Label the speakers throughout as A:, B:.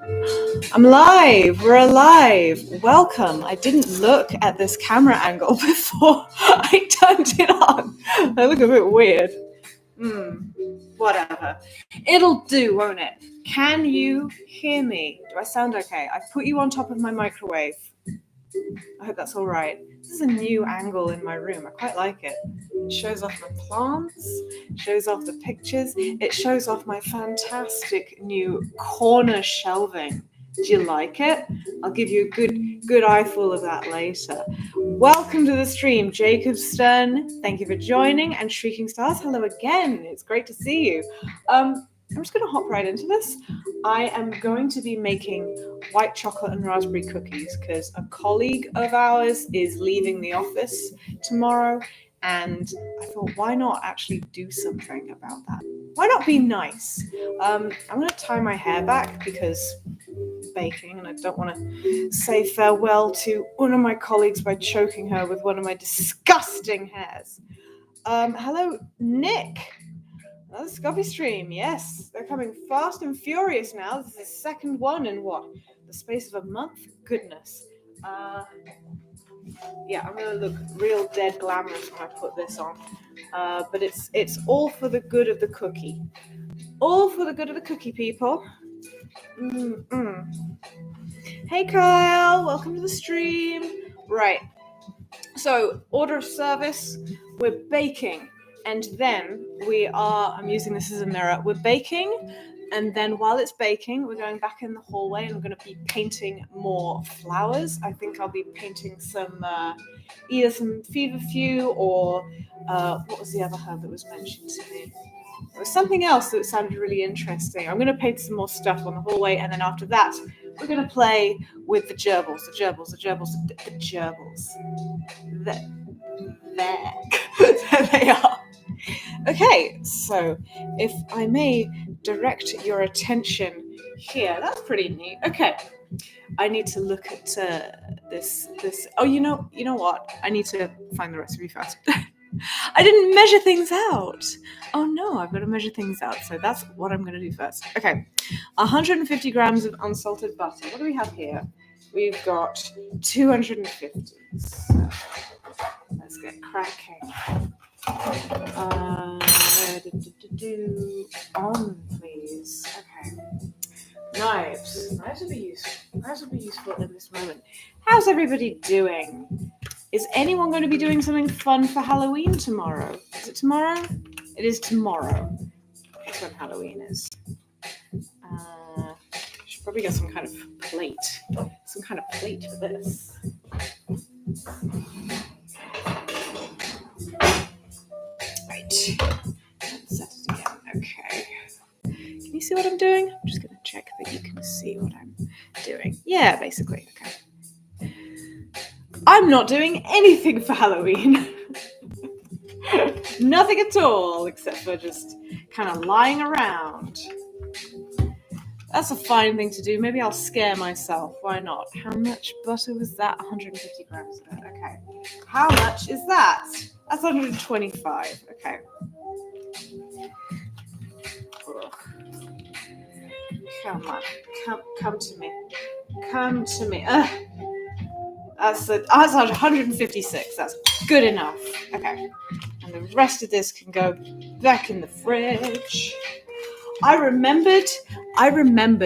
A: I'm live. We're alive. Welcome. I didn't look at this camera angle before I turned it on. I look a bit weird. Whatever. It'll do, won't it? Can you hear me? Do I sound okay? I've put you on top of my microwave. I hope that's all right. This is a new angle in my room. I quite like it. It shows off my plants, shows off the pictures, it shows off my fantastic new corner shelving. Do you like it? I'll give you a good eyeful of that later. Welcome to the stream, Jacob Stern. Thank you for joining. And Shrieking Stars, hello again. It's great to see you. I'm just going to hop right into this. I am going to be making white chocolate and raspberry cookies because a colleague of ours is leaving the office tomorrow. And I thought, why not actually do something about that? Why not be nice? I'm going to tie my hair back because baking, and I don't want to say farewell to one of my colleagues by choking her with one of my disgusting hairs. Hello, Nick. Another Scoffy stream. Yes, they're coming fast and furious now. This is the second one in what? The space of a month? Goodness. Yeah, I'm going to look real dead glamorous when I put this on. But it's all for the good of the cookie. All for the good of the cookie, people. Hey, Kyle. Welcome to the stream. Right. So, order of service. We're baking. And then I'm using this as a mirror. We're baking. And then while it's baking, we're going back in the hallway and we're going to be painting more flowers. I think I'll be painting either some feverfew or what was the other herb that was mentioned to me? There was something else that sounded really interesting. I'm going to paint some more stuff on the hallway. And then after that, we're going to play with the gerbils. There they are. Okay, so if I may direct your attention here, that's pretty neat. Okay, I need to look at this. Oh, you know what? I need to find the recipe first. I didn't measure things out. Oh no, I've got to measure things out. So that's what I'm going to do first. Okay, 150 grams of unsalted butter. What do we have here? We've got 250. So let's get cracking. On, please. Okay. Knives. Knives will be useful in this moment. How's everybody doing? Is anyone going to be doing something fun for Halloween tomorrow? Is it tomorrow? It is tomorrow. That's when Halloween is. Should probably get some kind of plate. Some kind of plate for this. Right. Let's set it again. Okay. Can you see what I'm doing? I'm just going to check that you can see what I'm doing. Yeah, basically. Okay. I'm not doing anything for Halloween. Nothing at all, except for just kind of lying around. That's a fine thing to do. Maybe I'll scare myself. Why not? How much butter was that? 150 grams of it. Okay. How much is that? That's 125. Okay. Ugh. Come on. Come to me. Come to me. That's 156. That's good enough. Okay. And the rest of this can go back in the fridge. I remembered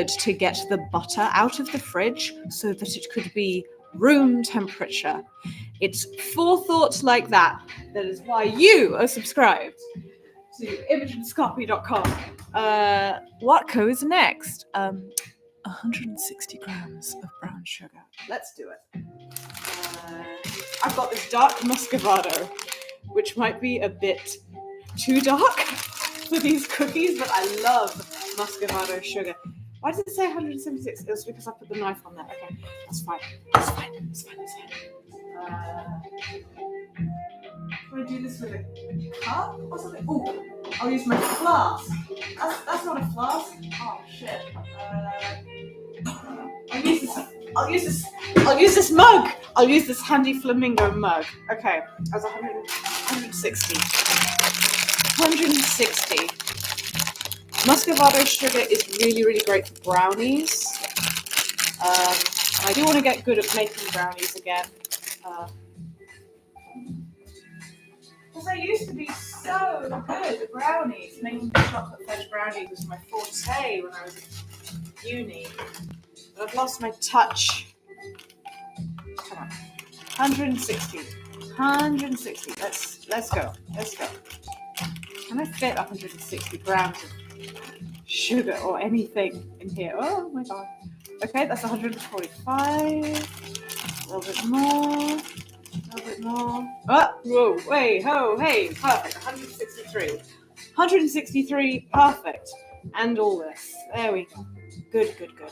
A: to get the butter out of the fridge so that it could be room temperature. It's forethought like that. That is why you are subscribed to imageandscopy.com. What goes next? 160 grams of brown sugar. Let's do it. I've got this dark muscovado, which might be a bit too dark for these cookies, but I love muscovado sugar. Why does it say 176? It was because I put the knife on there. Okay, that's fine. Can I do this with a cup or something? Oh, I'll use my flask. That's not a flask. Oh shit. I'll use this mug. I'll use this handy flamingo mug. Okay, that's 160. 160. Muscovado sugar is really, really great for brownies. And I do want to get good at making brownies again. Because I used to be so good at brownies. Making chocolate fudge brownies was my forte when I was at uni. But I've lost my touch. Come on. 160. 160. Let's go. Let's go. Can I fit 160 grams of sugar or anything in here? Oh my god. Okay, that's 145. A little bit more. A little bit more. Oh, whoa, wait, ho, hey, perfect. 163. 163, perfect. And all this. There we go. Good, good, good.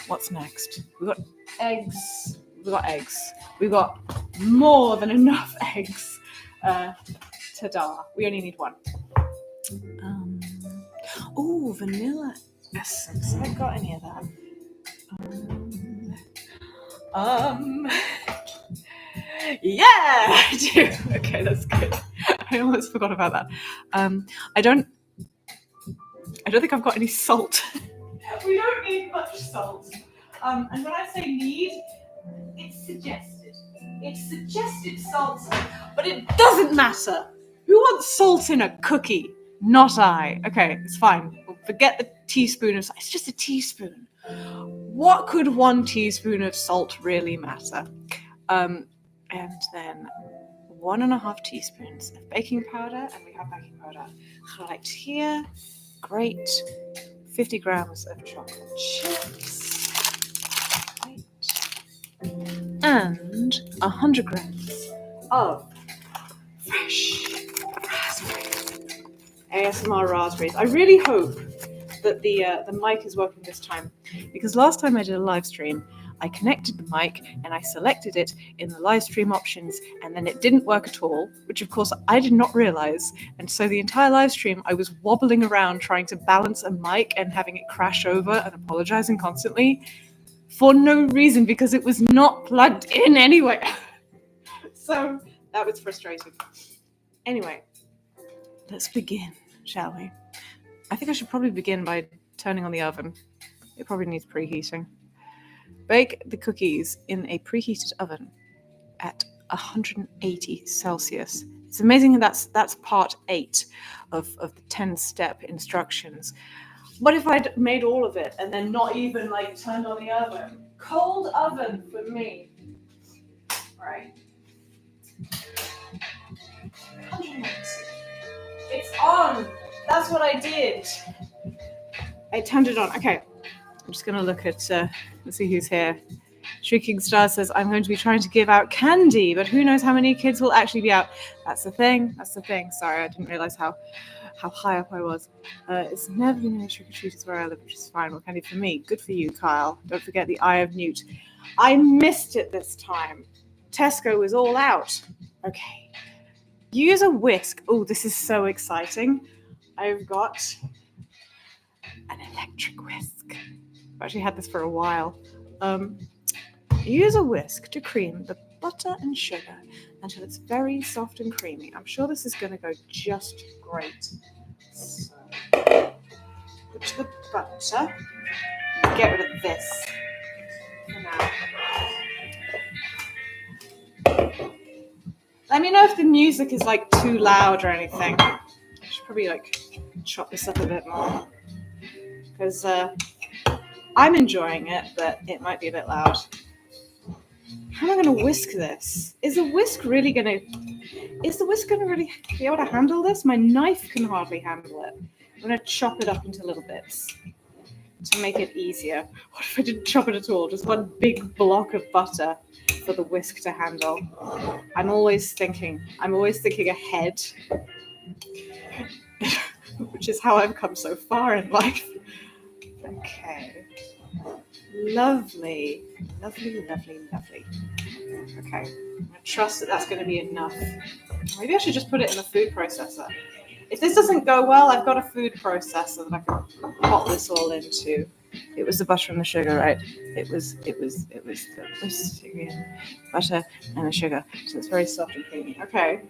A: What's next? We've got eggs. We've got eggs. We've got more than enough eggs. Ta-da. We only need one. Oh, vanilla essence. Have I got any of that? Yeah, I do. Okay, that's good. I almost forgot about that. I don't think I've got any salt. We don't need much salt. And when I say need, it's suggested. It's suggested salt, but it doesn't matter. Who wants salt in a cookie? Not I. Okay, it's fine. We'll forget the teaspoon of salt. It's just a teaspoon. What could 1 teaspoon of salt really matter? And then 1.5 teaspoons of baking powder, and we have baking powder right here. Great. 50 grams of chocolate chips. Right. And 100 grams of fresh raspberries. ASMR raspberries. I really hope that the mic is working this time, because last time I did a live stream, I connected the mic and I selected it in the live stream options, and then it didn't work at all, which of course I did not realize. And so the entire live stream I was wobbling around trying to balance a mic and having it crash over and apologizing constantly for no reason, because it was not plugged in anyway. So that was frustrating. Anyway, let's begin, shall we? I think I should probably begin by turning on the oven. It probably needs preheating. Bake the cookies in a preheated oven at 180 Celsius. It's amazing that's part 8 of the 10-step instructions. What if I'd made all of it and then not even turned on the oven? Cold oven for me. Right. 180. It's on. That's what I did. I turned it on. Okay. I'm just going to look at, let's see who's here. Shrieking Star says, I'm going to be trying to give out candy, but who knows how many kids will actually be out. That's the thing. Sorry, I didn't realize how high up I was. It's never been any trick-or-treaters where I live, which is fine. Well, candy for me. Good for you, Kyle. Don't forget the Eye of Newt. I missed it this time. Tesco was all out. Okay. Use a whisk. Oh, this is so exciting. I've got an electric whisk. I've actually had this for a while. Use a whisk to cream the butter and sugar until it's very soft and creamy. I'm sure this is going to go just great. So, put the butter. Get rid of this for now. Let me know if the music is too loud or anything. I should probably chop this up a bit more, because I'm enjoying it, but it might be a bit loud. How am I going to whisk this? Is the whisk really really be able to handle this? My knife can hardly handle it. I'm going to chop it up into little bits to make it easier. What if I didn't chop it at all? Just one big block of butter for the whisk to handle. I'm always thinking ahead, which is how I've come so far in life. Okay. Lovely. Okay. I'm going to trust that that's going to be enough. Maybe I should just put it in the food processor. If this doesn't go well, I've got a food processor that I can pop this all into. It was the butter and the sugar, right? It was the butter and the sugar. So it's very soft and creamy. Okay.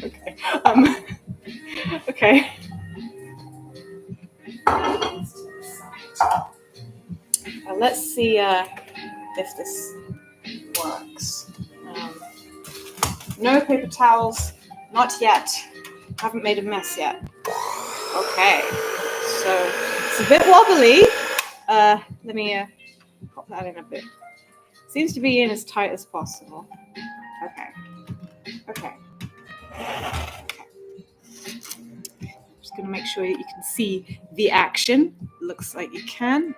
A: Okay. Okay. Let's see if this works. No paper towels, not yet. Haven't made a mess yet. Okay, so it's a bit wobbly. Let me pop that in a bit. Seems to be in as tight as possible. Okay. Just gonna make sure you can see the action. Looks like you can.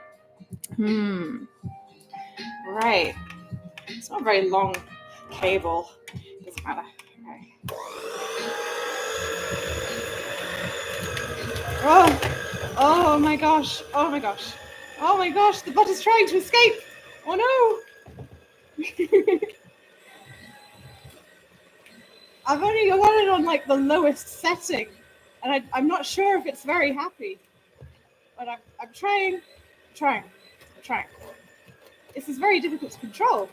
A: Right. It's not a very long cable. Doesn't matter. Okay. Oh my gosh. Oh my gosh. Oh my gosh. The butt is trying to escape. Oh no. I've only got it on like the lowest setting, and I'm not sure if it's very happy. But I'm trying. This is very difficult to control.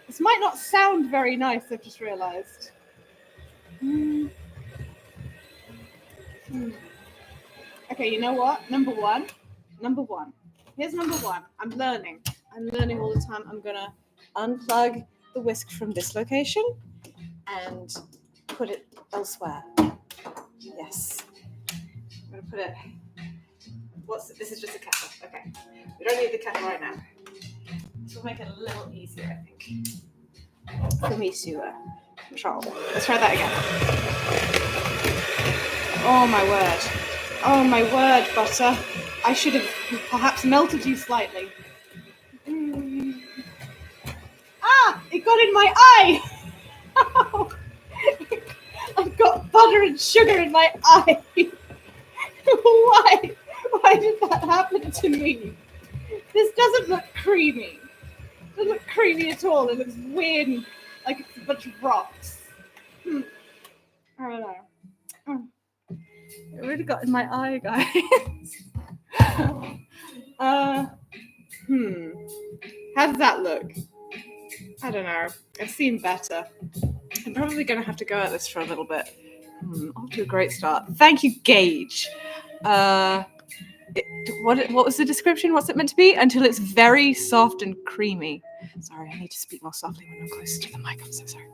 A: This might not sound very nice, I've just realized. Okay, you know what? Number one. Here's number one. I'm learning all the time. I'm gonna unplug the whisk from this location and put it elsewhere. Yes. I'm gonna put it. This is just a kettle. Okay. We don't need the kettle right now. This will make it a little easier, I think, for me to control. Let's try that again. Oh my word, butter. I should have perhaps melted you slightly. Ah! It got in my eye! I've got butter and sugar in my eye. Why? Why did that happen to me? This doesn't look creamy. It doesn't look creamy at all. It looks weird and like it's a bunch of rocks. I don't know. It really got in my eye, guys. How does that look? I don't know. I've seen better. I'm probably going to have to go at this for a little bit. Off to a great start. Thank you, Gage. What was the description? What's it meant to be? Until it's very soft and creamy. Sorry, I need to speak more softly when I'm closer to the mic. I'm so sorry.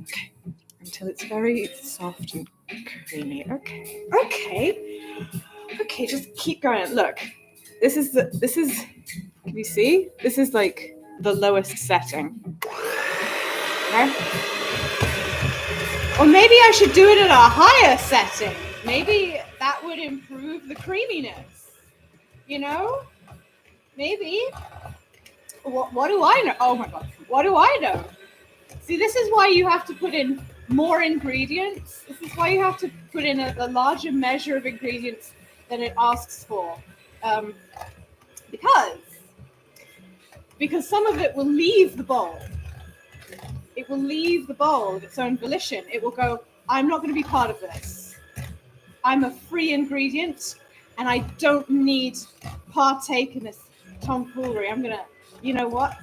A: Okay. Until it's very soft and creamy. Okay, just keep going. Look, this is can you see? This is like the lowest setting. Okay? Or maybe I should do it at a higher setting. Maybe that would improve the creaminess. You know? Maybe. What do I know? Oh my god. What do I know? See, this is why you have to put in more ingredients. This is why you have to put in a larger measure of ingredients than it asks for. Because some of it will leave the bowl. It will leave the bowl of its own volition. It will go, I'm not going to be part of this. I'm a free ingredient, and I don't need partake in this tomfoolery. I'm going to, you know what?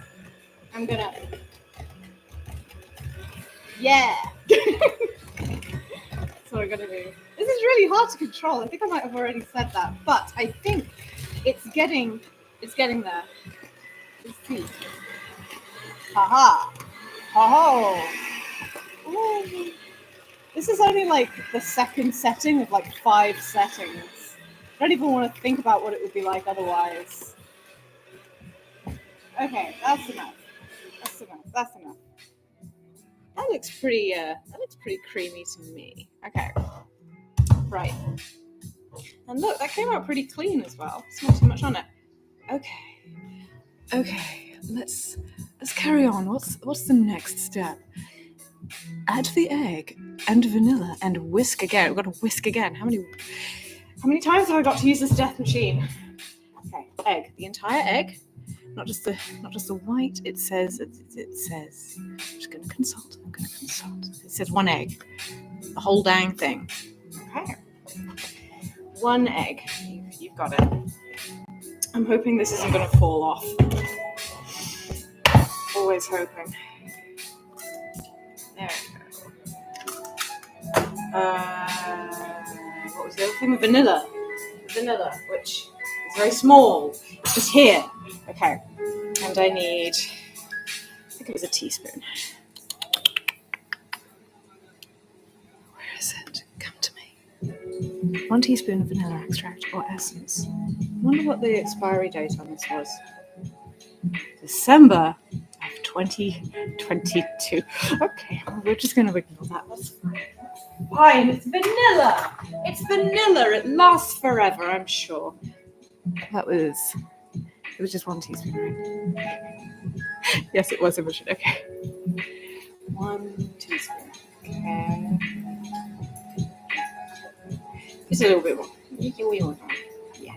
A: I'm going to, yeah. That's what I'm going to do. This is really hard to control. I think I might have already said that, but I think it's getting there. Let's see. Haha. Oh. Ooh. This is only like the second setting of like 5 settings. I don't even want to think about what it would be like otherwise. Okay, that's enough. That looks pretty creamy to me. Okay. Right. And look, that came out pretty clean as well. It's not too much on it. Okay. Let's carry on. What's the next step? Add the egg and vanilla and whisk again. We've got to whisk again. How many times have I got to use this death machine? Okay, egg. The entire egg. Not just the white. It says. I'm just going to consult. It says 1 egg. The whole dang thing. Okay. 1 egg. You've got it. I'm hoping this isn't going to fall off. Always hoping. There we go. What was was the other thing with vanilla, which is very small. It's just here. Okay, and I need, I think it was a teaspoon. Where is it? Come to me. 1 teaspoon of vanilla extract or essence. I wonder what the expiry date on this was. December of 2022. Okay, well, we're just going to ignore that. That's fine. It's vanilla. It's vanilla. It lasts forever, I'm sure. It was just 1 teaspoon, right? Yes, it was Imogen. Okay. 1 teaspoon. Okay. Just a little bit more. Yeah.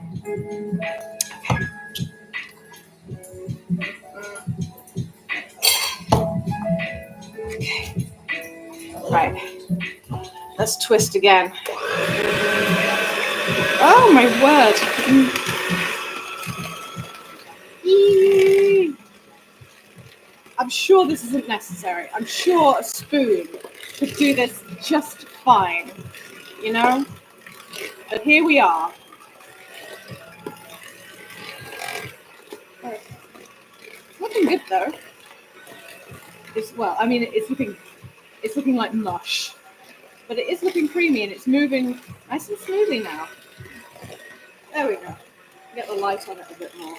A: Okay. Right. Let's twist again. Oh my word. I'm sure this isn't necessary. I'm sure a spoon could do this just fine, you know? But here we are. Looking good though. It's looking like mush. But it is looking creamy and it's moving nice and smoothly now. There we go. Get the light on it a bit more.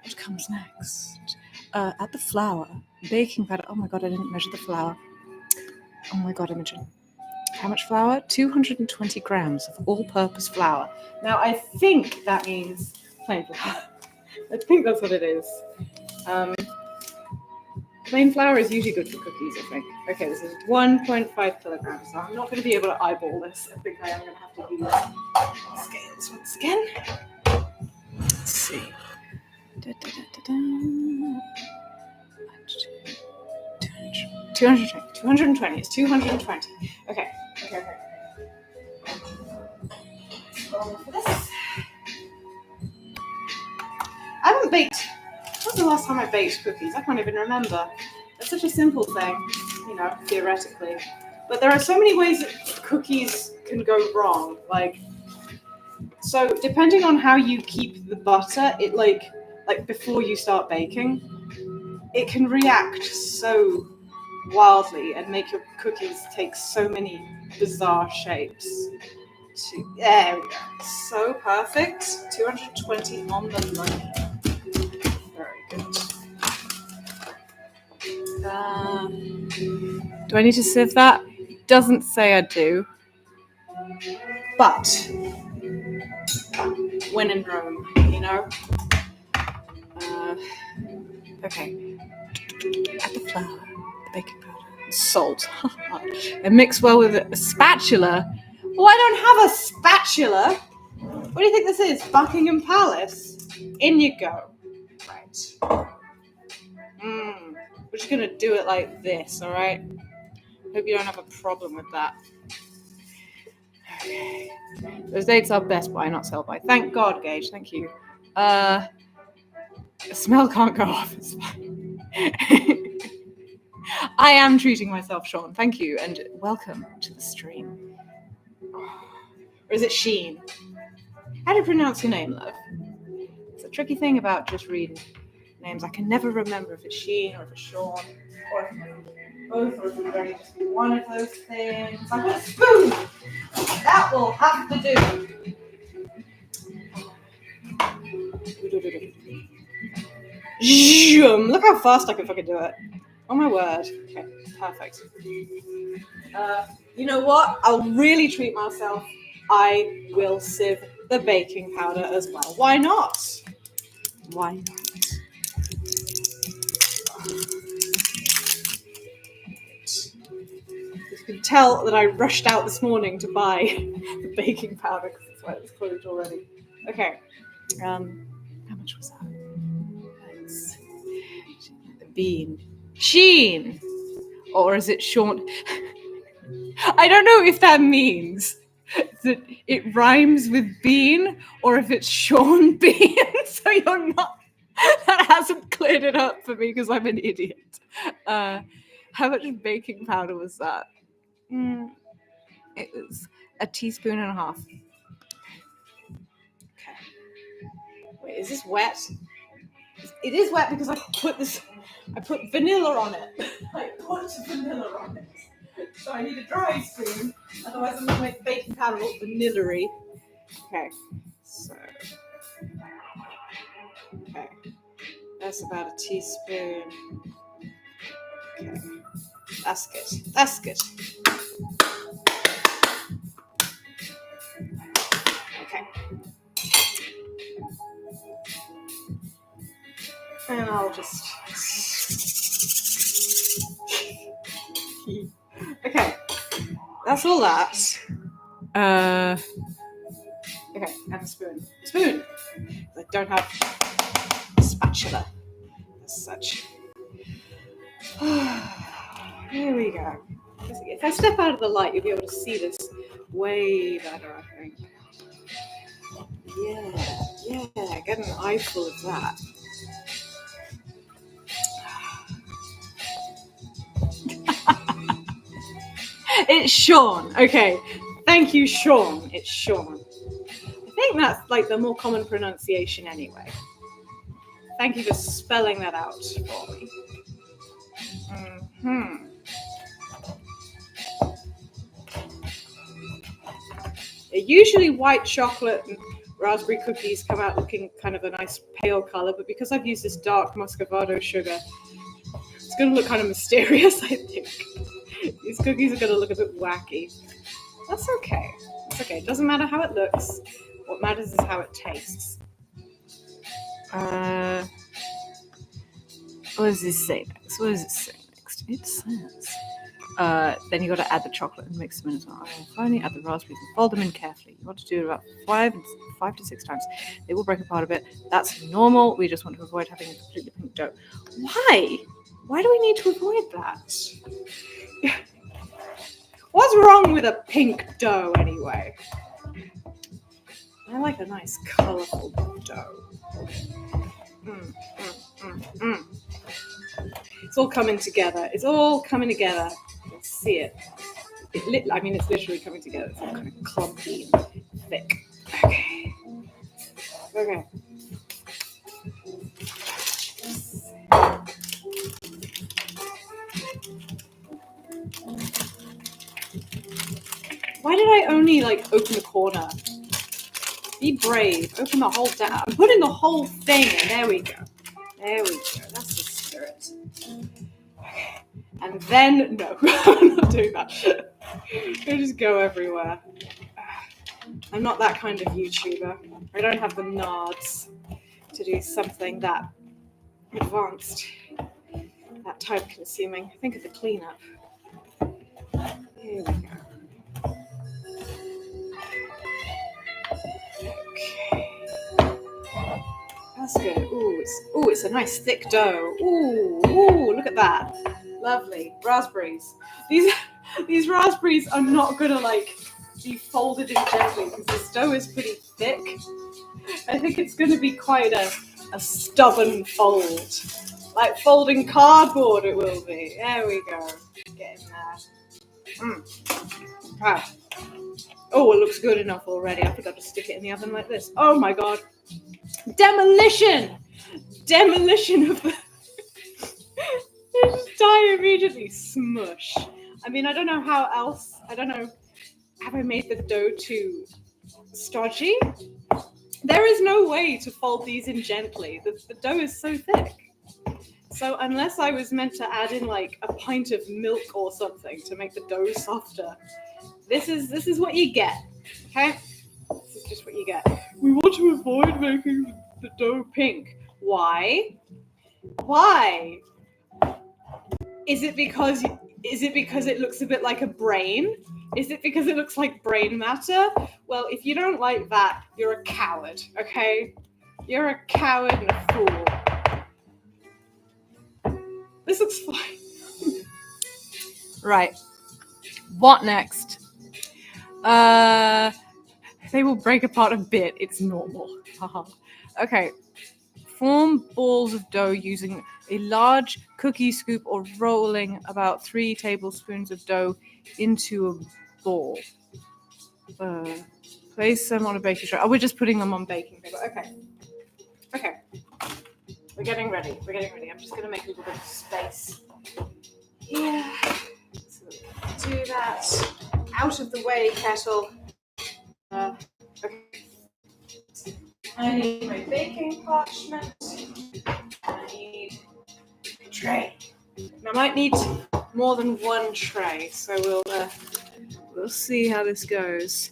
A: What comes next? Add the flour, baking powder. Oh my god, I didn't measure the flour. Oh my god, Imogen. How much flour? 220 grams of all-purpose flour. Now, I think that means plain flour. I think that's what it is. Plain flour is usually good for cookies, I think. Okay, this is 1.5 kilograms, so I'm not going to be able to eyeball this. I think I am going to have to use scales once again. Let's see. 220. It's 220. Okay. For this. I haven't baked. When was the last time I baked cookies? I can't even remember. It's such a simple thing, you know, theoretically. But there are so many ways that cookies can go wrong. So depending on how you keep the butter, it like before you start baking, it can react so wildly and make your cookies take so many bizarre shapes. There we go. So perfect. 220 on the money. Very good. Do I need to sieve that? It doesn't say I do. But when in Rome, you know? Okay. Add the flour, the baking powder, and salt. And mix well with a spatula. Well, I don't have a spatula. What do you think this is? Buckingham Palace? In you go. Right. We're just going to do it like this, all right? Hope you don't have a problem with that. Okay. Those dates are Best Buy, not Sell By. Thank God, Gage. Thank you. The smell can't go off. It's fine. I am treating myself, Sean. Thank you, and welcome to the stream. Or is it Sheen? How do you pronounce your name, love? It's a tricky thing about just reading names. I can never remember if it's Sheen or if it's Sean, or if it's both, or if it's only just one of those things. I've got a spoon! That will have to do. Look how fast I can fucking do it. Oh my word. Okay, perfect. You know what? I'll really treat myself. I will sieve the baking powder as well. Why not? Why not? You can tell that I rushed out this morning to buy the baking powder because that's why it was closed already. Okay. How much was that? The bean. Sheen! Or is it Sean? I don't know if that means that it rhymes with bean or if it's Sean Bean. So you're not. That hasn't cleared it up for me because I'm an idiot. How How much baking powder was that? It was a teaspoon and a half. Okay. Wait, is this wet? It is wet because I put vanilla on it. I put vanilla on it. So I need a dry spoon. Otherwise I'm going to make baking powder look vanilla-y. Okay. So. Okay. That's about a teaspoon. Okay. That's good. That's good. Okay. And I'll just... Okay. That's all that. Okay, and a spoon. Spoon! I don't have a spatula as such. Here we go. If I step out of the light, you'll be able to see this way better, I think. Yeah, get an eyeful of that. It's Sean. Okay, thank you, Sean. It's Sean. I think that's like the more common pronunciation anyway. Thank you for spelling that out for me. Usually white chocolate and raspberry cookies come out looking kind of a nice pale color, but because I've used this dark muscovado sugar, it's going to look kind of mysterious, I think. These cookies are going to look a bit wacky. That's okay. It's okay. It doesn't matter how it looks. What matters is how it tastes. What does this say next? What does it say next? It says... then you got to add the chocolate and mix them in as well. Finally, add the raspberries and fold them in carefully. You want to do it about 5 to 6 times. They will break apart a bit. That's normal. We just want to avoid having a completely pink dough. Why? Why do we need to avoid that? What's wrong with a pink dough anyway? I like a nice colorful dough. It's all coming together. It's all coming together. Let's see it. It's literally coming together. It's all kind of clumpy and thick. Okay. Why did I only open the corner? Be brave. Open the whole down. I'm putting the whole thing in. There we go. That's the spirit. Okay. And then, no, I'm not doing that. It'll just go everywhere. I'm not that kind of YouTuber. I don't have the nards to do something that advanced, that time consuming. Think of the cleanup. Here we go. Okay. That's good. Ooh, it's a nice thick dough. Ooh, look at that. Lovely. Raspberries. These raspberries are not gonna be folded in gently because this dough is pretty thick. I think it's gonna be quite a stubborn fold. Like folding cardboard it will be. There we go. Get in there. Wow. Oh, it looks good enough already. I forgot to stick it in the oven like this. Oh my god. Demolition of the... They just die immediately. Smush. I don't know how else. I don't know. Have I made the dough too stodgy? There is no way to fold these in gently. The dough is so thick. So unless I was meant to add in a pint of milk or something to make the dough softer, this is what you get. Okay? This is just what you get. We want to avoid making the dough pink. Why? Is it because it looks a bit like a brain? Is it because it looks like brain matter? Well, if you don't like that, you're a coward, okay? You're a coward and a fool. This looks fine. Right. What next? They will break apart a bit. It's normal. Okay. Form balls of dough using a large cookie scoop or rolling about 3 tablespoons of dough into a ball. Place them on a baking tray. Oh, we're just putting them on baking paper. Okay. We're getting ready. I'm just going to make a little bit of space here. So do that. Out of the way, kettle. Okay. I need my baking parchment. I need a tray. I might need more than one tray, so we'll see how this goes.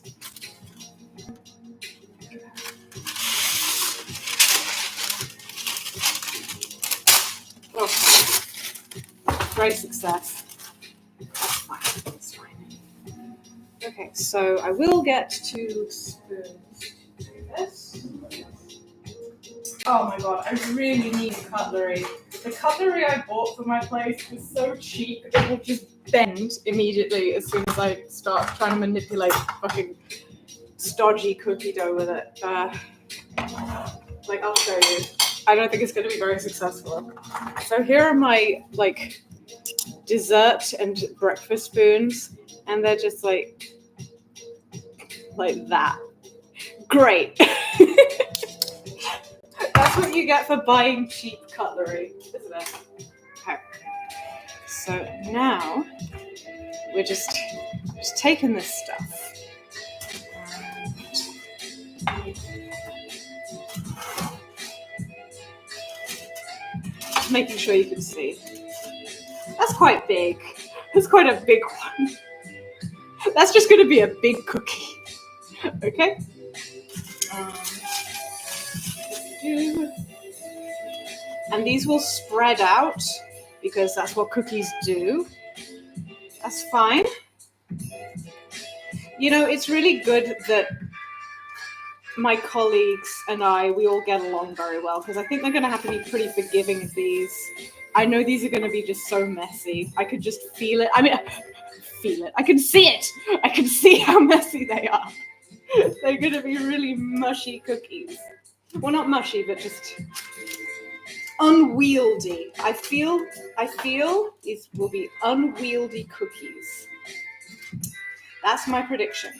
A: Oh, great success. That's fine. Okay, so I will get 2 spoons to do this. Oh my god, I really need cutlery. The cutlery I bought for my place is so cheap, it will just bend immediately as soon as I start trying to manipulate fucking stodgy cookie dough with it. I'll show you. I don't think it's going to be very successful. So here are my, dessert and breakfast spoons, and they're just like that. Great. That's what you get for buying cheap cutlery, isn't it? Okay. So now we're just taking this stuff. Just making sure you can see. That's quite big. That's quite a big one. That's just going to be a big cookie. Okay? And these will spread out because that's what cookies do. That's fine. You know, it's really good that my colleagues and we all get along very well, because I think they're going to have to be pretty forgiving of these. I know these are going to be just so messy. I could just feel it. I can see it. I can see how messy they are. They're going to be really mushy cookies. Well, not mushy, but just unwieldy. I feel these will be unwieldy cookies. That's my prediction.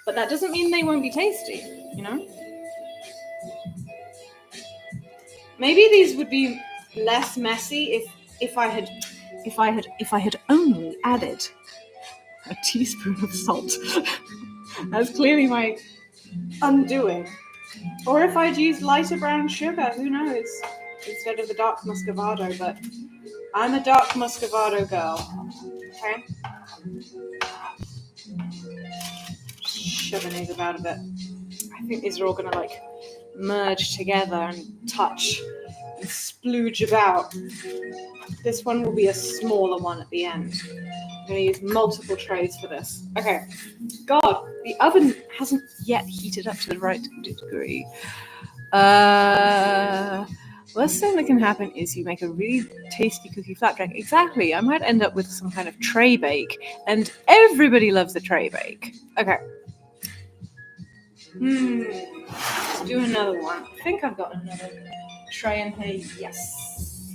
A: But that doesn't mean they won't be tasty, you know? Maybe these would be less messy if I had only added a teaspoon of salt. That's clearly my undoing. Or if I'd used lighter brown sugar, who knows? Instead of the dark muscovado, but I'm a dark muscovado girl. Okay? Shoving these about a bit. I think these are all gonna merge together and touch and splooge about. This one will be a smaller one at the end. I'm gonna use multiple trays for this. Okay. God, the oven hasn't yet heated up to the right degree. Worst thing that can happen is you make a really tasty cookie flapjack. Exactly. I might end up with some kind of tray bake, and everybody loves the tray bake. Okay. Let's do another one. I think I've got another tray in here. Yes.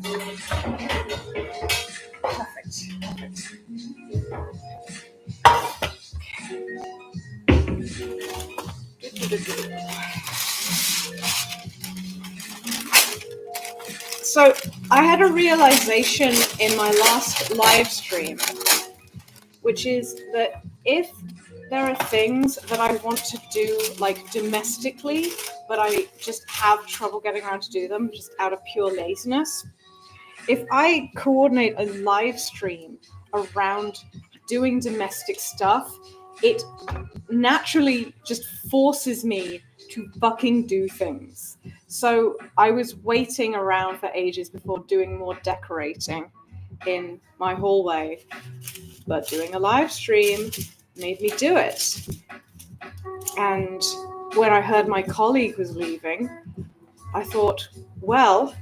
A: Perfect. So I had a realization in my last live stream, which is that if there are things that I want to do domestically, but I just have trouble getting around to do them just out of pure laziness, if I coordinate a live stream around doing domestic stuff, it naturally just forces me to fucking do things. So I was waiting around for ages before doing more decorating in my hallway, but doing a live stream made me do it. And when I heard my colleague was leaving, I thought, well,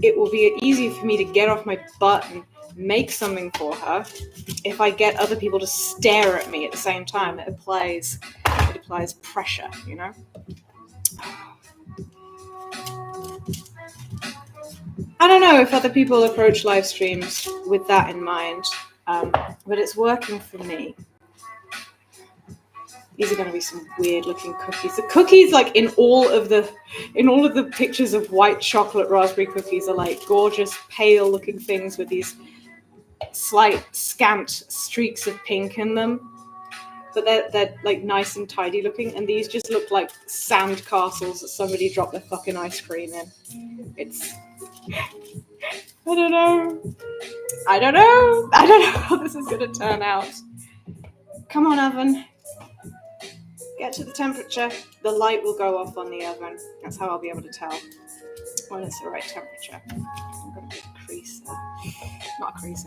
A: it will be easy for me to get off my butt and make something for her if I get other people to stare at me at the same time. It applies pressure, you know? I don't know if other people approach live streams with that in mind, but it's working for me. These are going to be some weird-looking cookies. The cookies, like in all of the pictures of white chocolate raspberry cookies, are like gorgeous, pale-looking things with these slight scant streaks of pink in them. But they're like nice and tidy looking, and these just look like sand castles that somebody dropped their fucking ice cream in. It's I don't know how this is gonna turn out. Come on, oven. Get to the temperature. The light will go off on the oven. That's how I'll be able to tell when it's the right temperature. I'm gonna put a crease there. Not a crease.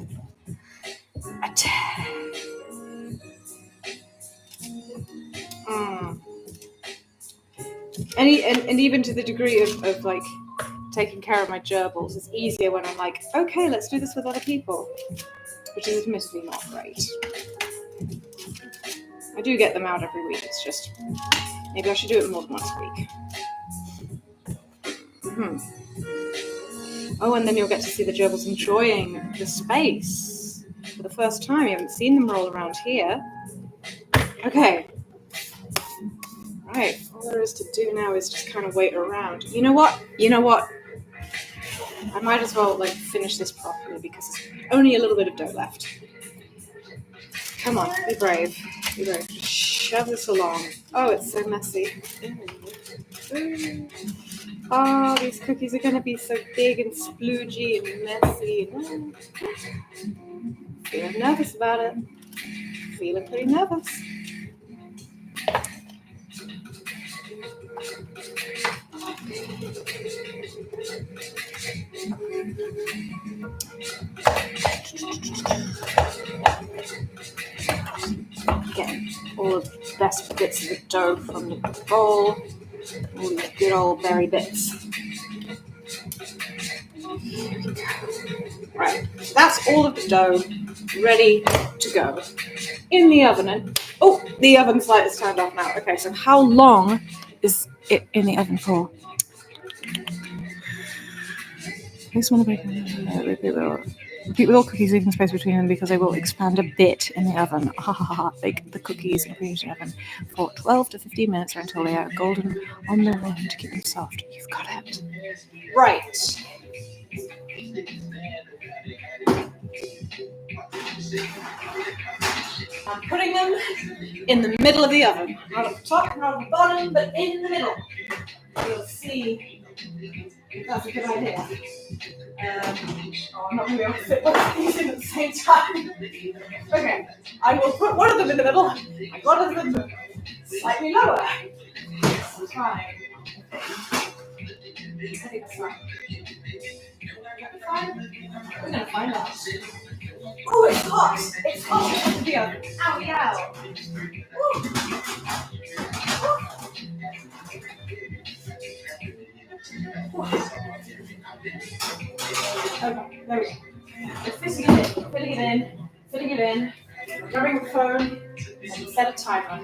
A: And even to the degree of like taking care of my gerbils, it's easier when I'm like, okay, let's do this with other people, which is admittedly not great. I do get them out every week. It's just maybe I should do it more than once a week. Oh, and then you'll get to see the gerbils enjoying the space for the first time. You haven't seen them roll around here. Okay. Right. All there is to do now is just kind of wait around. You know what? I might as well like finish this properly because there's only a little bit of dough left. Come on, be brave. Be brave. Shove this along. Oh, it's so messy. Ooh. Oh, these cookies are going to be so big and sploogey and messy. Feeling nervous about it. Feeling pretty nervous. Getting all of the best bits of the dough from the bowl. All these good old berry bits. Right, that's all of the dough ready to go in the oven. And the oven's light is turned off now. Okay, so how long is it in the oven for? Repeat with all cookies, leaving space between them because they will expand a bit in the oven. Bake the cookies in the oven for 12 to 15 minutes or until they are golden on the rim to keep them soft. You've got it. Right. I'm putting them in the middle of the oven. Not at the top, not at the bottom, but in the middle. You'll see that's a good idea. I'm not going to be able to fit both of these in at the same time. Okay, I will put one of them in the middle and one of them slightly lower. That's fine. I think that's fine. We're going to find out. Oh, it's hot! It's hot in the oven. Owie, ow. Okay, there we go. Just fitting it in, grabbing the phone, and set a timer.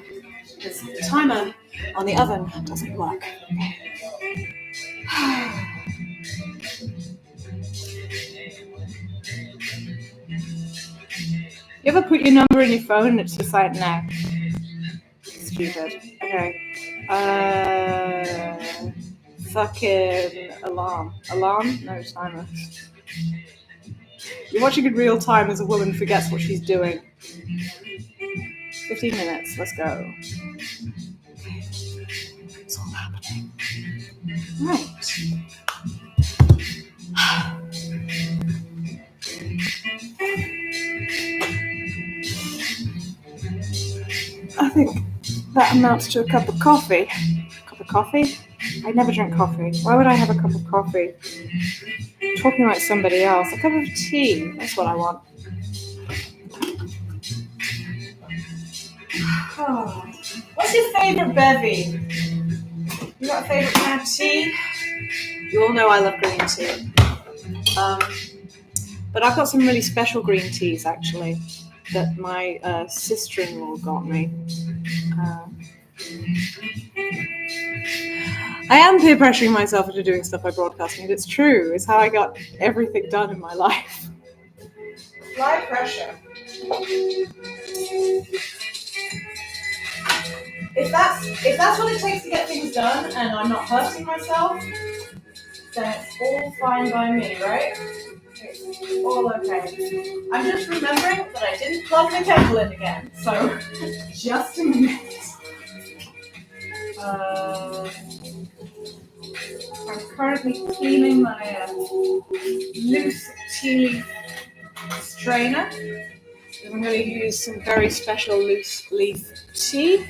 A: Because the timer on the oven doesn't work. You ever put your number in your phone and it's just like, no. Stupid. Okay. Fucking alarm. Alarm? No, timer. You're watching in real time as a woman forgets what she's doing. 15 minutes. Let's go. It's all happening. Right. I think that amounts to a cup of coffee. Cup of coffee? I never drink coffee. Why would I have a cup of coffee? Talking like somebody else. A cup of tea. That's what I want. Oh. What's your favourite bevy? You got a favourite kind of tea? You all know I love green tea. But I've got some really special green teas, actually, that my sister-in-law got me. I am peer pressuring myself into doing stuff by broadcasting, and it's true. It's how I got everything done in my life. Apply pressure. If that's what it takes to get things done, and I'm not hurting myself, then it's all fine by me, right? It's all okay. I'm just remembering that I didn't plug the kettle in again, so just a minute. I'm currently cleaning my loose tea leaf strainer. I'm going to use some very special loose leaf tea.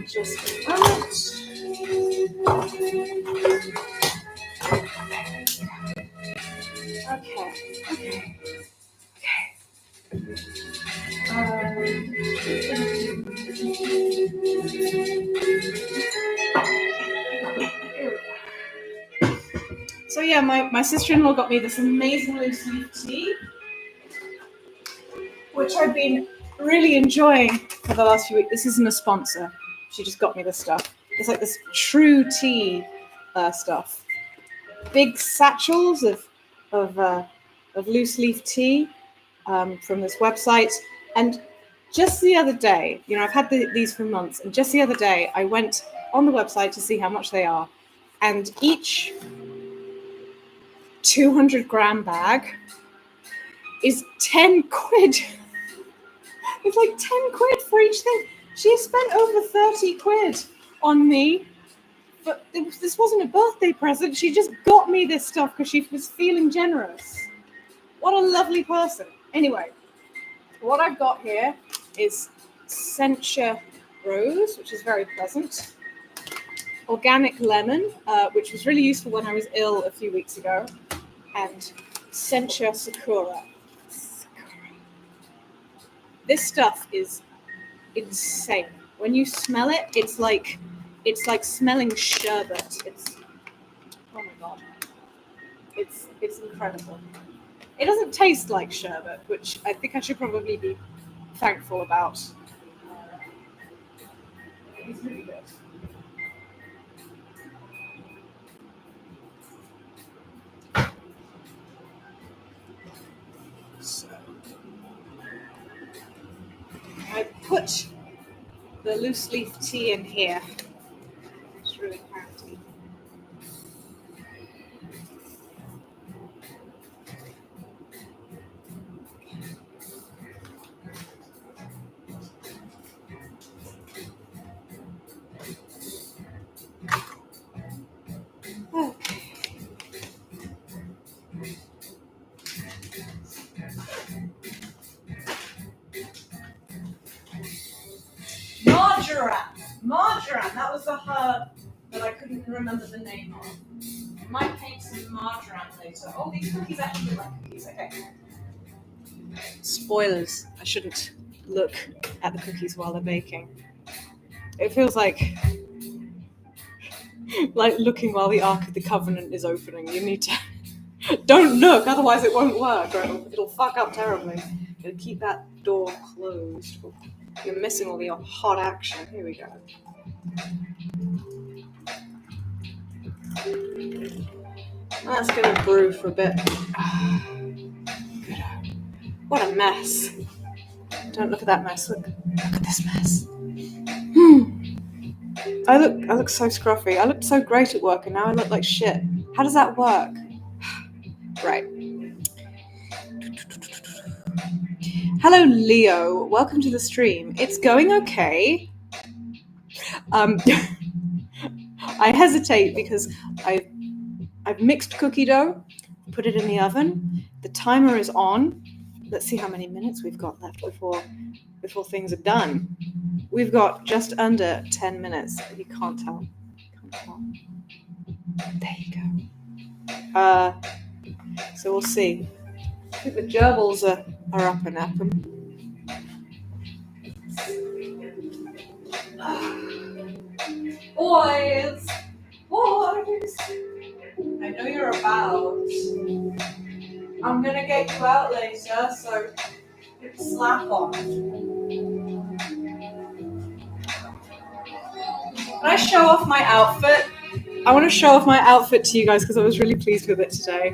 A: Just a moment. Okay. So yeah, my sister-in-law got me this amazing loose leaf tea, which I've been really enjoying for the last few weeks. This isn't a sponsor. She just got me this stuff. It's like this true tea stuff. Big satchels of loose leaf tea from this website. And just the other day, I've had these for months, and just the other day I went on the website to see how much they are, and each 200-gram bag is 10 quid. It's like 10 quid for each thing. She spent over 30 quid on me, but this wasn't a birthday present. She just got me this stuff because she was feeling generous. What a lovely person. Anyway, what I've got here is sencha rose, which is very pleasant. Organic lemon, which was really useful when I was ill a few weeks ago. And sencha sakura. This stuff is insane. When you smell it, it's like smelling sherbet. Oh my god. It's incredible. It doesn't taste like sherbet, which I think I should probably be thankful about. It's really good. So I put the loose leaf tea in here. It's really handy. Marjoram, that was the herb that I couldn't remember the name of. I might paint some marjoram later. Oh, these cookies actually look like cookies. Okay. Spoilers. I shouldn't look at the cookies while they're baking. It feels like looking while the Ark of the Covenant is opening. You need to don't look, otherwise it won't work, or it'll fuck up terribly. You'll keep that door closed. You're missing all the hot action. Here we go. That's gonna brew for a bit. What a mess. Don't look at that mess. Look at this mess. I look so scruffy. I looked so great at work, and now I look like shit. How does that work? Right. Hello, Leo. Welcome to the stream. It's going okay. I hesitate because I've mixed cookie dough, put it in the oven. The timer is on. Let's see how many minutes we've got left before things are done. We've got just under 10 minutes. You can't tell. There you go. So we'll see. I think the gerbils are up and up. Boys! I know you're about. I'm gonna get you out later, so slap on. Can I show off my outfit? I want to show off my outfit to you guys because I was really pleased with it today.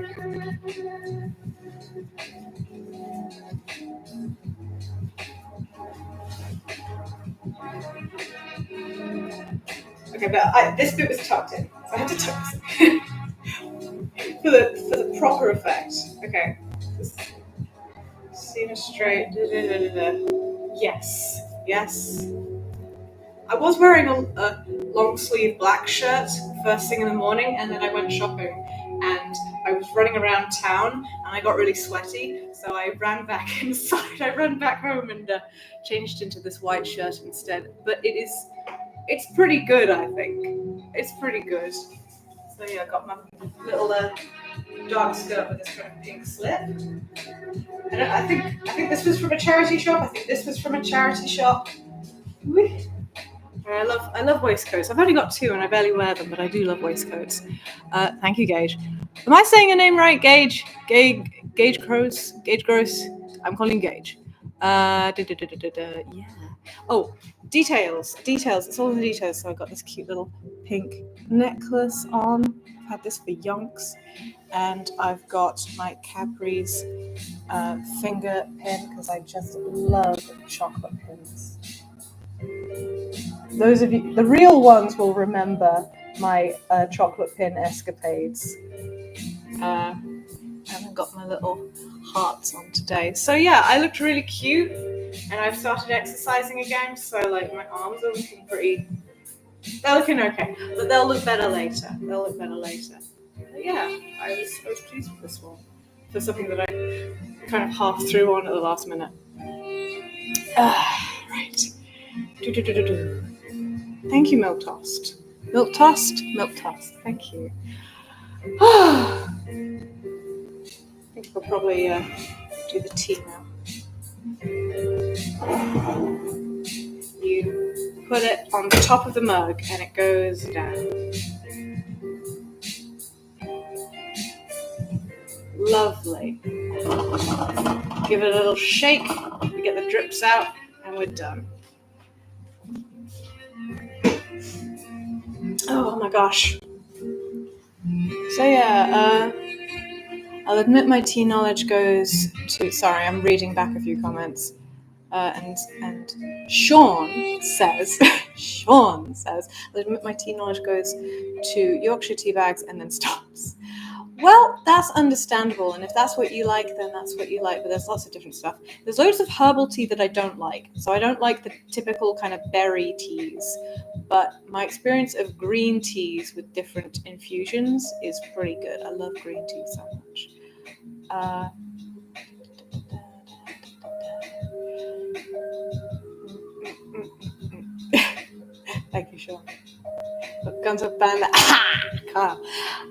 A: Okay, but this bit was tucked in, so I had to tuck this for the proper effect. Okay, seam straight. Yes, yes. I was wearing a long sleeve black shirt first thing in the morning, and then I went shopping, and I was running around town, and I got really sweaty, so I ran back inside. I ran back home and changed into this white shirt instead. But it's pretty good, I think. It's pretty good. So yeah, I got my little dark skirt with this kind of pink slip. And I think this was from a charity shop. I love waistcoats. I've only got two and I barely wear them, but I do love waistcoats. Thank you, Gage. Am I saying your name right, Gage? Gage Gross? Gage Gross? I'm calling Gage. Yeah. Oh, details. It's all in the details. So I got this cute little pink necklace on. I've had this for yonks. And I've got my Capri's finger pin because I just love chocolate pins. Those of you, the real ones, will remember my chocolate pin escapades. And I've got my little hearts on today. So yeah, I looked really cute, and I've started exercising again. So like my arms are looking they're looking okay, but they'll look better later. But yeah, I was pleased with this one for something that I kind of half threw on at the last minute. Right. Thank you, Milk Toast. Thank you. I think we'll probably do the tea now. You put it on the top of the mug and it goes down. Lovely. Give it a little shake, we get the drips out, and we're done. Oh my gosh. So yeah, I'll admit my tea knowledge goes to... Sorry, I'm reading back a few comments. And Sean says, I'll admit my tea knowledge goes to Yorkshire tea bags and then stops. Well, that's understandable, and if that's what you like, then that's what you like, but there's lots of different stuff. There's loads of herbal tea that I don't like, so I don't like the typical kind of berry teas, but my experience of green teas with different infusions is pretty good. I love green tea so much. Thank you, Sean. Guns up band.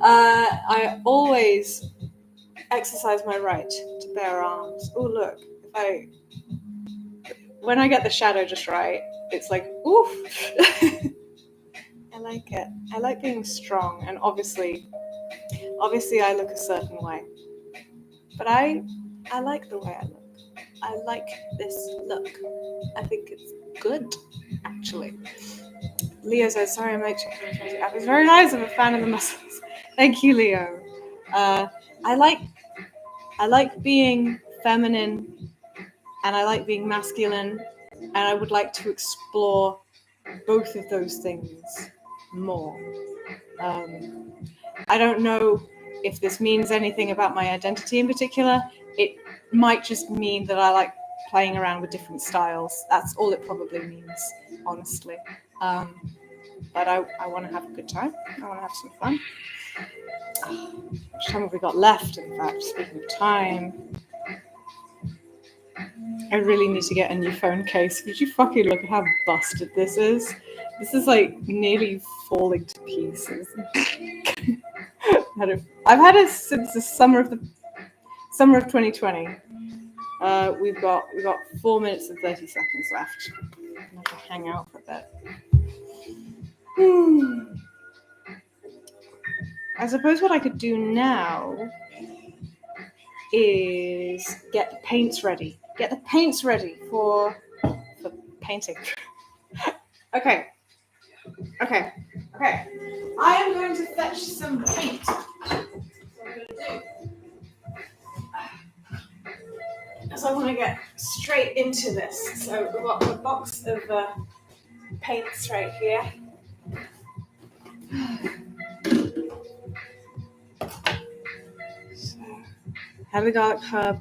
A: I always exercise my right to bear arms. Oh, look. When I get the shadow just right, it's like, oof. I like it. I like being strong, and obviously I look a certain way. But I like the way I look. I like this look. I think it's good, actually. Leo says, sorry, I'm late checking the app. It's very nice. I'm a fan of the muscles. Thank you, Leo. I like being feminine, and I like being masculine, and I would like to explore both of those things more. I don't know if this means anything about my identity in particular. It might just mean that I like playing around with different styles. That's all it probably means, honestly. But I want to have a good time. I want to have some fun. How much time have we got left, in fact? Speaking of time, I really need to get a new phone case. Could you fucking look at how busted this is? This is like nearly falling to pieces. I've had it since the summer of 2020. We've got 4 minutes and 30 seconds left. I'm gonna have to hang out for a bit. I suppose what I could do now is get the paints ready. For painting. Okay. Okay, I am going to fetch some paint. That's what I'm going to do. Because I want to get straight into this. So we've got a box of paints right here. So, heavy garlic herb.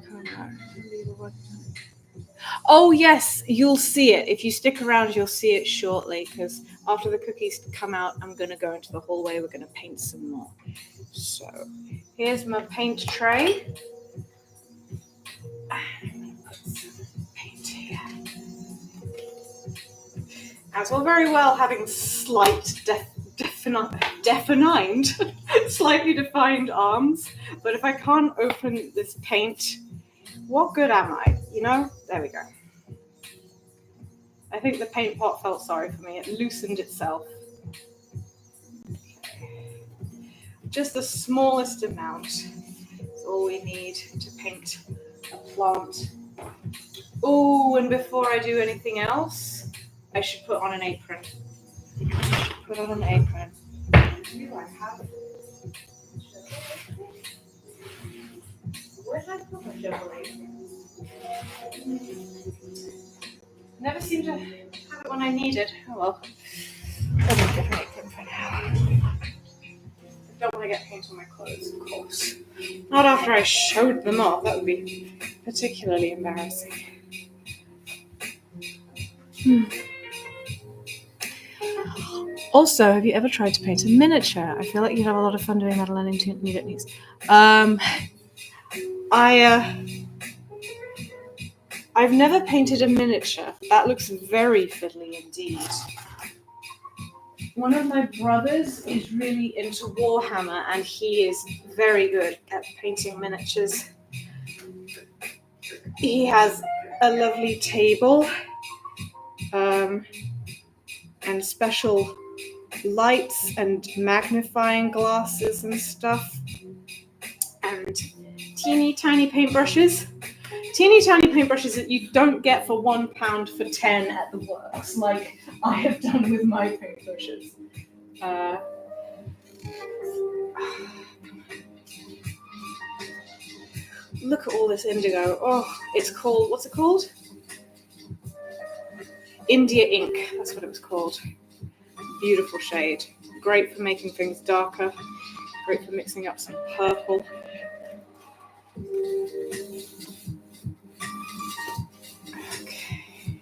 A: Oh yes, you'll see it. If you stick around, you'll see it shortly, because after the cookies come out, I'm going to go into the hallway. We're going to paint some more. So here's my paint tray. I'm going to put some paint here. As well, very well having slight defined, slightly defined arms, but if I can't open this paint, what good am I? You know? There we go. I think the paint pot felt sorry for me. It loosened itself. Okay. Just the smallest amount is all we need to paint a plant. Oh, and before I do anything else, I should put on an apron. Put on an apron. Do I have it? Where did I put my Gerbilling? Never seem to have it when I need it. Oh well. I'll make an apron for now. I don't want to get paint on my clothes, of course. Not after I showed them off. That would be particularly embarrassing. Also, have you ever tried to paint a miniature? I feel like you'd have a lot of fun doing that and learning new techniques. I've never painted a miniature. That looks very fiddly indeed. One of my brothers is really into Warhammer, and he is very good at painting miniatures. He has a lovely table and special lights and magnifying glasses and stuff, and teeny tiny paintbrushes. Teeny tiny paintbrushes that you don't get for £1 for 10 at the works, like I have done with my paintbrushes. Look at all this indigo. Oh, it's called, what's it called? India ink, that's what it was called. Beautiful shade. Great for making things darker. Great for mixing up some purple. Okay.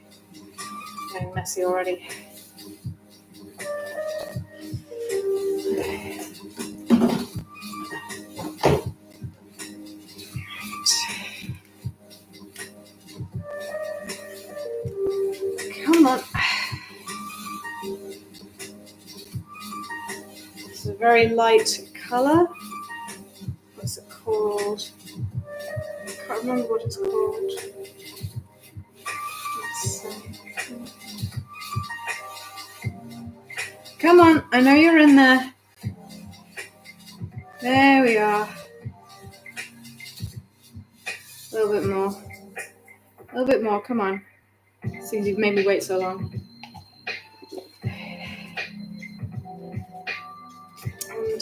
A: Getting messy already. Come on. It's a very light colour. What's it called? I can't remember what it's called. Let's see. Come on, I know you're in there. There we are. A little bit more. A little bit more, come on. Seems you've made me wait so long.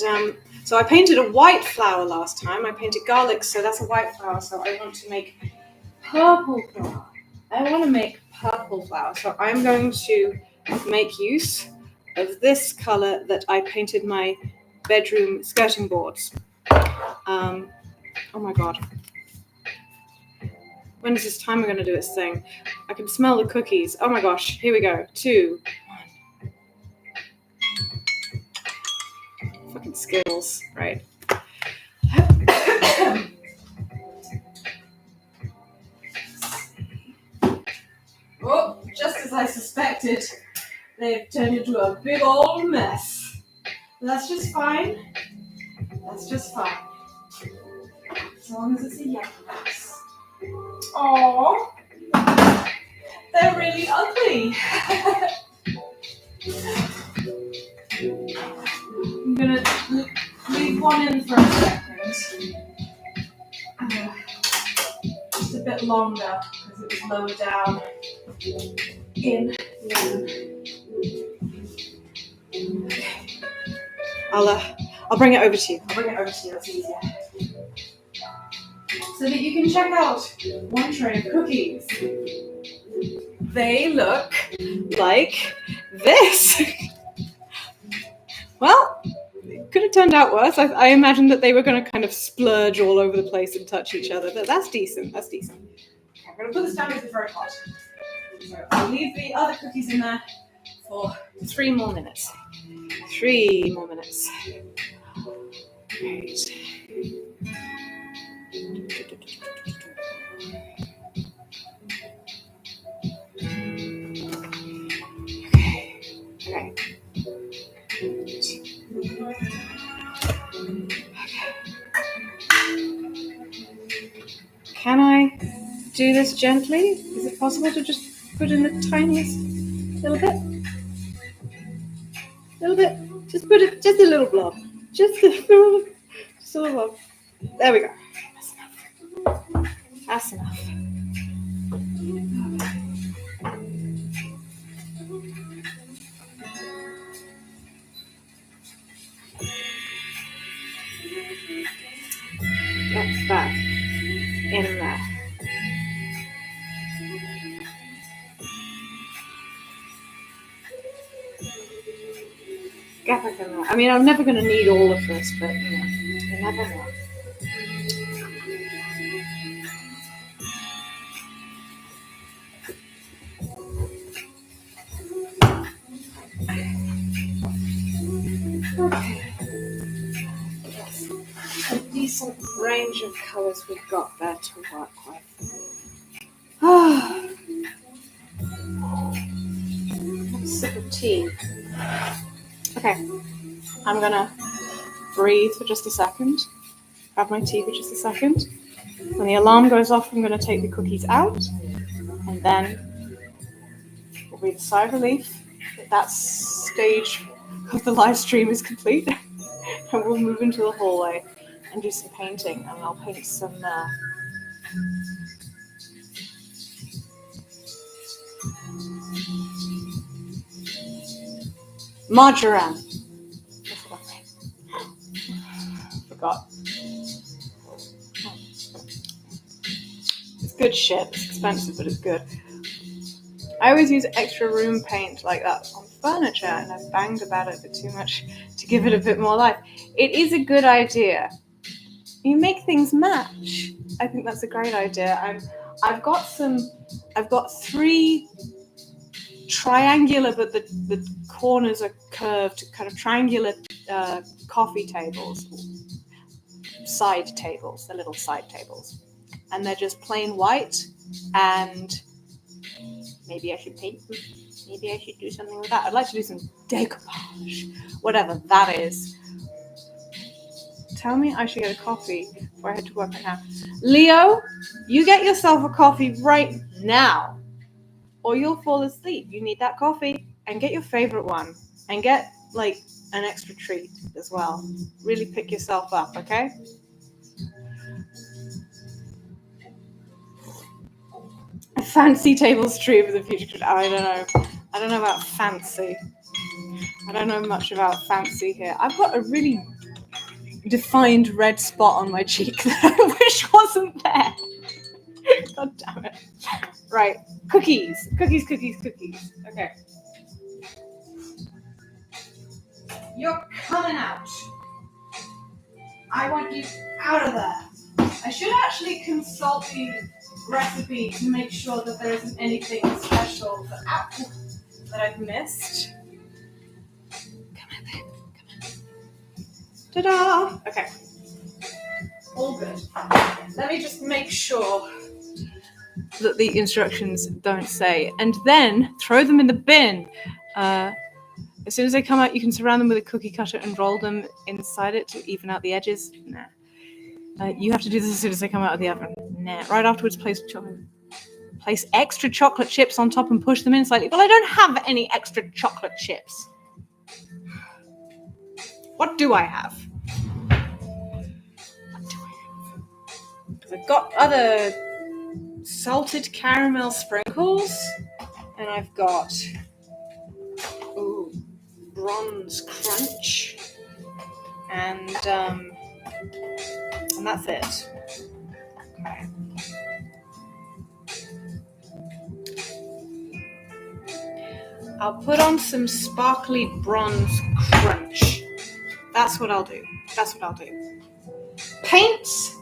A: And so I painted a white flower last time. I painted garlic, so that's a white flower. So I want to make purple flower. I want to make purple flower. So I'm going to make use of this color that I painted my bedroom skirting boards. Oh my God. When is this timer going to do its thing? I can smell the cookies. Oh my gosh. Here we go. 2, 1. Fucking skills. Right. Oh, just as I suspected, they've turned into a big old mess. That's just fine. That's just fine. As long as it's a yellow mess. Aww, they're really ugly. I'm gonna leave one in for a second. Just a bit longer because it was lower down in. I'll bring it over to you. That's easier. So that you can check out one tray of cookies. They look like this. Well, it could have turned out worse. I imagined that they were going to kind of splurge all over the place and touch each other, but that's decent. Okay, I'm going to put this down because it's very hot. So I'll leave the other cookies in there for 3 more minutes. 3 more minutes. Right. Okay. Can I do this gently? Is it possible to just put in the tiniest little bit? Just put it, just a little blob. Just a little blob. There we go. That's enough. That's that. In there. Get back in there. I mean, I'm never going to need all of this, but you never know. Okay. Yes. A decent range of colours we've got there to work with. Have a sip of tea. Okay. I'm going to breathe for just a second. Have my tea for just a second. When the alarm goes off, I'm going to take the cookies out. And then we'll breathe a sigh of relief that stage of the live stream is complete. And we'll move into the hallway and do some painting. And I'll paint some marjoram. Forgot. It's good shit. It's expensive, but it's good. I always use extra room paint like that on furniture, and I've banged about it a bit too much to give it a bit more life. It is a good idea. You make things match. I think that's a great idea. I've got 3 triangular, but the corners are curved, kind of triangular coffee tables, side tables, the little side tables, and they're just plain white. And maybe I should paint them. Maybe I should do something with that. I'd like to do some decoupage, whatever that is. Tell me I should get a coffee before I head to work right now. Leo, you get yourself a coffee right now, or you'll fall asleep. You need that coffee, and get your favorite one, and get like an extra treat as well. Really pick yourself up, okay? A fancy tablespoon of the future. I don't know about fancy. I don't know much about fancy here. I've got a really defined red spot on my cheek that I wish wasn't there. God damn it. Right. Cookies. Okay. You're coming out. I want you out of there. I should actually consult the recipe to make sure that there isn't anything special for apple that I've missed. Come on, babe. Come on. Ta-da! Okay. All good. Let me just make sure that the instructions don't say. And then throw them in the bin. As soon as they come out, you can surround them with a cookie cutter and roll them inside it to even out the edges. Nah. You have to do this as soon as they come out of the oven. Nah. Right afterwards, place extra chocolate chips on top and push them in slightly. Well, I don't have any extra chocolate chips. What do I have? Because I've got other salted caramel sprinkles, and I've got bronze crunch. And that's it. Okay. I'll put on some sparkly bronze crunch. That's what I'll do. Paints,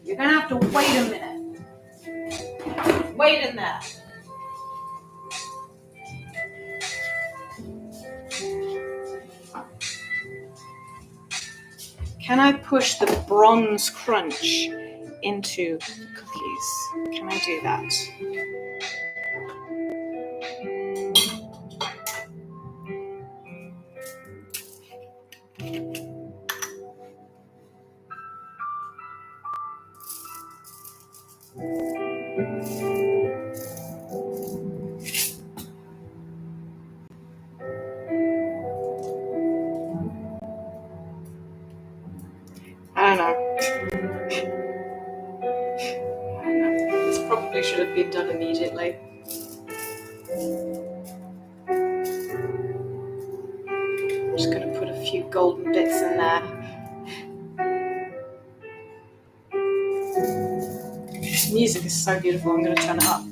A: you're gonna have to wait a minute. Wait in there. Can I push the bronze crunch into the cookies? Can I do that? I don't know. This probably should have been done immediately. I'm just going to put a few golden bits in there. This music is so beautiful. I'm going to turn it up.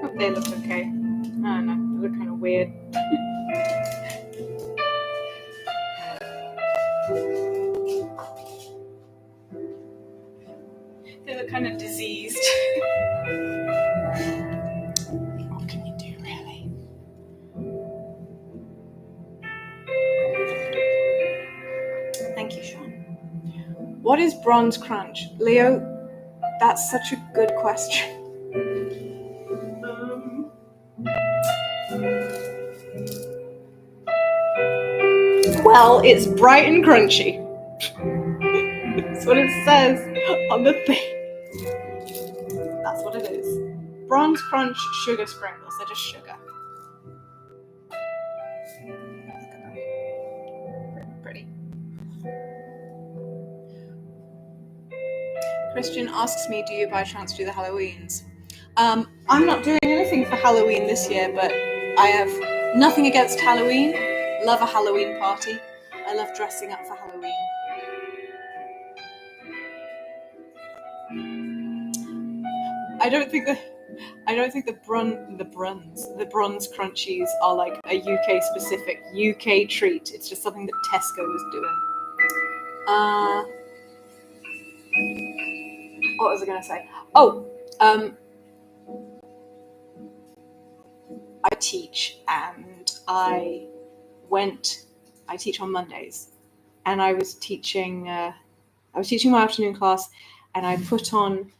A: Hope they look okay. I don't know, they look kind of weird. They look kind of diseased. What can you do, really? Thank you, Sean. What is bronze crunch? Leo, that's such a good question. Well, it's bright and crunchy. That's what it says on the thing. That's what it is. Bronze crunch sugar sprinkles. They're just sugar. Look at them. Pretty. Christian asks me, do you by chance do the Halloweens? I'm not doing anything for Halloween this year, but I have nothing against Halloween. Love a Halloween party. I love dressing up for Halloween. I don't think the bronze crunchies are like a UK specific UK treat. It's just something that Tesco is doing. What was I going to say? I teach, and I teach on Mondays, and I was teaching my afternoon class, and I put on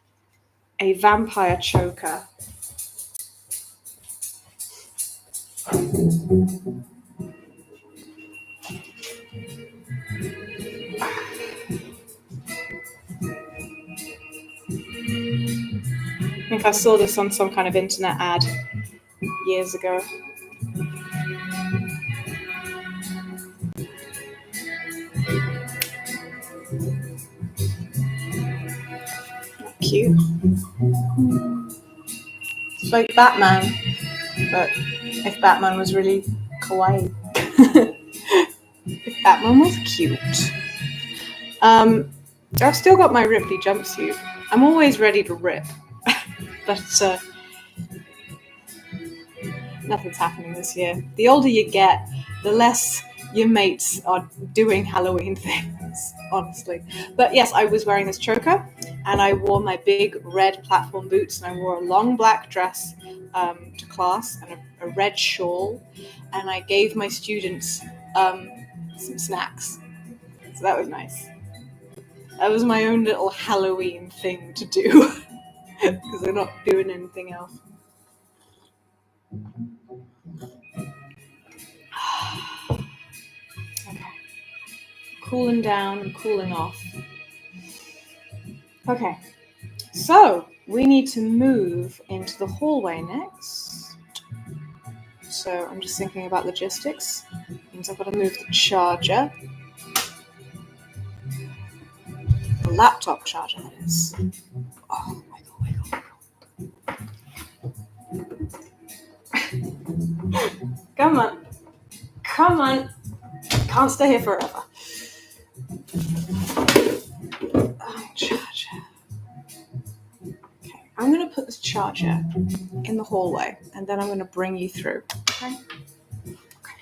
A: a vampire choker. I think I saw this on some kind of internet ad years ago. Cute. It's like Batman, but if Batman was really kawaii. If Batman was cute. I've still got my Ripley jumpsuit. I'm always ready to rip, but nothing's happening this year. The older you get, the less your mates are doing Halloween things, honestly. But yes, I was wearing this choker, and I wore my big red platform boots, and I wore a long black dress to class, and a red shawl, and I gave my students some snacks. So that was nice. That was my own little Halloween thing to do, because they're not doing anything else. Okay. Cooling down and cooling off. Okay, so we need to move into the hallway next. So I'm just thinking about logistics. Means I've got to move the charger. The laptop charger, that is. Oh, wiggle. Come on. Can't stay here forever. Charger. Okay, I'm going to put this charger in the hallway, and then I'm going to bring you through. Okay? Okay.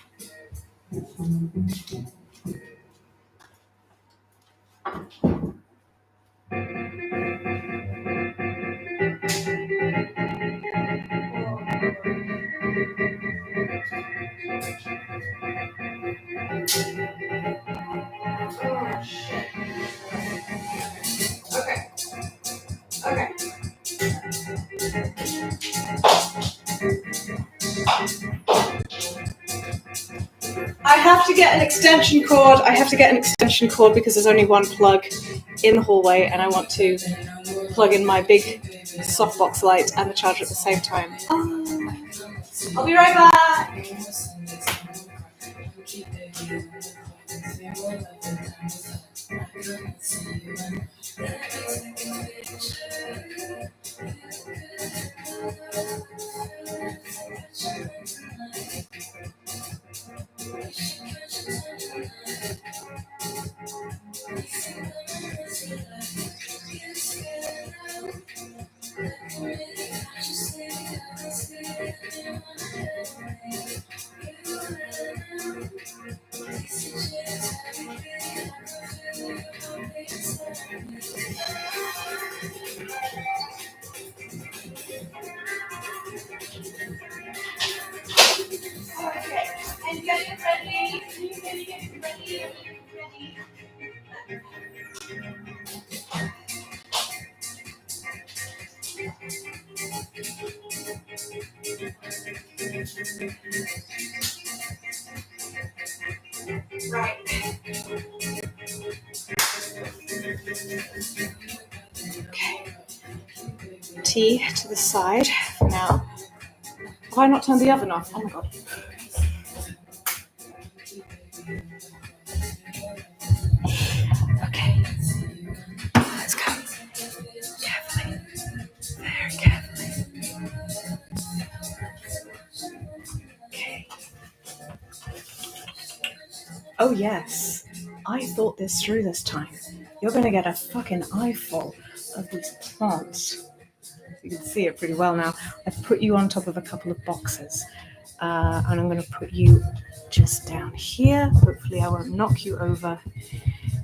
A: I have to get an extension cord because there's only one plug in the hallway, and I want to plug in my big softbox light and the charger at the same time. I'll be right back. And get it ready. Right. Okay. Tea to the side for now. Have I not turned the oven off? Oh my god. Okay. Let's go. Carefully. Very carefully. Oh yes, I thought this through this time. You're going to get a fucking eyeful of these plants. You can see it pretty well now. I've put you on top of a couple of boxes. And I'm going to put you just down here. Hopefully I won't knock you over.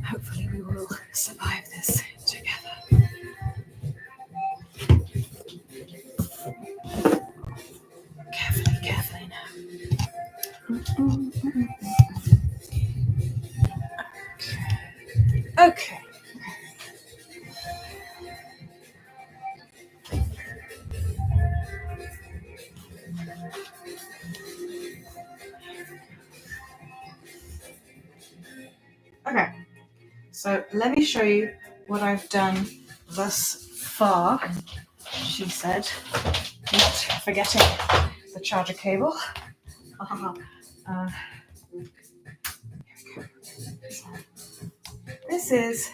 A: Hopefully we will survive this together. Carefully now. Okay. Okay. So let me show you what I've done thus far. She said, not forgetting the charger cable. This is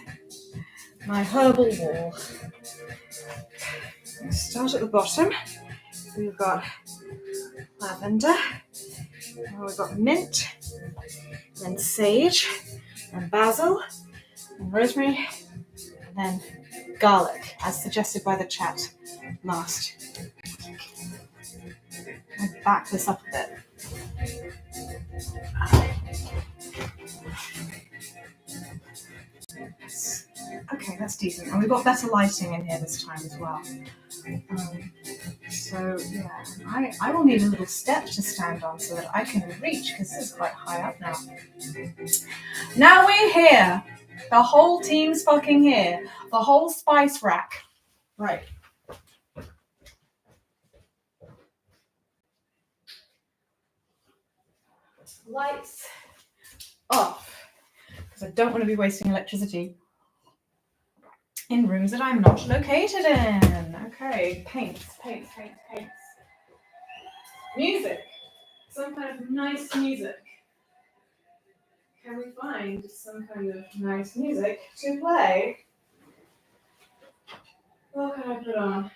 A: my herbal wall. We start at the bottom. We've got lavender, and we've got mint, then sage, and basil, and rosemary, and then garlic, as suggested by the chat last week. I'll back this up a bit. Okay, that's decent. And we've got better lighting in here this time as well. So yeah, I will need a little step to stand on so that I can reach, because this is quite high up now. Now we're here. The whole team's fucking here. The whole spice rack. Right. Lights off, because I don't want to be wasting electricity in rooms that I'm not located in. Okay, paints. Music. Some kind of nice music. Can we find some kind of nice music to play? What can I put on?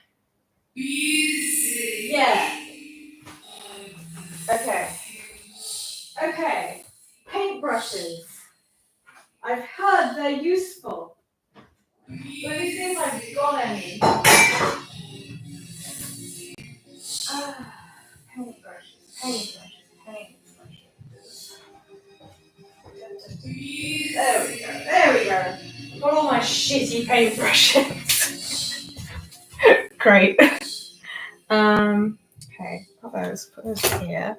A: Yeah. Okay. Paintbrushes. I've heard they're useful. Let me see if I've got any. Paintbrushes. There we go. I've got all my shitty paintbrushes. Great. Okay, put those here.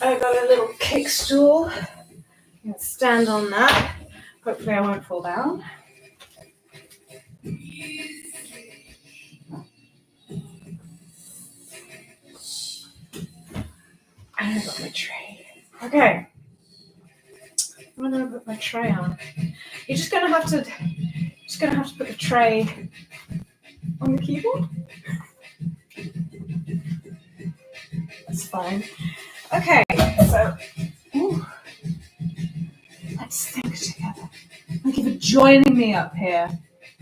A: I got a little kick stool. I'm gonna stand on that. Hopefully I won't fall down. And I've got my tray. Okay. I'm gonna put my tray on. You're just gonna have to put the tray on the keyboard. That's fine. Okay, so let's think together. Thank you for joining me up here.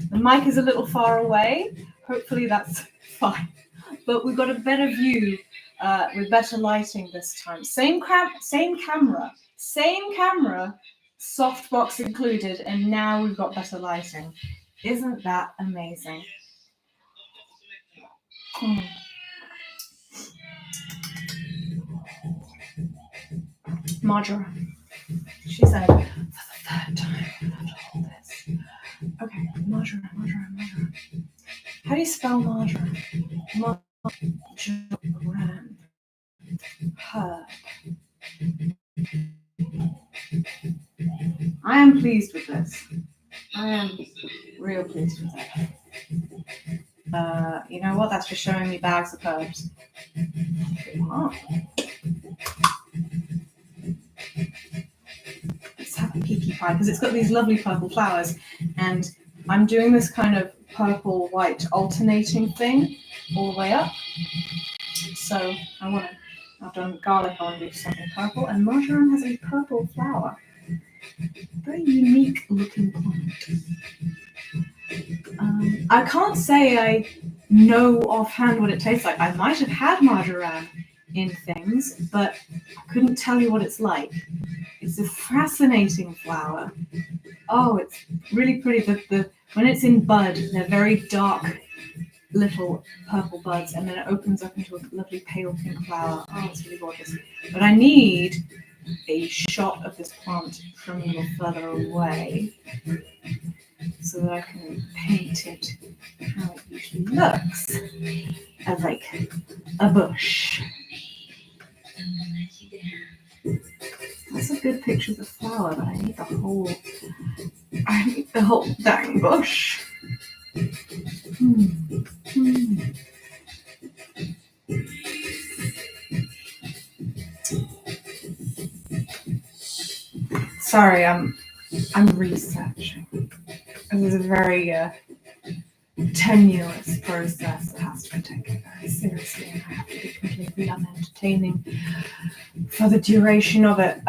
A: The mic is a little far away. Hopefully that's fine. But we've got a better view with better lighting this time. Same camera, softbox included, and now we've got better lighting. Isn't that amazing? Marjoram. She said, for the third time, I have to hold this. Okay, marjoram. How do you spell marjoram? Marjoram. Herb. I am pleased with this. I am real pleased with it. You know what? That's just showing me bags of herbs. Oh. Let's have a peeky pie, because it's got these lovely purple flowers, and I'm doing this kind of purple-white alternating thing all the way up. So I've done garlic, I want to do something purple, and marjoram has a purple flower. Very unique looking plant. I can't say I know offhand what it tastes like. I might have had marjoram in things, but I couldn't tell you what it's like. It's a fascinating flower. Oh, it's really pretty. When it's in bud, they're very dark little purple buds, and then it opens up into a lovely pale pink flower. Oh, it's really gorgeous. But I need a shot of this plant from a little further away so that I can paint it how it usually looks, as like a bush. That's a good picture of the flower, but I need the whole dang bush. Sorry, I'm researching. It was a very tenuous process that has to be taken very seriously, and I have to be completely unentertaining for the duration of it.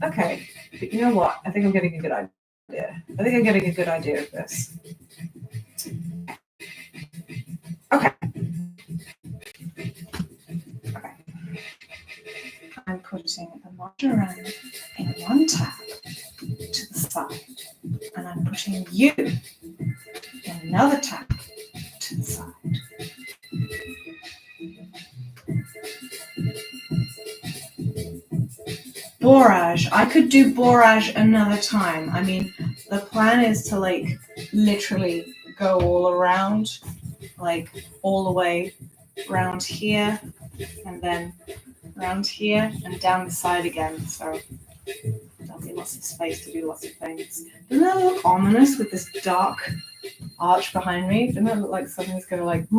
A: Okay, but you know what? I think I'm getting a good idea. I think I'm getting a good idea of this. Okay. I'm putting the marjoram in one tab to the side, and I'm putting you in another tab to the side. Borage. I could do borage another time. I mean, the plan is to like literally go all around, like all the way around here, and then around here and down the side again. So there'll be lots of space to do lots of things. Doesn't that look ominous with this dark arch behind me? Doesn't that look like something's gonna like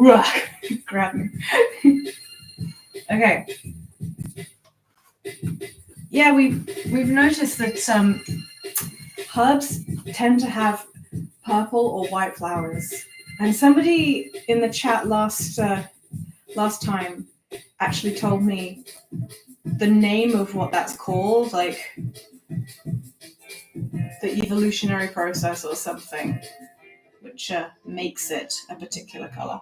A: grab me? Okay. Yeah, we've noticed that herbs tend to have purple or white flowers, and somebody in the chat last time actually told me the name of what that's called, like the evolutionary process or something, which makes it a particular color.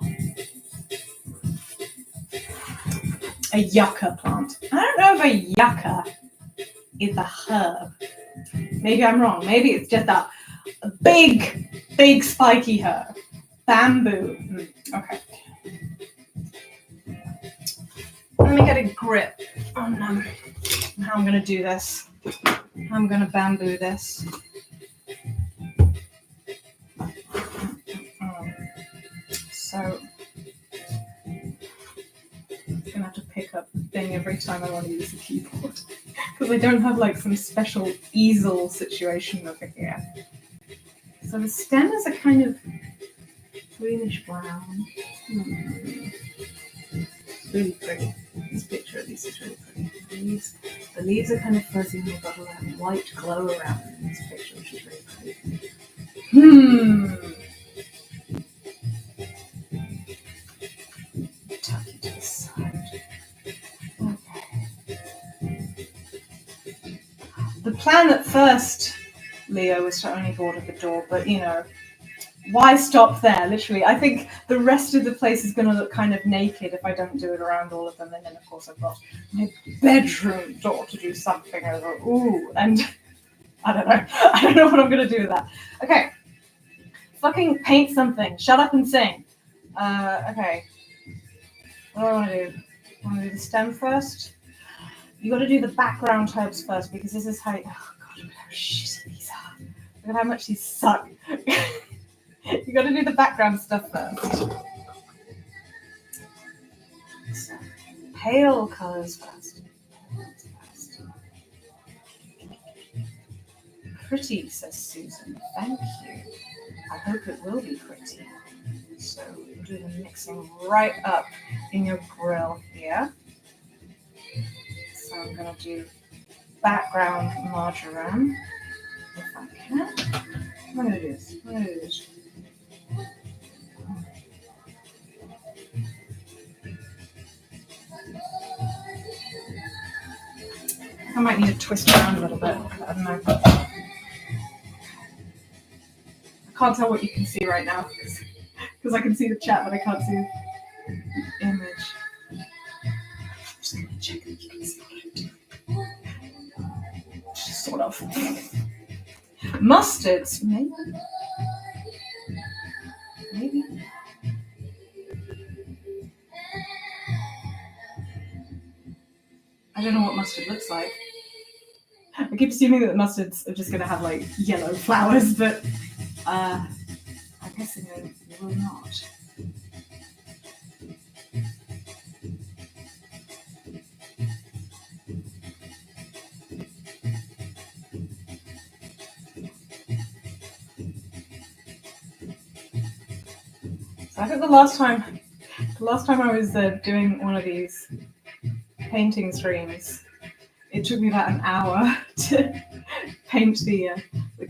A: A yucca plant. I don't know if a yucca is a herb. Maybe I'm wrong. Maybe it's just a big spiky herb. Bamboo. Okay. Let me get a grip on how I'm going to do this. How I'm going to bamboo this. So I'm going to have to pick up the thing every time I want to use the keyboard. Because I don't have like some special easel situation over here. So the stem is a kind of greenish brown. It's really pretty. This picture at least is really pretty. The leaves are kind of fuzzy and they've got a white glow around them in this picture, which is really pretty. Tuck it to the side. Okay. The plan at first, Leo, was to only border the door, but you know, why stop there? Literally, I think the rest of the place is going to look kind of naked if I don't do it around all of them. And then, of course, I've got my bedroom door to do something over. Ooh, and I don't know. I don't know what I'm going to do with that. Okay. Fucking paint something. Shut up and sing. Okay. What do I want to do? I want to do the stem first. You got to do the background herbs first because this is how. Oh, God, look how shitty these are. Look at how much these suck. You got to do the background stuff first. So, pale colors first. Pretty, says Susan. Thank you. I hope it will be pretty. So we'll do the mixing right up in your grill here. So I'm going to do background marjoram, if I can. I'm going to do this. I might need to twist around a little bit. I don't know. I can't tell what you can see right now because I can see the chat, but I can't see the image. Mustards, maybe. Maybe. I don't know what mustard looks like. I keep assuming that the mustards are just going to have like yellow flowers, but I guess they will not. So I think the last time I was doing one of these painting streams, it took me about an hour to paint the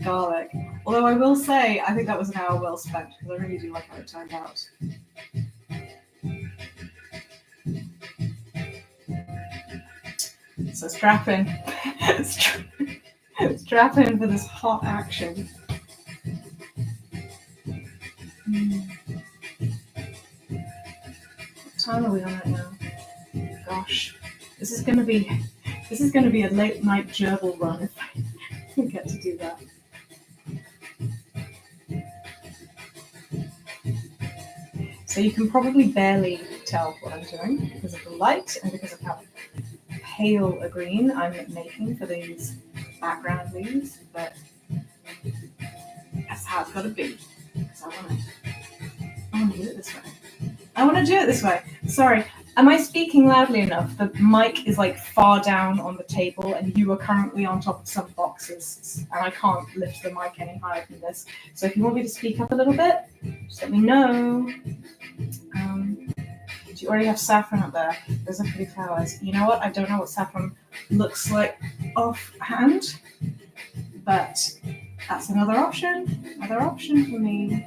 A: garlic. Although I will say, I think that was an hour well spent, because I really do like how it turned out. So strap in. Strap in for this hot action. What time are we on right now? Gosh, this is gonna be a late night gerbil run if I get to do that. So you can probably barely tell what I'm doing because of the light and because of how pale a green I'm making for these background leaves, but that's how it's got to be. Because I want to do it this way. I want to do it this way. Sorry, am I speaking loudly enough? The mic is like far down on the table and you are currently on top of some boxes and I can't lift the mic any higher than this. So if you want me to speak up a little bit, just let me know. Do you already have saffron up there? Those are pretty flowers. You know what? I don't know what saffron looks like offhand, but that's another option. Another option for me.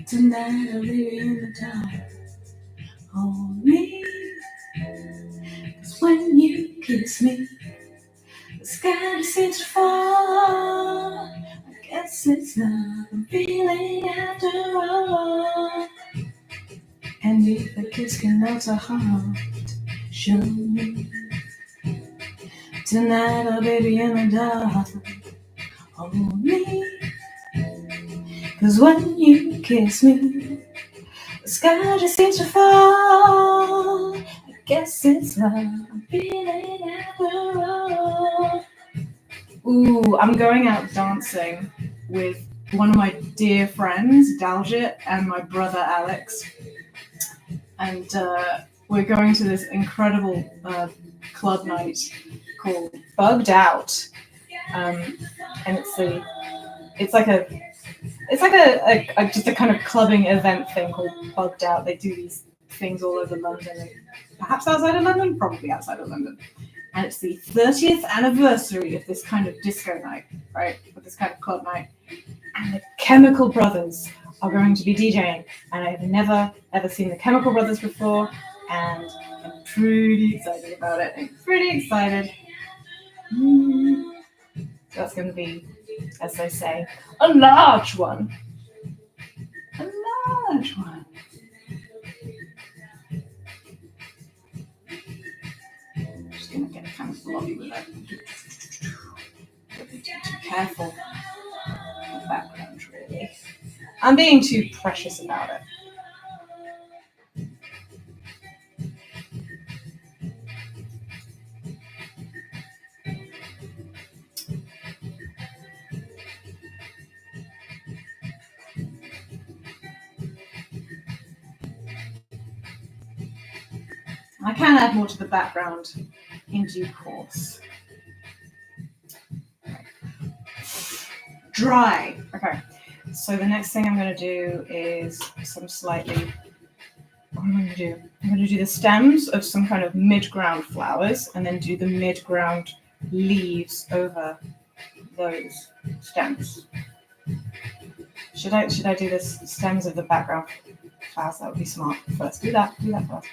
A: Tonight I'll be in the dark. Hold me. 'Cause when you kiss me, the sky seems to fall. I guess it's not a feeling after all. And if a kiss can melt a heart, show me. Tonight I'll be in the dark. Hold me. 'Cause when you kiss me, the sky just seems to fall. I guess it's love I'm feeling after all. Ooh, I'm going out dancing with one of my dear friends, Daljit, and my brother Alex. And we're going to this incredible club night called Bugged Out. And it's like just a kind of clubbing event thing called Bugged Out. They do these things all over London, perhaps outside of London, probably outside of London. And it's the 30th anniversary of this kind of disco night, right? Of this kind of club night. And the Chemical Brothers are going to be DJing. And I've never, ever seen the Chemical Brothers before. And I'm pretty excited about it. I'm pretty excited. So that's going to be, as they say, a large one. A large one. I'm just going to get kind of blobby with it. Don't be too careful with the background, really. I'm being too precious about it. I can add more to the background in due course. Dry. Okay. So the next thing I'm going to do is some slightly. What am I going to do? I'm going to do the stems of some kind of mid-ground flowers, and then do the mid-ground leaves over those stems. Should I do the stems of the background flowers? That would be smart. First, do that first.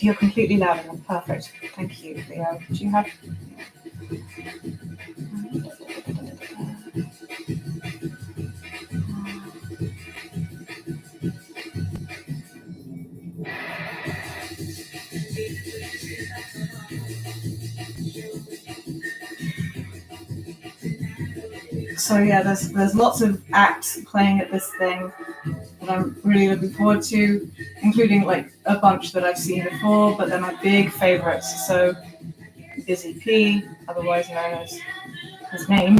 A: You're completely loud enough. Perfect. Thank you, Leo. Do you have... So yeah, there's lots of acts playing at this thing that I'm really looking forward to, including like a bunch that I've seen before, but they're my big favorites. So Busy P, otherwise known as his name,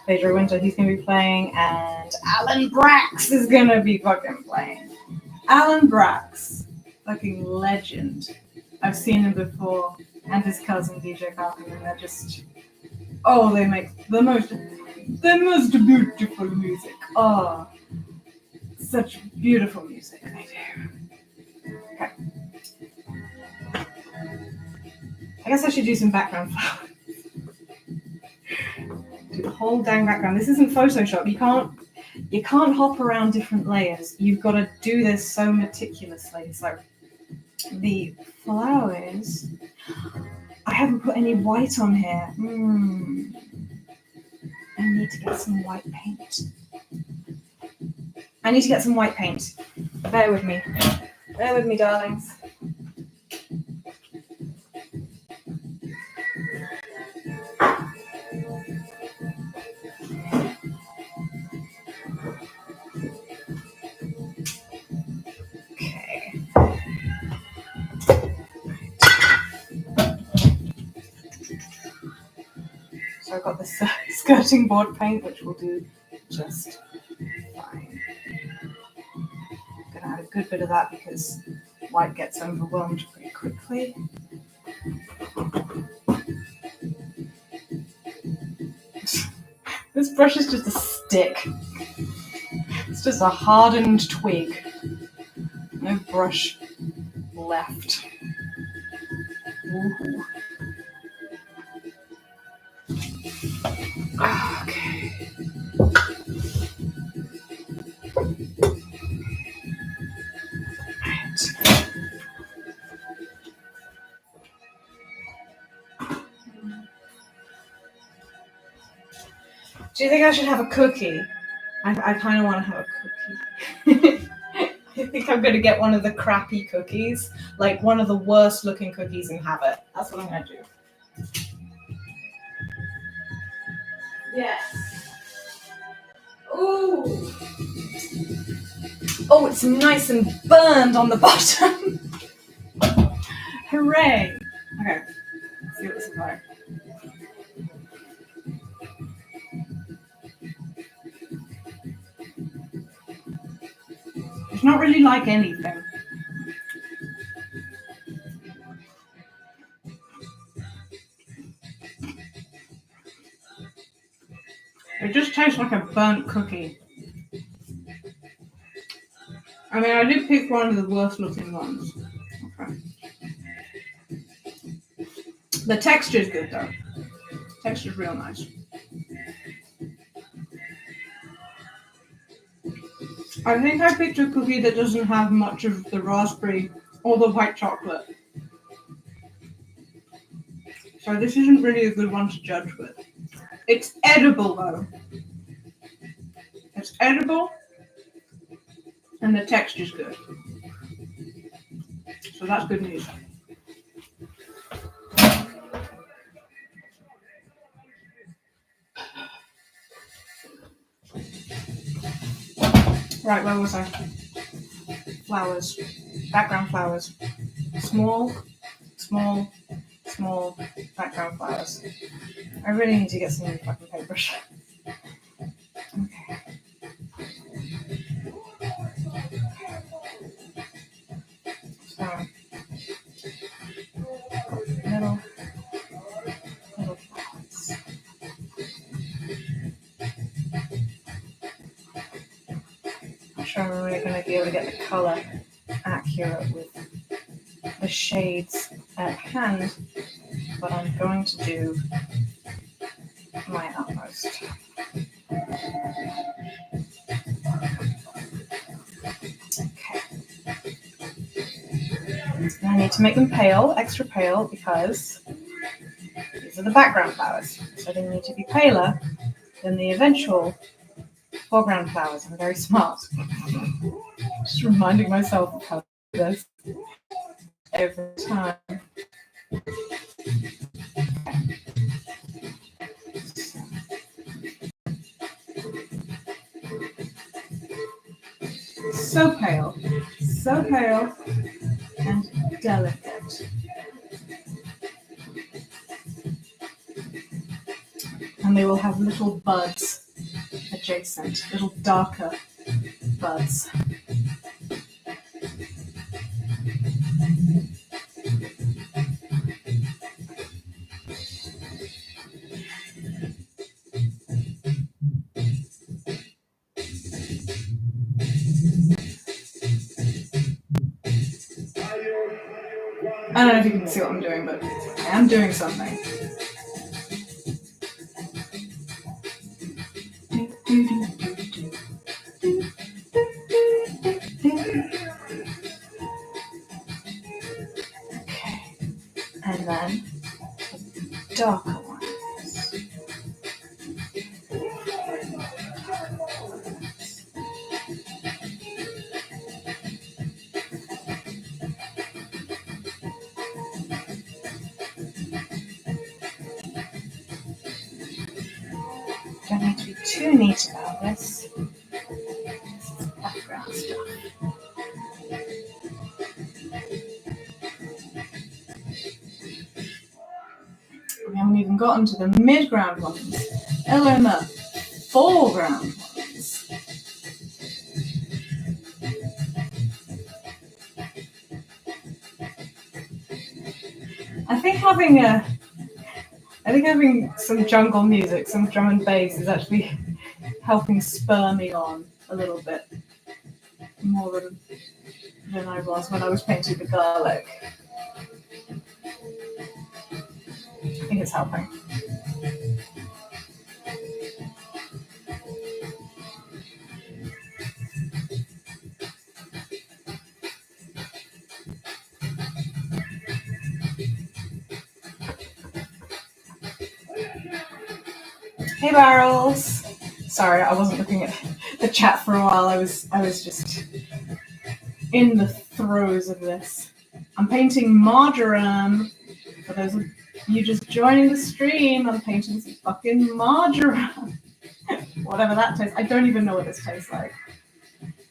A: Pedro Winter, he's gonna be playing, and Alan Brax is gonna be fucking playing. Alan Brax, fucking legend. I've seen him before, and his cousin DJ Carpenter, and they're just, oh, they make the most beautiful music. Oh, such beautiful music they do. Okay. I guess I should do some background flowers. Do the whole dang background. This isn't Photoshop. You can't hop around different layers. You've got to do this so meticulously. So the flowers, I haven't put any white on here. I need to get some white paint. Bear with me. Bear with me, darlings. Okay. So I've got this skirting board paint, which will do just fine. I'm going to add a good bit of that because white gets overwhelmed pretty quickly. This brush is just a stick. It's just a hardened twig. No brush left. Ooh. Okay. Do you think I should have a cookie? I kind of want to have a cookie. I think I'm going to get one of the crappy cookies, like one of the worst looking cookies, and have it. That's what I'm going to do. Yes. Ooh. Oh, it's nice and burned on the bottom. Hooray. Okay, let's see what this is like. It's not really like anything. It just tastes like a burnt cookie. I mean, I did pick one of the worst looking ones. Okay. The texture's good though. Texture's real nice. I think I picked a cookie that doesn't have much of the raspberry or the white chocolate. So this isn't really a good one to judge with. It's edible though. It's edible and the texture's good. So that's good news. Right, where was I? Flowers. Background flowers. Small background flowers. I really need to get some new fucking paintbrush. Okay. So, little flowers. I'm sure I'm really going to be able to get the colour accurate with the shades at hand, but I'm going to do my utmost. Okay. I need to make them pale, extra pale, because these are the background flowers. So they need to be paler than the eventual foreground flowers. I'm very smart. Just reminding myself of how this every time. So pale and delicate. And they will have little buds adjacent, little darker buds. I don't know if you can see what I'm doing, but I am doing something. Okay, and then darker ones. Don't need to be too neat about this. This is background stuff. We haven't even gotten to the mid-ground ones, let alone the foreground ones. I think having some jungle music, some drum and bass is actually helping spur me on a little bit more than I was when I was painting the garlic. I think it's helping. Hey Barrels! Sorry, I wasn't looking at the chat for a while. I was just in the throes of this. I'm painting marjoram. For those of you just joining the stream, I'm painting some fucking marjoram. Whatever that tastes. I don't even know what this tastes like.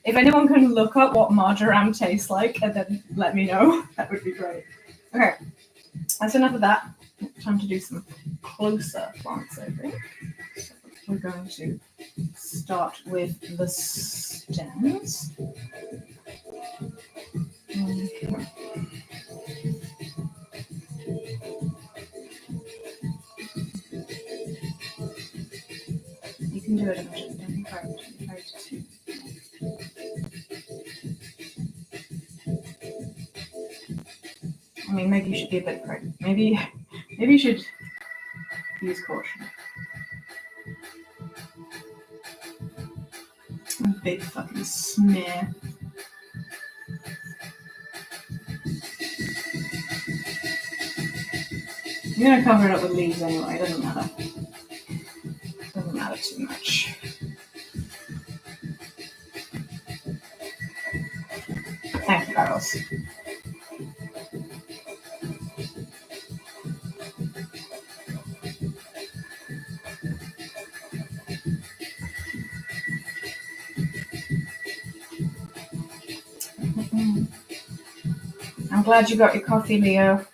A: If anyone can look up what marjoram tastes like and then let me know, that would be great. Okay, that's enough of that. Time to do some closer plants, I think. So we're going to start with the stems. Okay. You can do it eventually. Don't be afraid to. I mean, maybe you should be a bit afraid. Maybe you should use caution. Big fucking smear. I'm gonna cover it up with leaves anyway. It doesn't matter. Doesn't matter too much. Thank you, Barrels. I'm glad you got your coffee, Leo.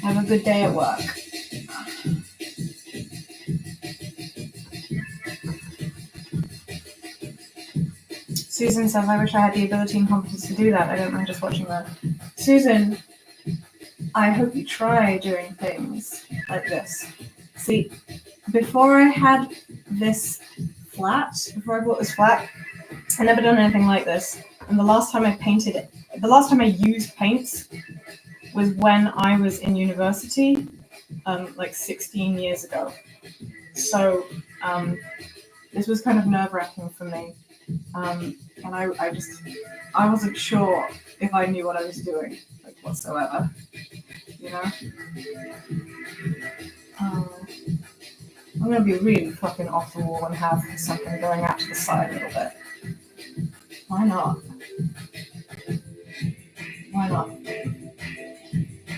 A: Have a good day at work. Susan says, I wish I had the ability and confidence to do that. I don't mind just watching that. Susan, I hope you try doing things like this. See, before I had this flat, before I bought this flat, I never done anything like this. And the last time I used paints was when I was in university, like 16 years ago. So this was kind of nerve-wracking for me. And I wasn't sure if I knew what I was doing, like whatsoever, you know? I'm gonna be really fucking off the wall and have something going out to the side a little bit. Why not? Why not?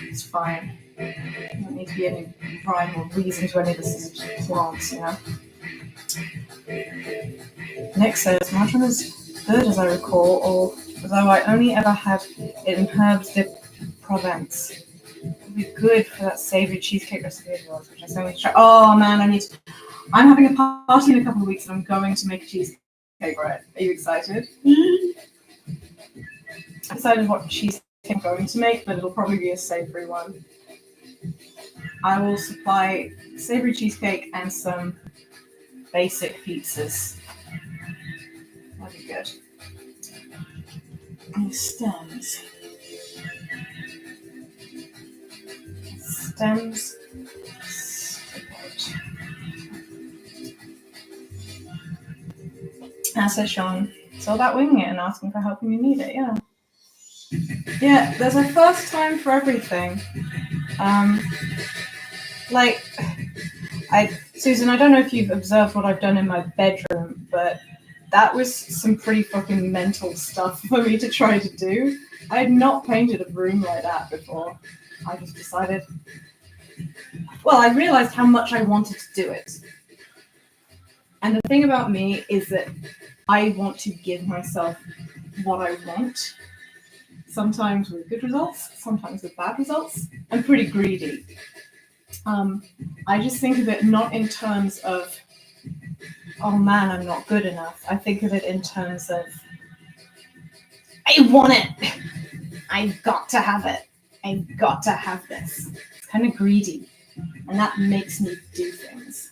A: It's fine. There doesn't need to be any rhyme or reason to any of this plants, you know? Nick says, marjoram is good as I recall, although I only ever had it in herbs de Provence. It would be good for that savory cheesecake recipe of yours, which I so much try. Oh man, I'm having a party in a couple of weeks and I'm going to make a cheesecake, right? Are you excited? I decided what cheesecake I'm going to make, but it'll probably be a savory one. I will supply savory cheesecake and some basic pizzas. That'd be good. And stems. Stems. Says Sean. It's all about winging it and asking for help when you need it, yeah. Yeah, there's a first time for everything. Susan, I don't know if you've observed what I've done in my bedroom, but that was some pretty fucking mental stuff for me to try to do. I had not painted a room like that before. I just decided, well, I realized how much I wanted to do it. And the thing about me is that I want to give myself what I want. Sometimes with good results, sometimes with bad results. I'm pretty greedy. I just think of it not in terms of, oh man, I'm not good enough. I think of it in terms of, I want it. I've got to have it. I've got to have this. It's kind of greedy. And that makes me do things.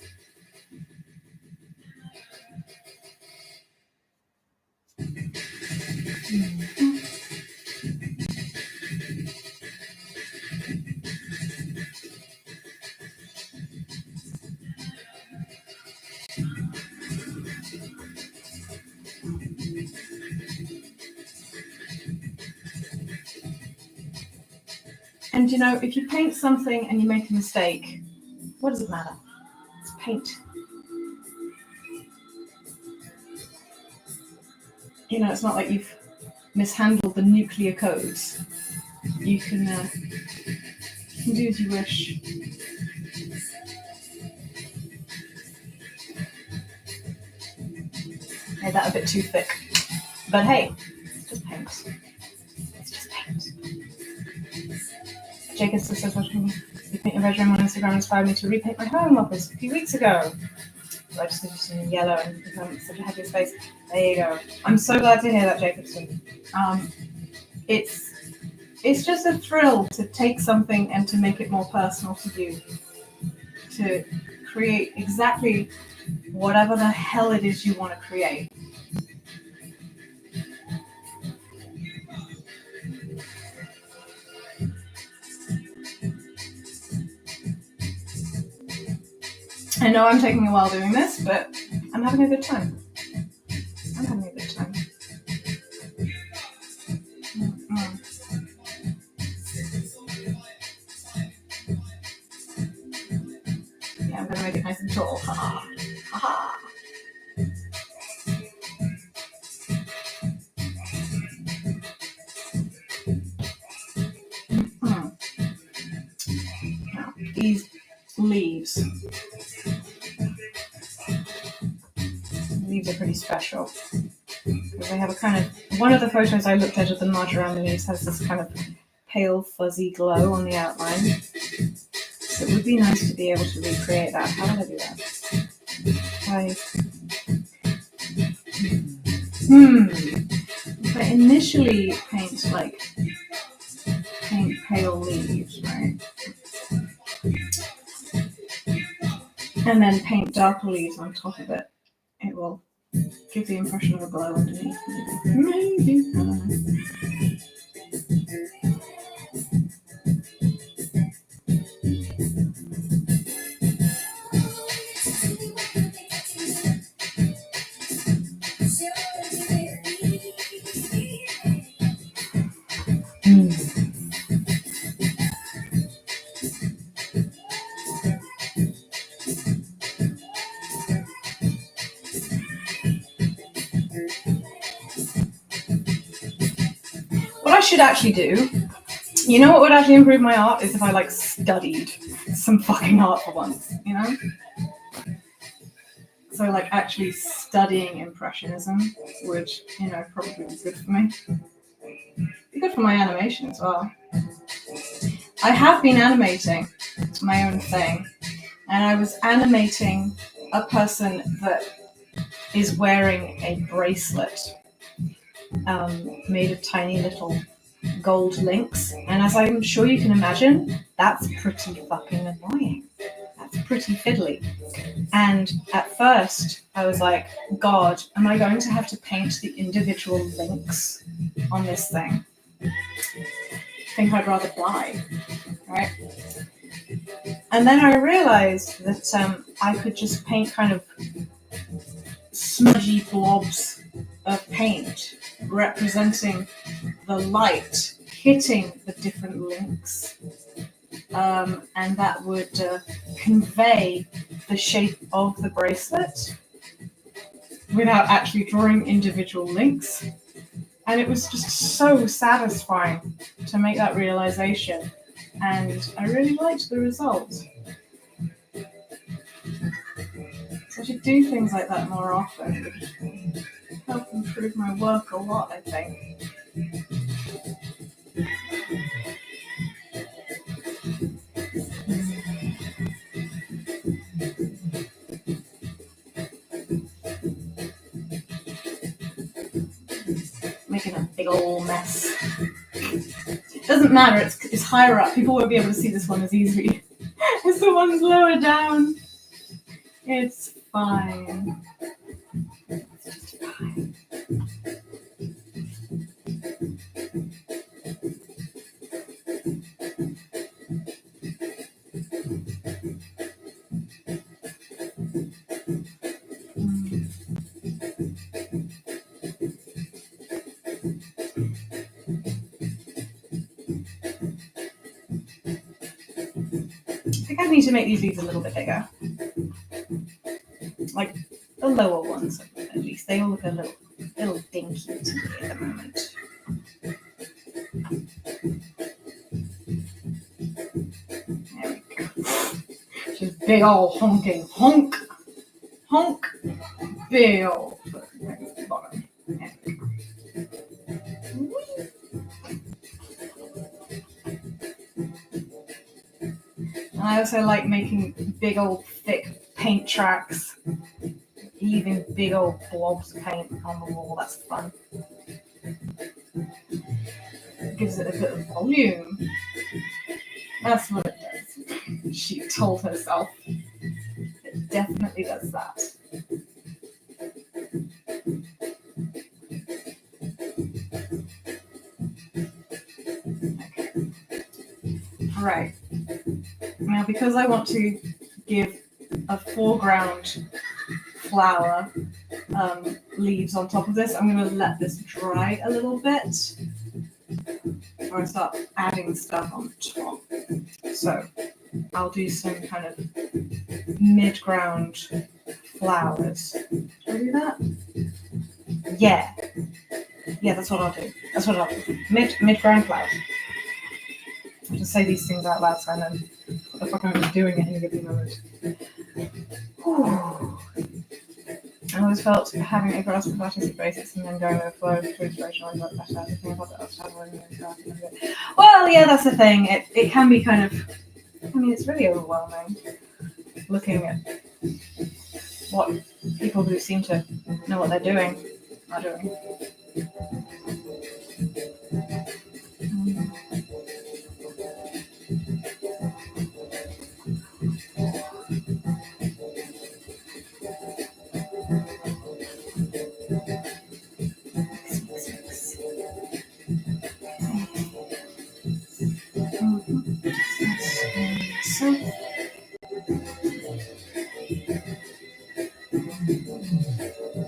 A: And you know, if you paint something and you make a mistake, what does it matter? It's paint. You know, it's not like you've mishandled the nuclear codes. You can do as you wish. Made that a bit too thick. But hey, it's just paint. It's just paint. Jacob says, watching you paint your bedroom on Instagram inspired me to repaint my home office a few weeks ago. So I just did it in yellow and become such a happy space. There you go. I'm so glad to hear that, Jacobson. It's just a thrill to take something and to make it more personal to you. To create exactly whatever the hell it is you want to create. I know I'm taking a while doing this, but I'm having a good time. I'm having a good time. Yeah, I'm going to make it nice and tall. Ha ha. Now, these leaves. Leaves are pretty special. Because they have a kind of, one of the photos I looked at of the marjoram leaves has this kind of pale fuzzy glow on the outline. So it would be nice to be able to recreate that. How would I do that? If I initially paint pale leaves, right? And then paint darker leaves on top of it, it will give the impression of a glow underneath. Maybe. I don't know. should actually do, you know what would actually improve my art is if I like studied some fucking art for once, you know? So like actually studying Impressionism would, you know, probably be good for me. Be good for my animation as well. I have been animating my own thing, and I was animating a person that is wearing a bracelet made of tiny little gold links, and as I'm sure you can imagine, that's pretty fucking annoying. That's pretty fiddly. And at first I was like, God, am I going to have to paint the individual links on this thing? I think I'd rather die, right? And then I realized that I could just paint kind of smudgy blobs of paint representing the light hitting the different links, and that would convey the shape of the bracelet without actually drawing individual links. And it was just so satisfying to make that realization, and I really liked the result. So I should do things like that more often. It would help improve my work a lot, I think. Making a big old mess. It doesn't matter, it's higher up. People won't be able to see this one as easily as the ones lower down. It's fine. It's fine. I think I need to make these leaves a little bit bigger. Like the lower ones, at least. They all look a little dinky to me at the moment. There we go. Just big old honking honk. Honk. Big old bottom. There we go. And I also like making big old thick paint tracks, leaving big old blobs of paint on the wall. That's fun. It gives it a bit of volume. That's what it does. She told herself. It definitely does that. Okay. Right. Now, because I want to give a foreground flower leaves on top of this, I'm going to let this dry a little bit before I start adding stuff on top. So I'll do some kind of mid-ground flowers. Should I do that? Yeah. Yeah, that's what I'll do. That's what I'll do. Mid-ground flowers. I'll just say these things out loud so I know what the fuck I'm doing at any given moment. Whew. I always felt having a grasp of artistic basis and then going with the flow through inspiration like that. Well, yeah, that's the thing. It can be kind of, I mean, it's really overwhelming looking at what people who seem to know what they're doing are doing.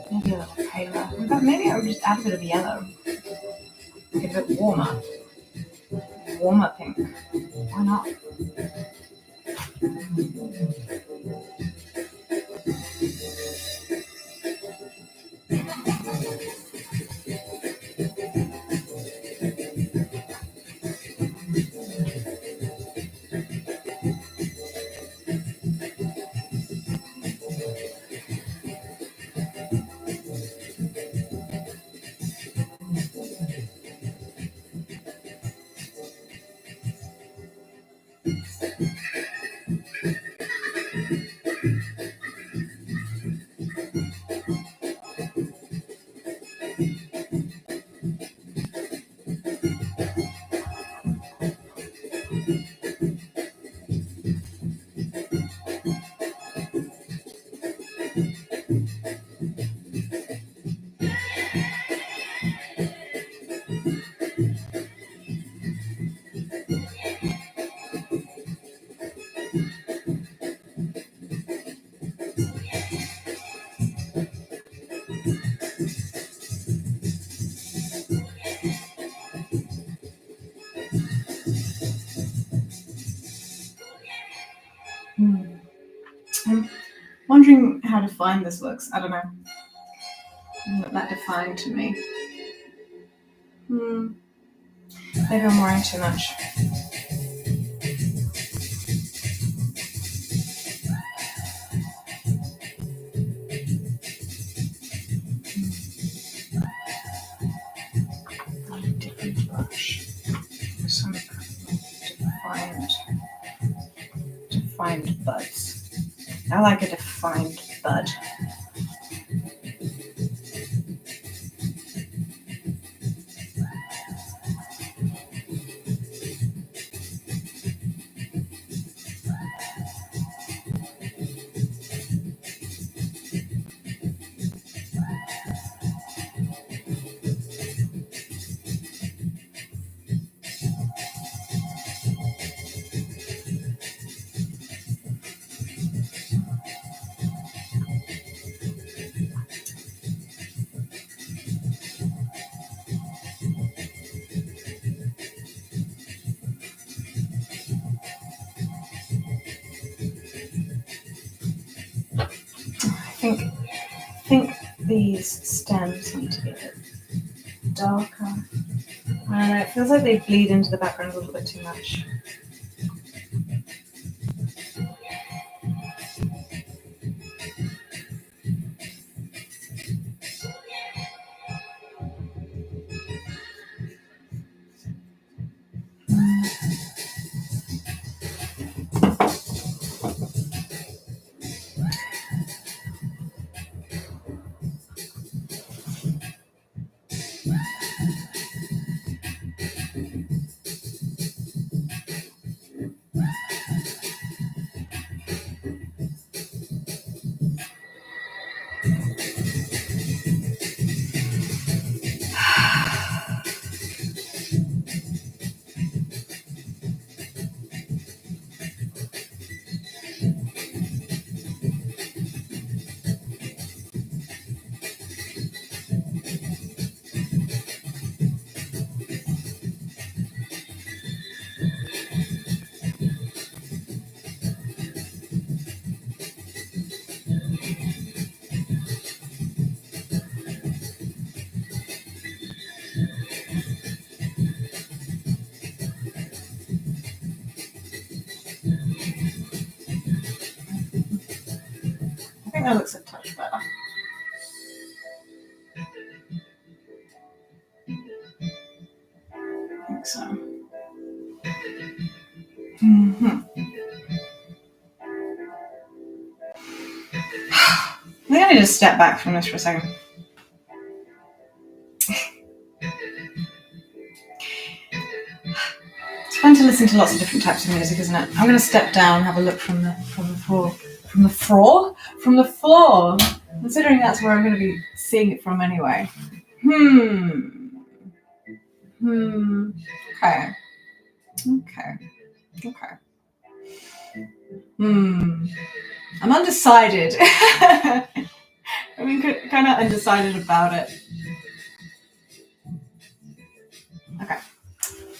A: Maybe a little paler. Maybe I would just add a bit of yellow. Get a bit warmer. Warmer pink. Why not? I'm wondering how defined this looks. I don't know. Not that defined to me. Maybe I'm worrying too much. Different brush. Some defined buds. I like a defined bud. I think these stems need to be a bit darker. I don't know, it feels like they bleed into the background a little bit too much. I think that looks a touch better. I think so. I think I need to step back from this for a second. It's fun to listen to lots of different types of music, isn't it? I'm going to step down and have a look from the floor. From the floor. Considering that's where I'm going to be seeing it from anyway. Okay. I'm undecided. I mean, kind of undecided about it. Okay.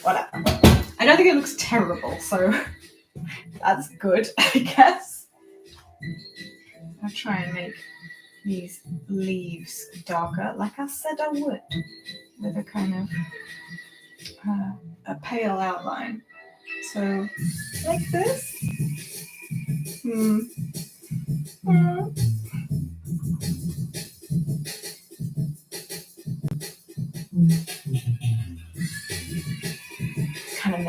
A: Whatever. I don't think it looks terrible, so that's good, I guess. I'll try and make these leaves darker, like I said I would, with a kind of a pale outline. So, like this. Kind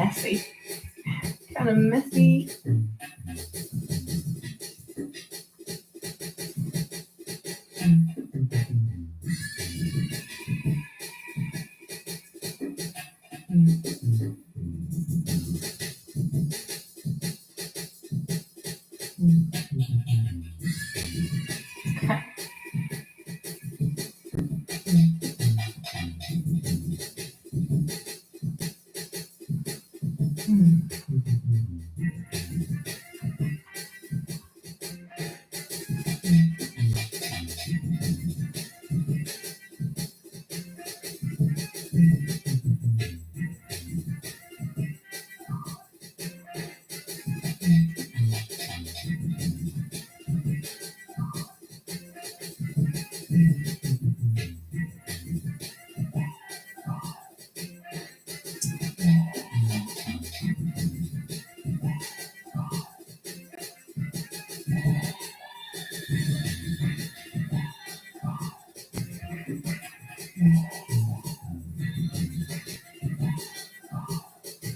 A: of messy. Okay.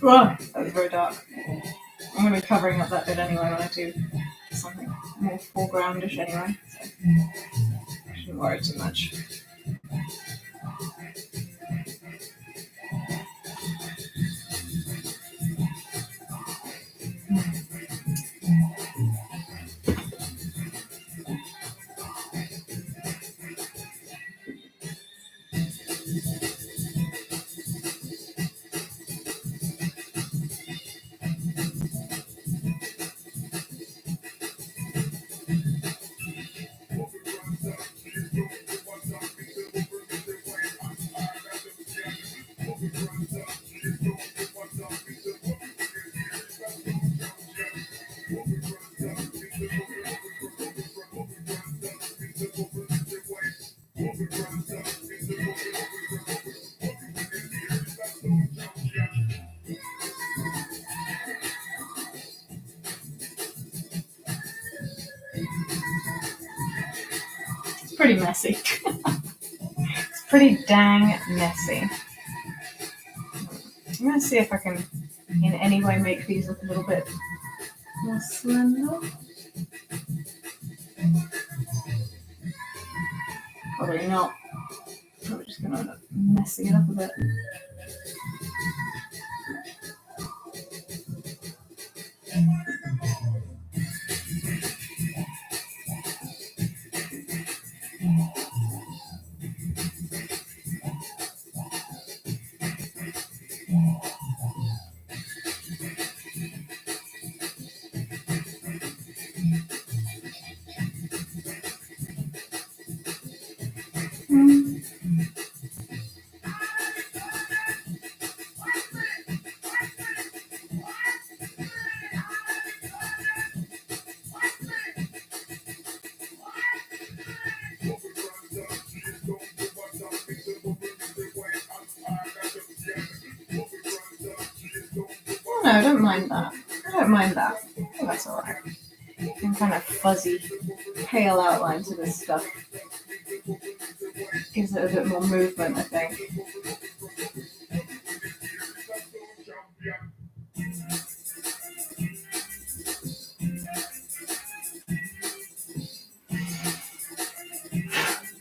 A: Well, that was very dark. I'm going to be covering up that bit anyway when I do something more foregroundish anyway, so I shouldn't worry too much. It's pretty messy. It's pretty dang messy. I'm going to see if I can in any way make these look a little bit more slender. Probably not. Probably just going to messy it up a bit. No, I don't mind that. I don't mind that. I think that's alright. And kind of fuzzy, pale outline to this stuff gives it a bit more movement, I think.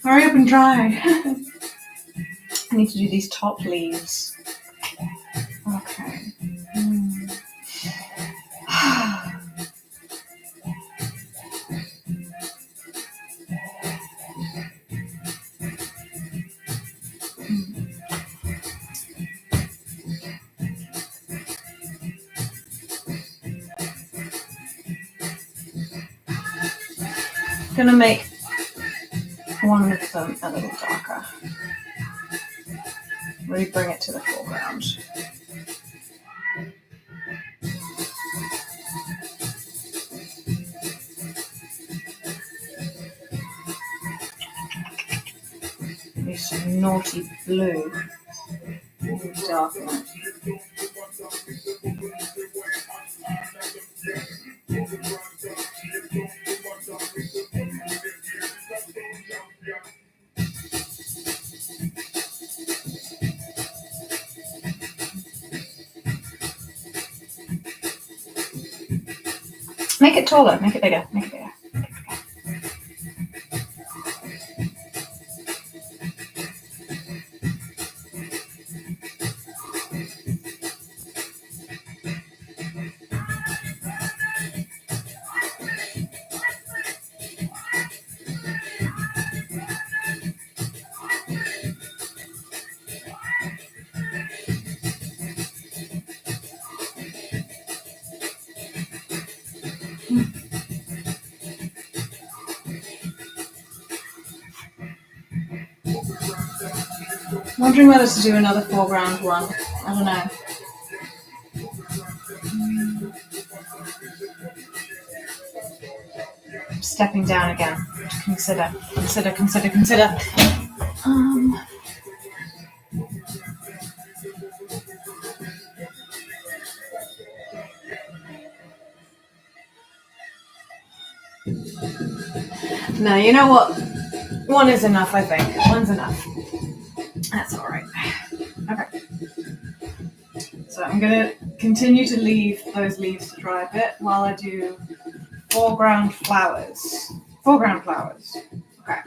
A: Hurry up and dry. I need to do these top leaves. Okay. Gonna make one of them a little darker. Really bring it to the foreground. Maybe some naughty blue. Really darken it. Make it taller, make it bigger, make it bigger. Wondering whether to do another foreground one. I don't know. Stepping down again. Consider. No, you know what? One is enough, I think. One's enough. That's all right. Okay. So I'm going to continue to leave those leaves to dry a bit while I do foreground flowers. Foreground flowers. Okay.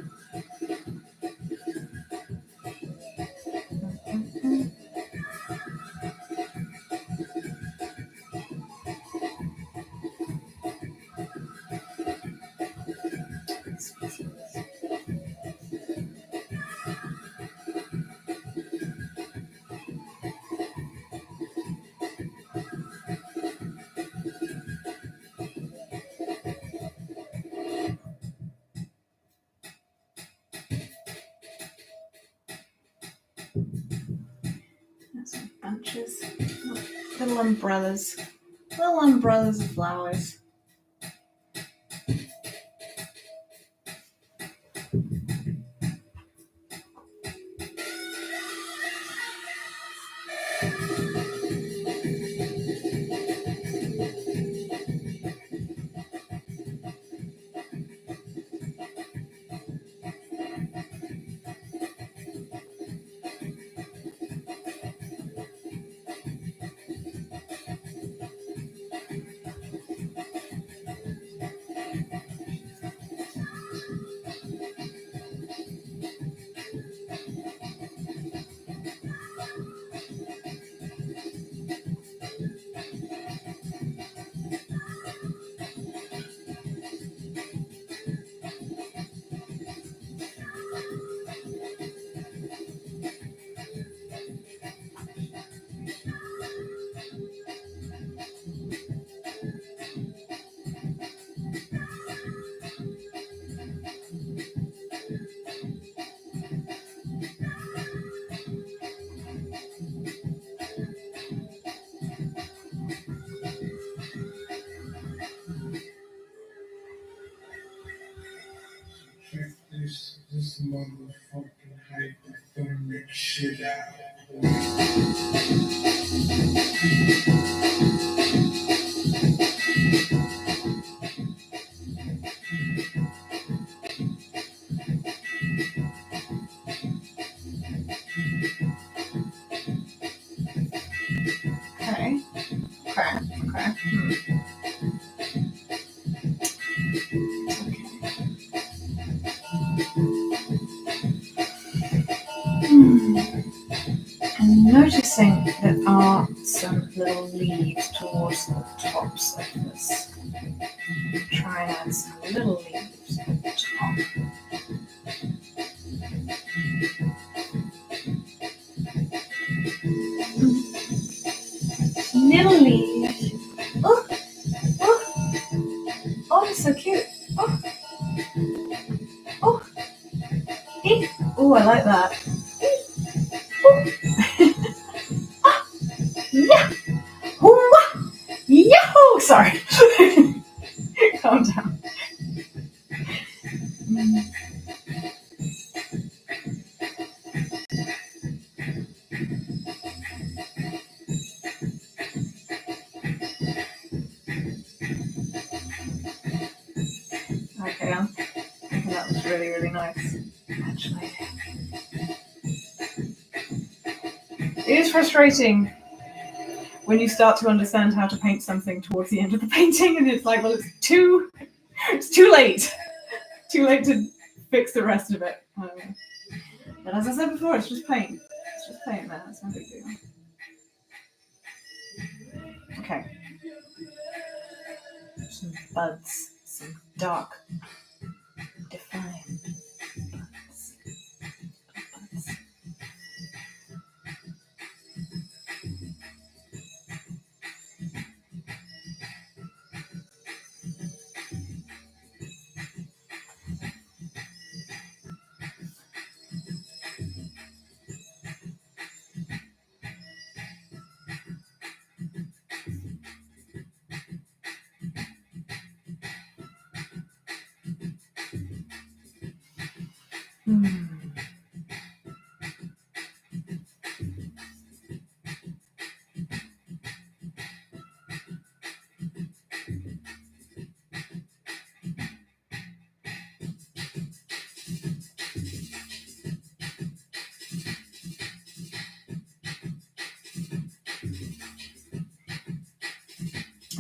A: Some bunches, little umbrellas of flowers.
B: This motherfucking hypothermic shit out.
A: Okay. I'm noticing there are some little leaves towards the tops of this. Try and add some little leaves at the top. Little leaves. Oh, it's so cute. Oh, I like that. Yeah. Yahoo! Sorry. Calm down. Okay, I think that was really, really nice. Actually, it is frustrating when you start to understand how to paint something towards the end of the painting, and it's like, well, it's too late. Too late to fix the rest of it. But as I said before, it's just paint. It's just paint, man. It's no big deal. Okay. Some buds. Some dark, defined buds.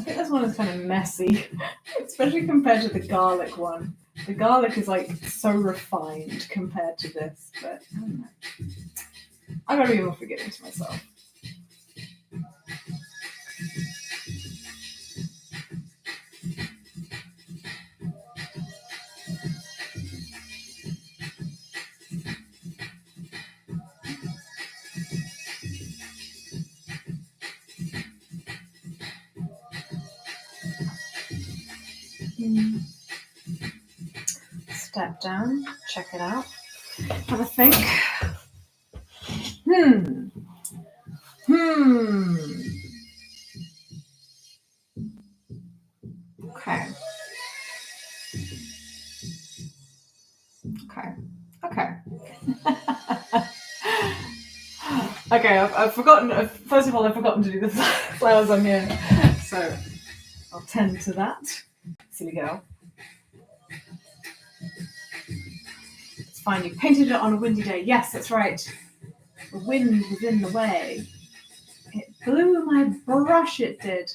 A: think this one is kind of messy, especially compared to the garlic one. The garlic is like so refined compared to this, but I don't know. I gotta be more forgiving to myself. Step down, check it out, have a think. Okay. Okay, I've forgotten, first of all, I've forgotten to do the flowers on here, so I'll tend to that. Silly girl. It's fine, you painted it on a windy day. Yes, that's right. The wind was in the way. It blew my brush, it did.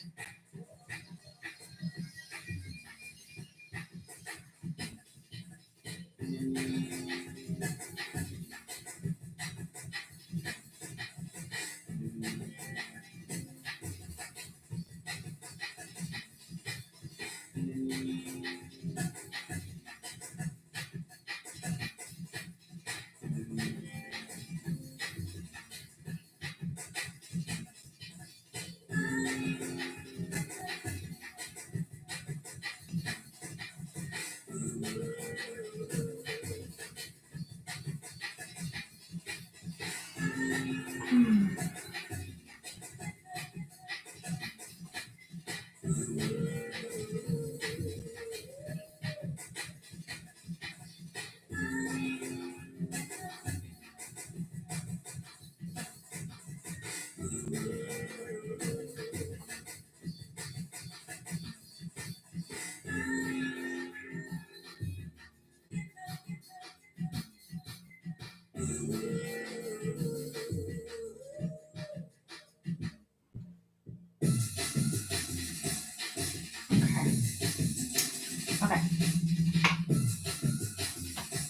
A: Okay.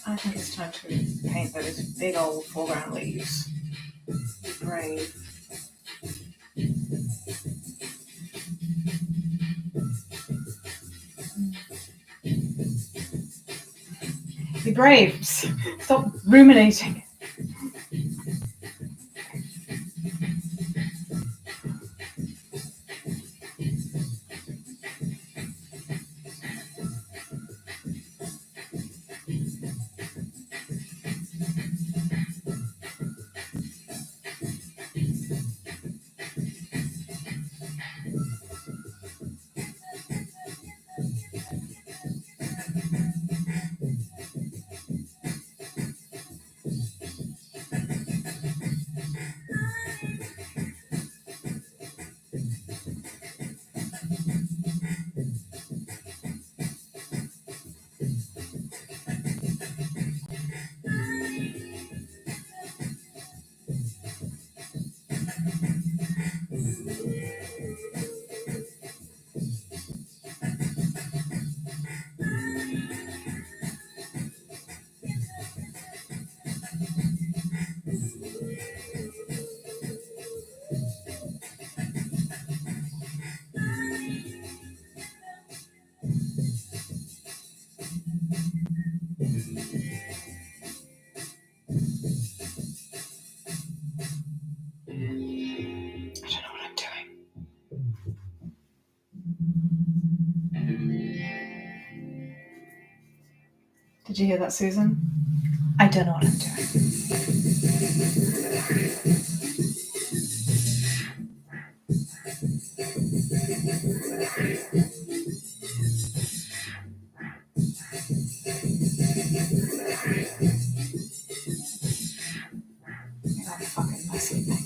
A: I think it's time to paint those big old foreground leaves. Be brave. Be brave. Stop ruminating. Did you hear that, Susan? I don't know what I'm doing. That fucking messy thing.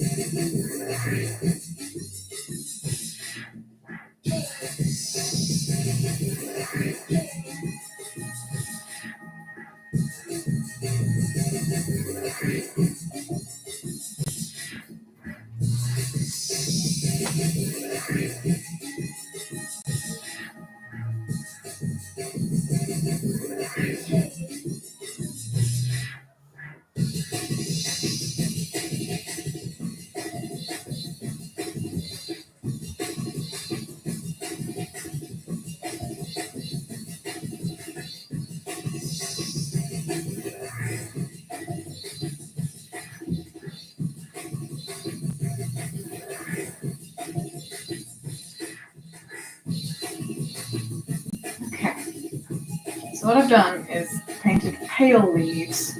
A: So what I've done is painted pale leaves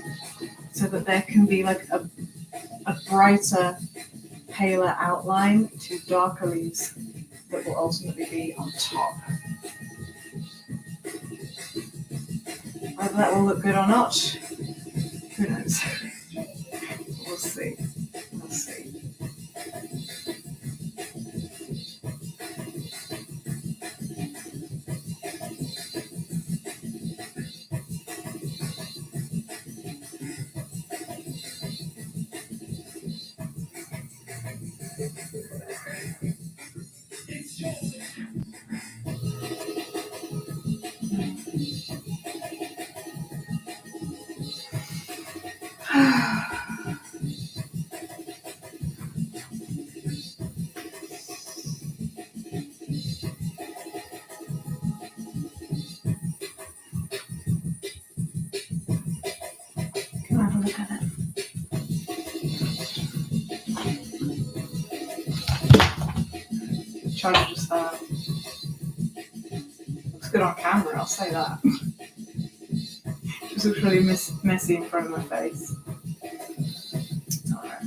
A: so that there can be like a brighter, paler outline to darker leaves that will ultimately be on top. Whether that will look good or not, who knows? We'll see. We'll see. Can I have a look at it? Try to just looks good on camera, I'll say that. Just looks really messy in front of my face. Alright.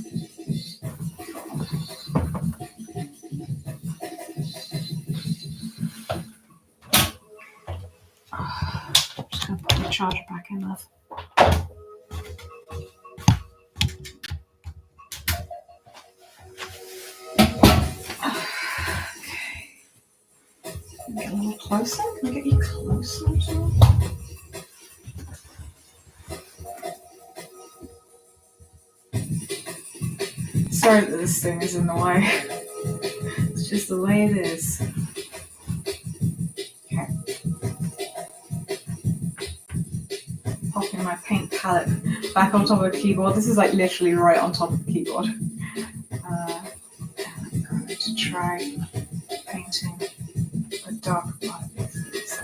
A: Just gonna put my charger back in, love. Get a little closer? Can I get you closer at all? Sorry that this thing is in the way. It's just the way it is. Okay. Popping my paint palette back on top of the keyboard. This is like literally right on top of the keyboard. And I'm going to try painting a dark part of this.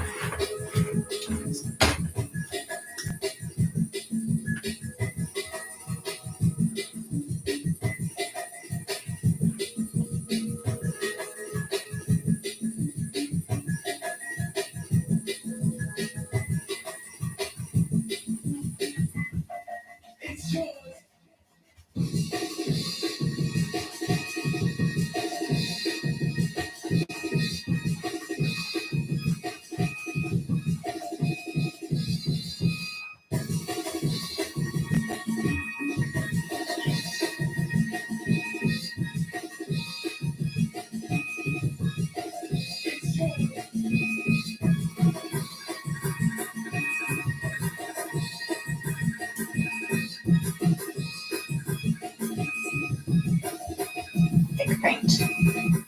A: Thick paint.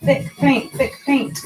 A: Thick paint, thick paint.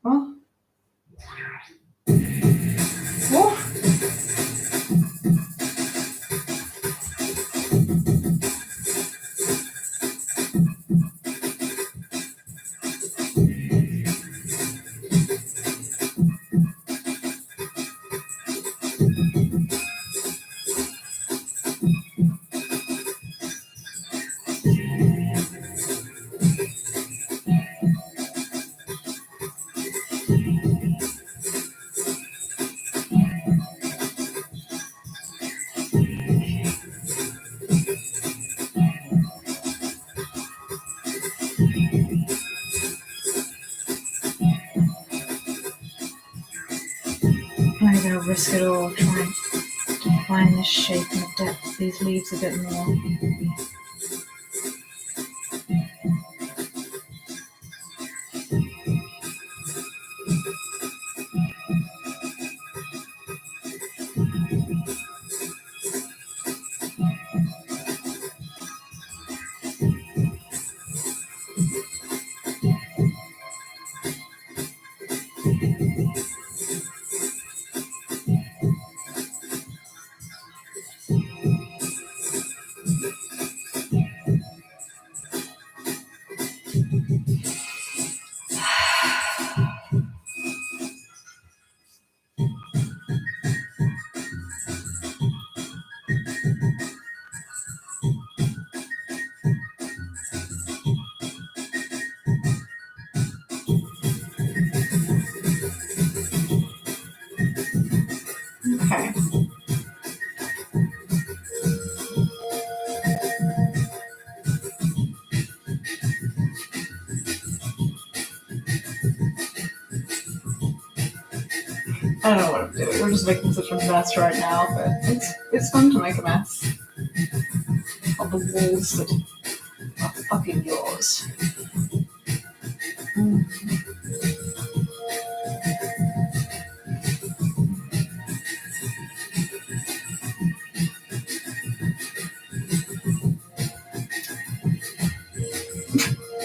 A: Well, whoa. I'm gonna risk it all, try and define the shape and the depth of these leaves a bit more. Okay. I don't know what I'm doing. We're just making such a mess right now, but it's fun to make a mess of the walls that are fucking yours.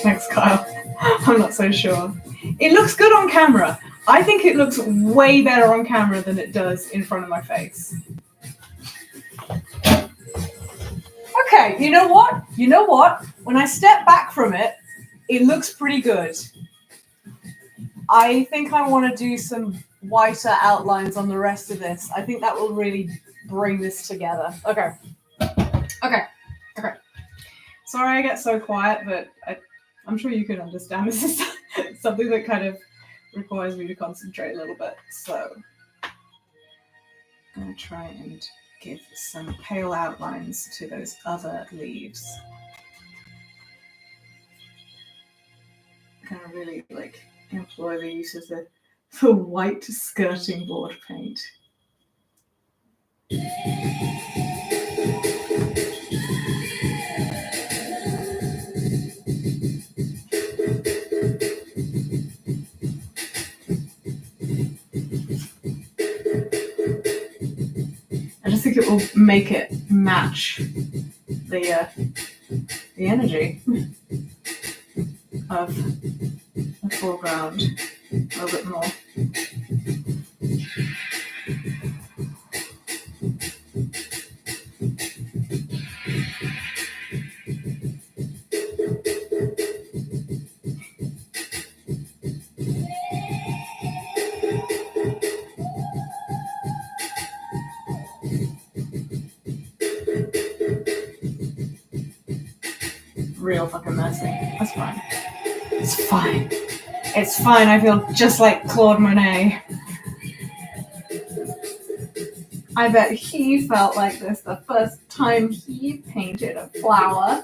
A: Thanks, Kyle. I'm not so sure. It looks good on camera. I think it looks way better on camera than it does in front of my face. Okay, you know what? When I step back from it, it looks pretty good. I think I want to do some whiter outlines on the rest of this. I think that will really bring this together. Okay. Sorry I get so quiet, but I'm sure you can understand this is something that kind of requires me to concentrate a little bit. So I'm going to try and give some pale outlines to those other leaves. I'm going to really employ the use of the white skirting board paint. I just think it will make it match the energy of the foreground a little bit more. Real fucking messy. That's fine. It's fine. It's fine. I feel just like Claude Monet. I bet he felt like this the first time he painted a flower.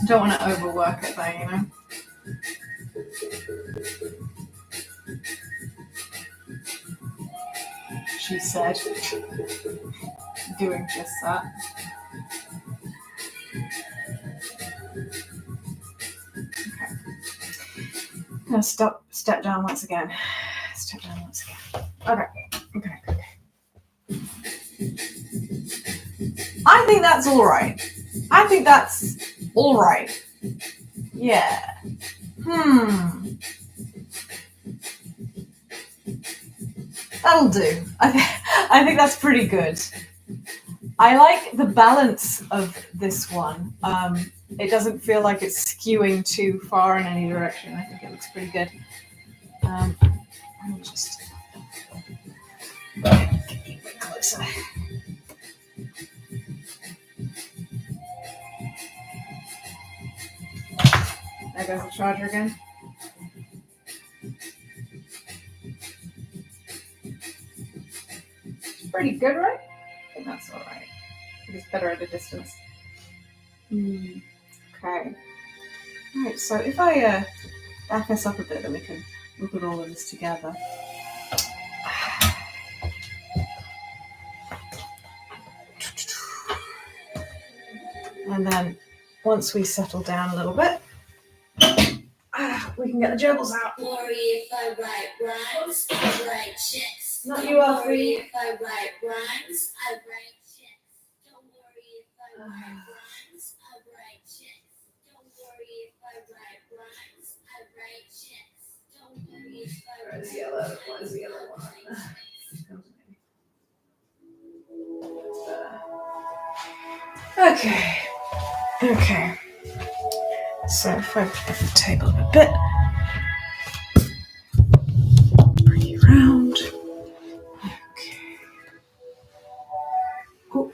A: Don't want to overwork it though, you know? She said, doing just that. Okay. I'm going to step down once again. Okay. I think that's all right. I think that's all right. Yeah. That'll do. I think that's pretty good. I like the balance of this one. It doesn't feel like it's skewing too far in any direction. I think it looks pretty good. Let me just get a bit closer. There goes the charger again. It's pretty good, right? I think that's all right. It's better at a distance. Okay. All right, so if I back us up a bit, then we can look at all of this together. And then once we settle down a little bit, we can get the gerbils out.
C: Don't worry if I write rhymes, I write chicks.
A: Not
C: Don't
A: you, Alfie.
C: worry if I write rhymes, I write chicks. Don't worry if I write rhymes, I write chicks. Don't worry if I write rhymes, I write chicks. Don't worry if I write rhymes.
A: Where's the other one? Okay. So if I put the table up a bit, bring it round. Okay. Oh.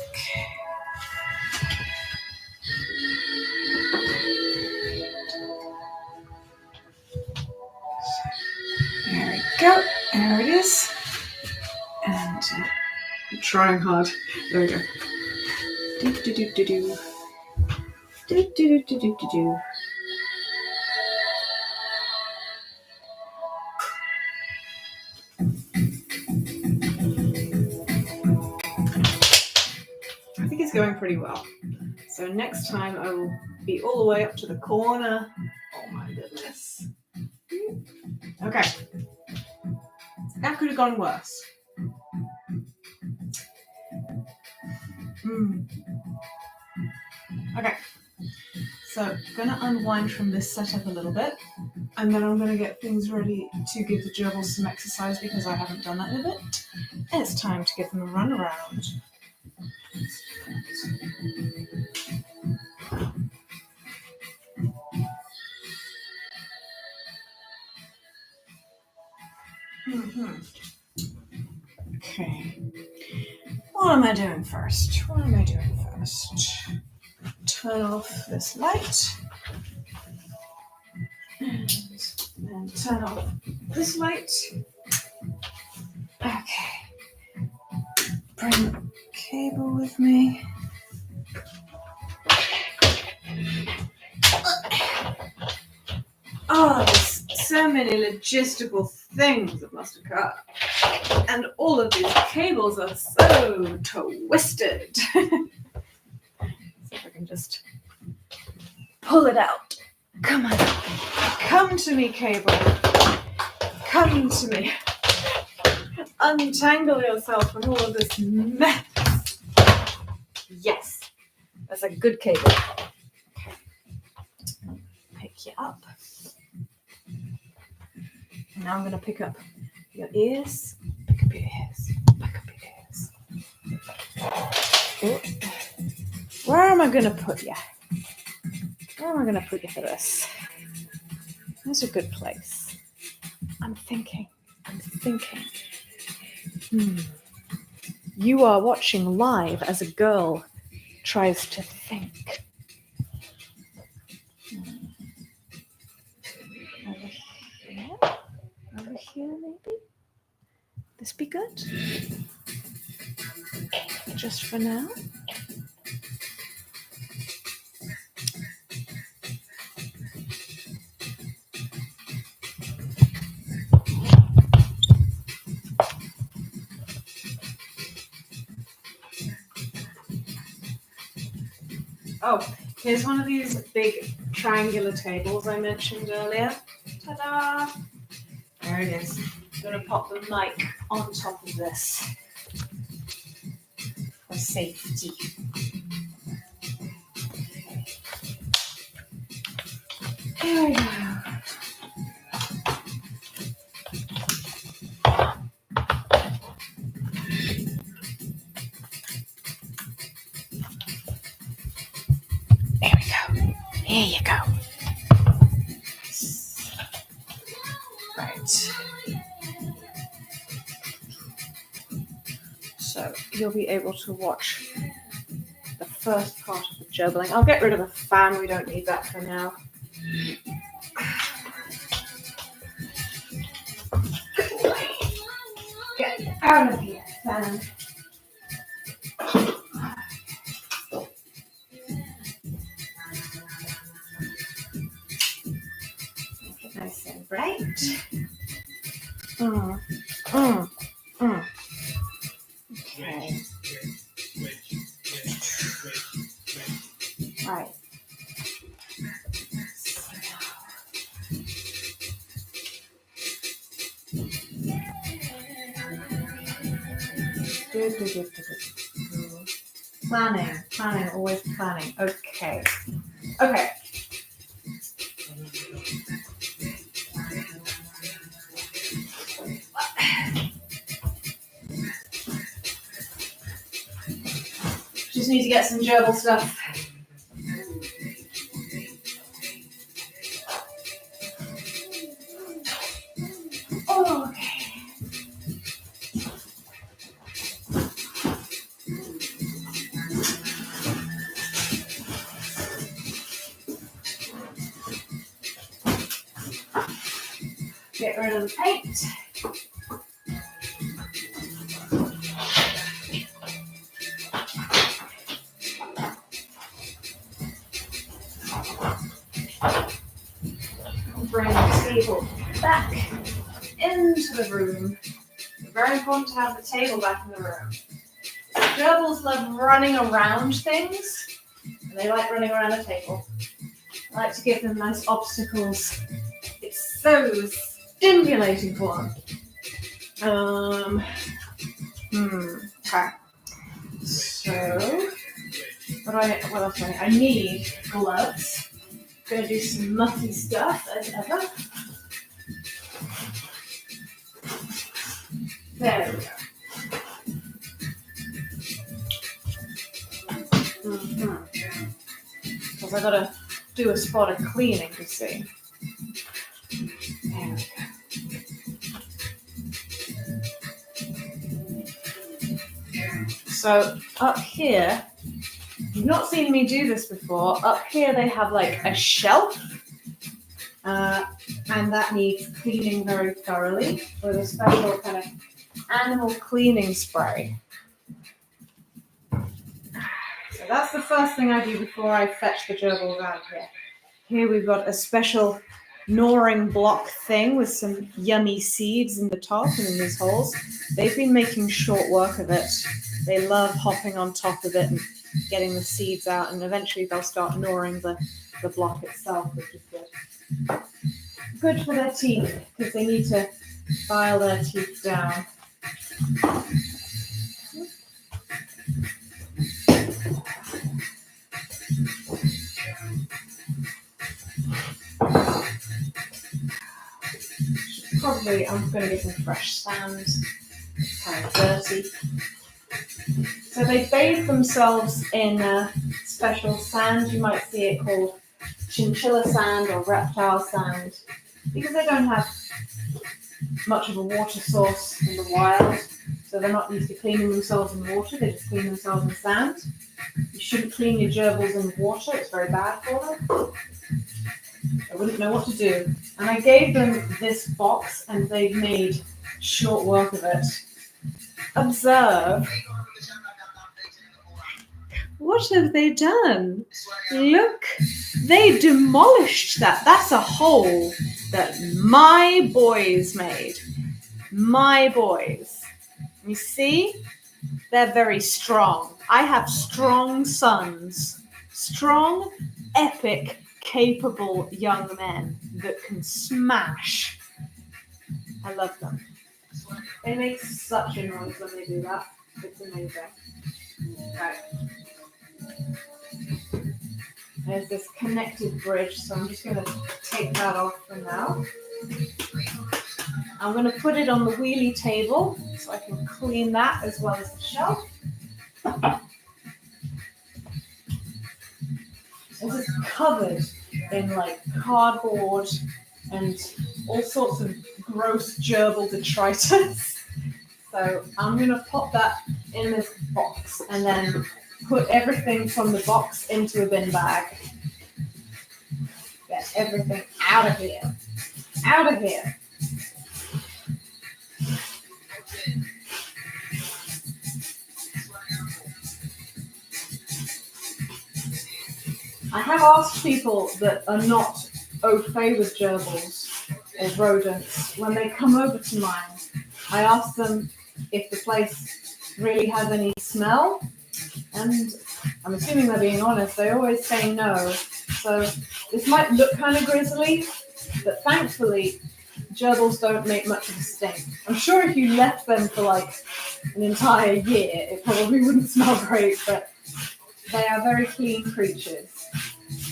A: Okay. There we go. There it is. And I'm trying hard. There we go. Do. I think it's going pretty well. So next time I will be all the way up to the corner. Oh my goodness. Okay. That could have gone worse. Okay. So gonna unwind from this setup a little bit, and then I'm gonna get things ready to give the gerbils some exercise because I haven't done that in a bit. And it's time to give them a run around. Okay. What am I doing first? Turn off this light. And then turn off this light. Okay. Bring the cable with me. Oh, there's so many logistical things that must occur. And all of these cables are so twisted. See if I can just pull it out. Come on. Come to me, cable. Come to me. Untangle yourself from all of this mess. Yes. That's a good cable. Pick you up. Now I'm going to pick up your ears. Pick up your ears. Pick up your ears. Oh. Where am I going to put you? Where am I going to put you for this? That's a good place. I'm thinking. You are watching live as a girl tries to think. Over here, maybe? This be good? Just for now? Oh, here's one of these big triangular tables I mentioned earlier. Ta-da! There it is. I'm going to pop the mic on top of this for safety. There we go. There we go. Here you go. Right. So you'll be able to watch the first part of the gerbilling. I'll get rid of the fan. We don't need that for now. Get out of here, fan. Nice and bright. Okay. Right. Good. Planning, always planning. Okay. Just need to get some gerbil stuff. Okay. Get rid of the paint. Bring the table back into the room. It's very important to have the table back in the room. Gerbils love running around things, and they like running around a table. I like to give them nice obstacles. It's so stimulating for them. Okay. So, what else do I need? I need gloves. I'm gonna do some mucky stuff as ever. There we go. Because I gotta do a spot of cleaning, you see. There we go. So up here, you've not seen me do this before. Up here they have like a shelf, and that needs cleaning very thoroughly with a special kind of animal cleaning spray. So that's the first thing I do before I fetch the gerbils out here. Here we've got a special gnawing block thing with some yummy seeds in the top and in these holes. They've been making short work of it. They love hopping on top of it and getting the seeds out, and eventually they'll start gnawing the block itself, which is good. Good for their teeth, because they need to file their teeth down. Probably I'm going to get some fresh sand. It's kind of dirty. So they bathe themselves in special sand. You might see it called chinchilla sand or reptile sand, because they don't have much of a water source in the wild. So they're not used to cleaning themselves in water. They just clean themselves in sand. You shouldn't clean your gerbils in water. It's very bad for them. I wouldn't know what to do. And I gave them this box, and they've made short work of it. Observe. What have they done? Look, they demolished that. That's a hole that my boys made. My boys. You see? They're very strong. I have strong sons. Strong, epic, capable young men that can smash. I love them. They make such a noise when they do that. It's amazing. Okay. There's this connected bridge, so I'm just going to take that off for now. I'm going to put it on the wheelie table so I can clean that as well as the shelf. This is covered in like cardboard and all sorts of gross gerbil detritus. So I'm going to pop that in this box and then put everything from the box into a bin bag. Get everything out of here. Out of here. I have asked people that are not au fait with gerbils or rodents, when they come over to mine, I ask them if the place really has any smell, and I'm assuming they're being honest. They always say no. So this might look kind of grisly, but thankfully gerbils don't make much of a stink. I'm sure if you left them for like an entire year, it probably wouldn't smell great, but they are very clean creatures.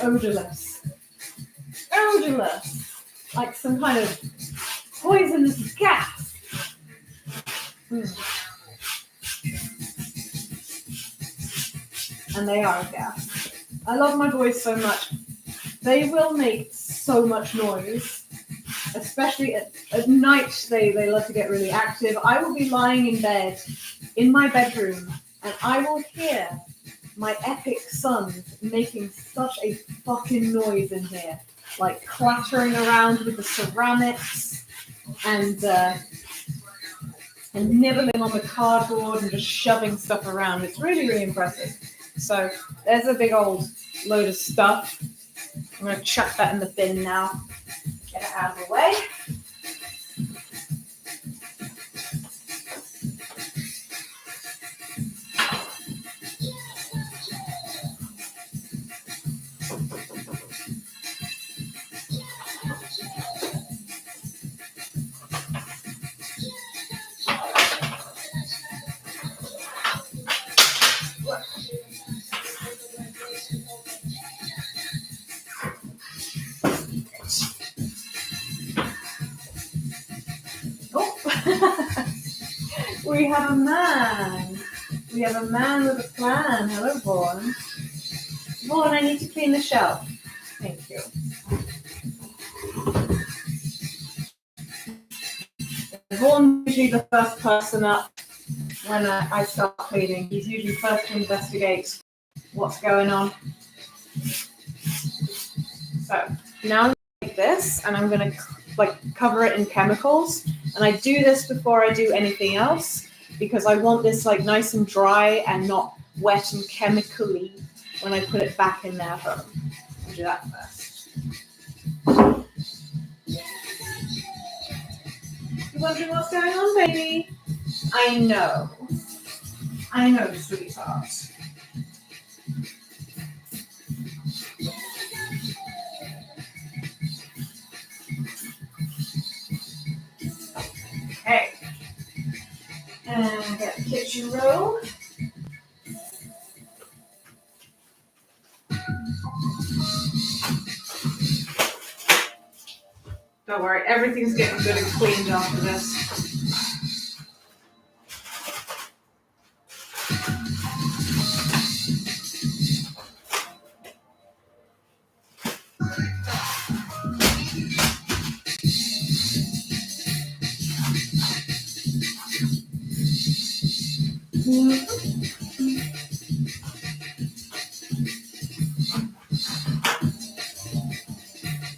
A: Odorless. Odorless. Like some kind of poisonous gas. And they are a gas. I love my boys so much. They will make so much noise. Especially at night, they love to get really active. I will be lying in bed, in my bedroom, and I will hear my epic sons making such a fucking noise in here. Like clattering around with the ceramics and nibbling on the cardboard and just shoving stuff around. It's really, really impressive. So there's a big old load of stuff. I'm going to chuck that in the bin now. Get it out of the way. We have a man. We have a man with a plan. Hello, Vaughn. Vaughn, I need to clean the shelf. Thank you. Vaughn's usually the first person up when I start cleaning. He's usually first to investigate what's going on. So now I'm going to take this and I'm going to cover it in chemicals. And I do this before I do anything else because I want this like nice and dry and not wet and chemically when I put it back in there. I'll do that first. You wondering what's going on, baby? I know, sweetheart. Okay. And get the kitchen roll. Don't worry, everything's getting good and cleaned after this.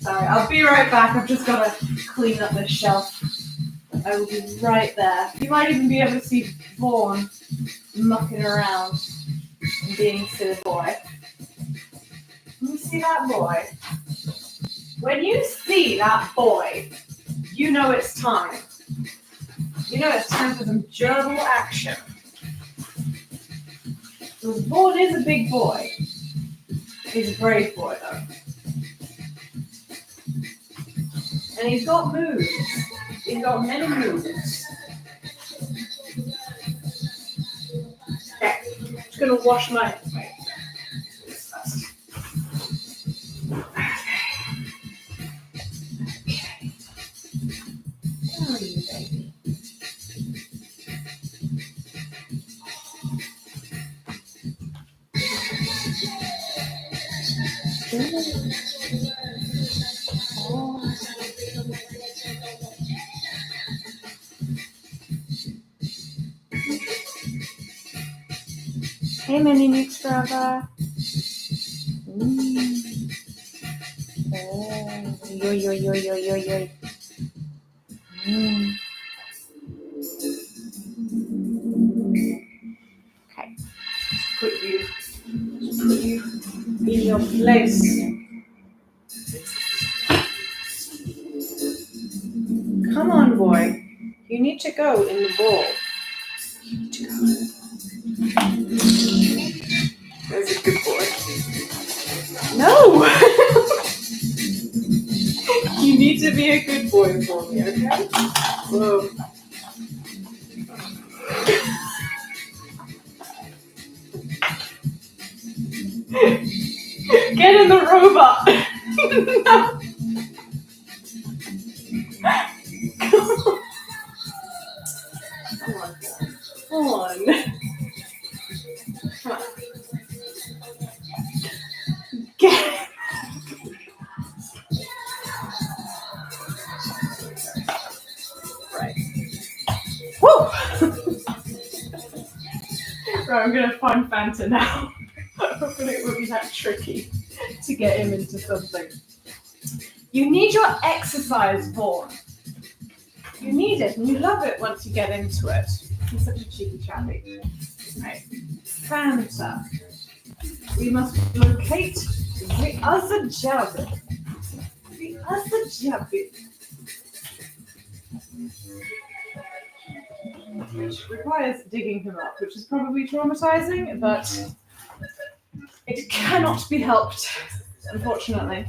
A: Sorry, I'll be right back. I've just got to clean up this shelf. I will be right there. You might even be able to see Vaughn mucking around and being a silly boy. Can you see that boy? When you see that boy, you know it's time. You know it's time for some gerbil action. So Vaughn is a big boy. He's a brave boy, though. And he's got moves. He's got many moves. Okay. just gonna wash my. Where are you, baby? Hey, mini mix brother. Oh, yo yo yo yo yo yo. Okay, put you in your place. Come on, boy. You need to go in the ball. You need to go. That's a good boy. No! You need to be a good boy for me, okay? Whoa. Get in the robot! No. Come on. Come on. Come on. Get. Right. Woo! Right, I'm gonna find Fanta now. Hopefully it won't be that tricky to get him into something. You need your exercise, Vaughn. You need it, and you love it once you get into it. He's such a cheeky chappy. Right. Fanta. We must locate the other Gerbil. The other Gerbil. Which requires digging him up, which is probably traumatizing, but it cannot be helped, unfortunately.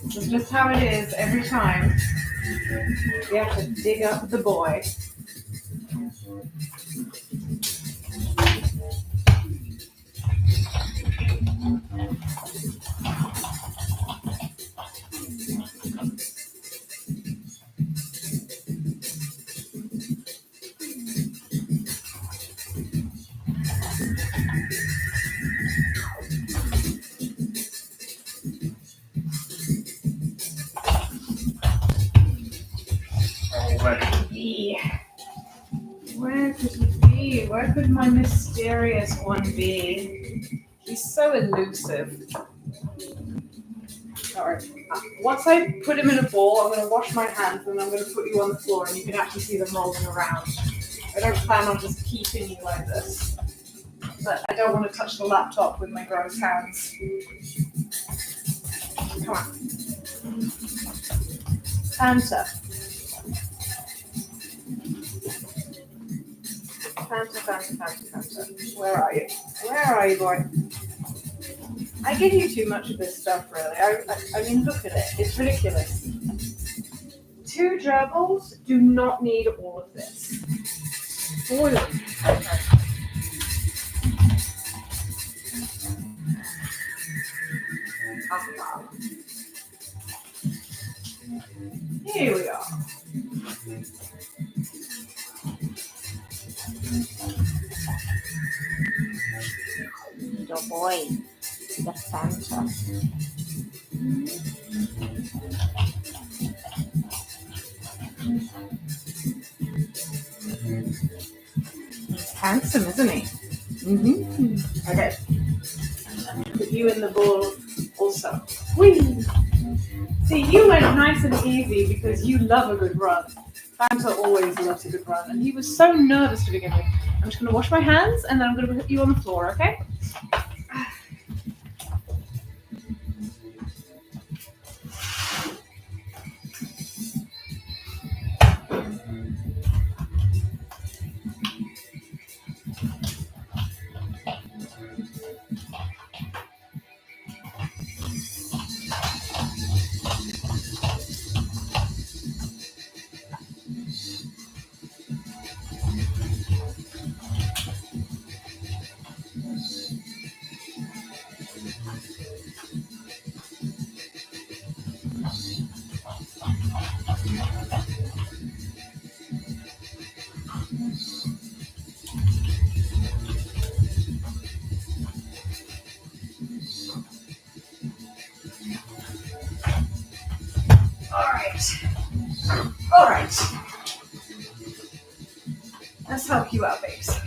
A: It's just how it is every time. We have to dig up the boy. Where could he be? Where could he be? Where could my mysterious one be? He's so elusive. Alright. Once I put him in a ball, I'm going to wash my hands and I'm going to put you on the floor and you can actually see them rolling around. I don't plan on just keeping you like this. But I don't want to touch the laptop with my gross hands. Come on. Fanta. Fanta. Where are you? Where are you, boy? I give you too much of this stuff, really. I mean, look at it. It's ridiculous. 2 gerbils do not need all of this. Boil. Okay. Here we are. Little boy, the Fanta. He's handsome, isn't he? Mm-hmm. Okay. Put you in the ball also. Whee! See, you went nice and easy because you love a good run. Fanta always loves a good run, and he was so nervous to begin with. I'm just going to wash my hands, and then I'm going to put you on the floor, okay? All right. Let's help you out, babes.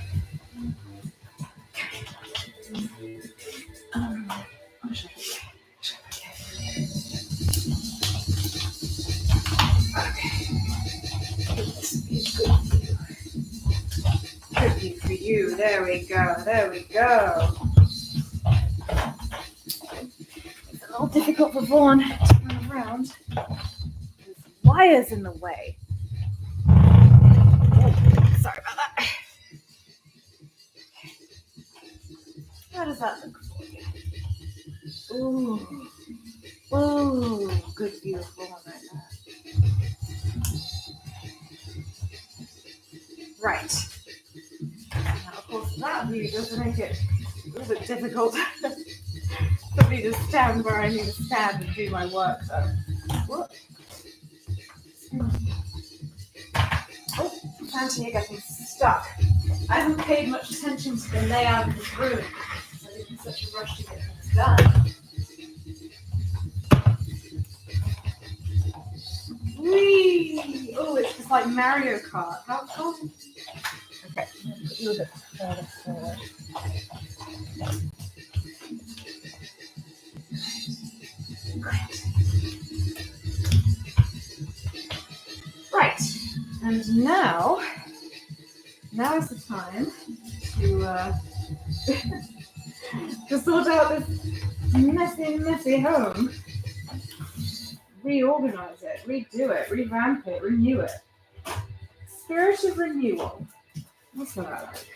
A: Good view for you. There we go. There we go. It's a little difficult for Vaughn to run around. There's wires in the way. Oh, sorry about that. How does that look for you? Ooh. Ooh. Good view of Vaughn right now. Right. Now, of course, that view does make it a little bit difficult for me to stand where I need to stand and do my work, though. What? Oh, Fancy getting stuck. I haven't paid much attention to the layout of this room. I think it's such a rush to get things done. Whee! Oh, it's just like Mario Kart. How cool. Okay, I'm going to put you a bit further forward. Great. Right, and now is the time to to sort out this messy home. Reorganize it, redo it, revamp it, renew it. Spirit of renewal. What's that like?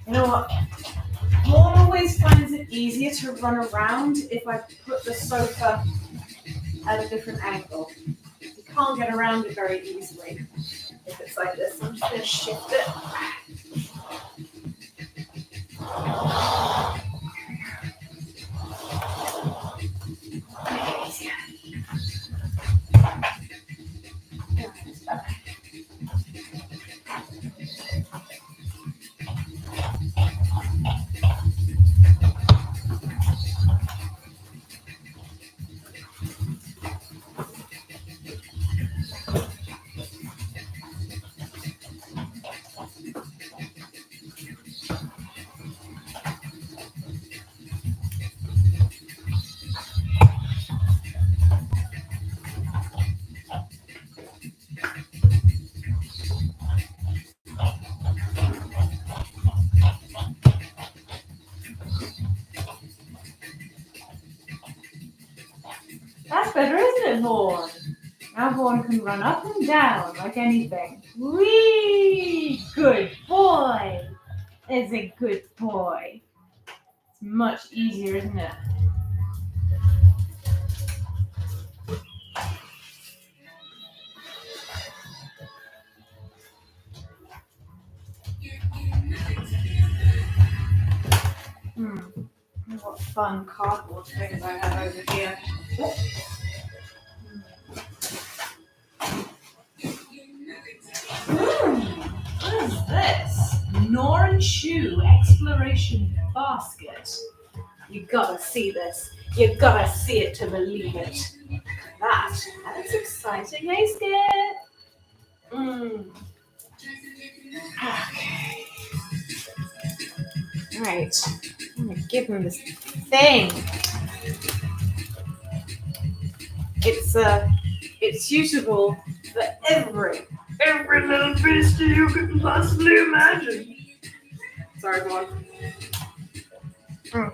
A: You know what? Vaughn always finds it easier to run around if I put the sofa at a different angle. You can't get around it very easily if it's like this. I'm just going to shift it. Make it easier. Yeah, it's better. That's better, isn't it, Vaughn? Now Vaughn can run up and down like anything. Whee! Good boy! It's a good boy. It's much easier, isn't it? What fun cardboard things I have over here. What is this? Norin Shoe Exploration Basket. You gotta see this. You gotta see it to believe it. That's exciting, eh, Skip? Okay. Right. I'm gonna give him this thing. It's suitable for every little beastie you can possibly imagine. Sorry, Vaughn. All right.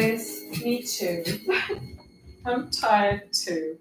A: boys. Me too. I'm tired too.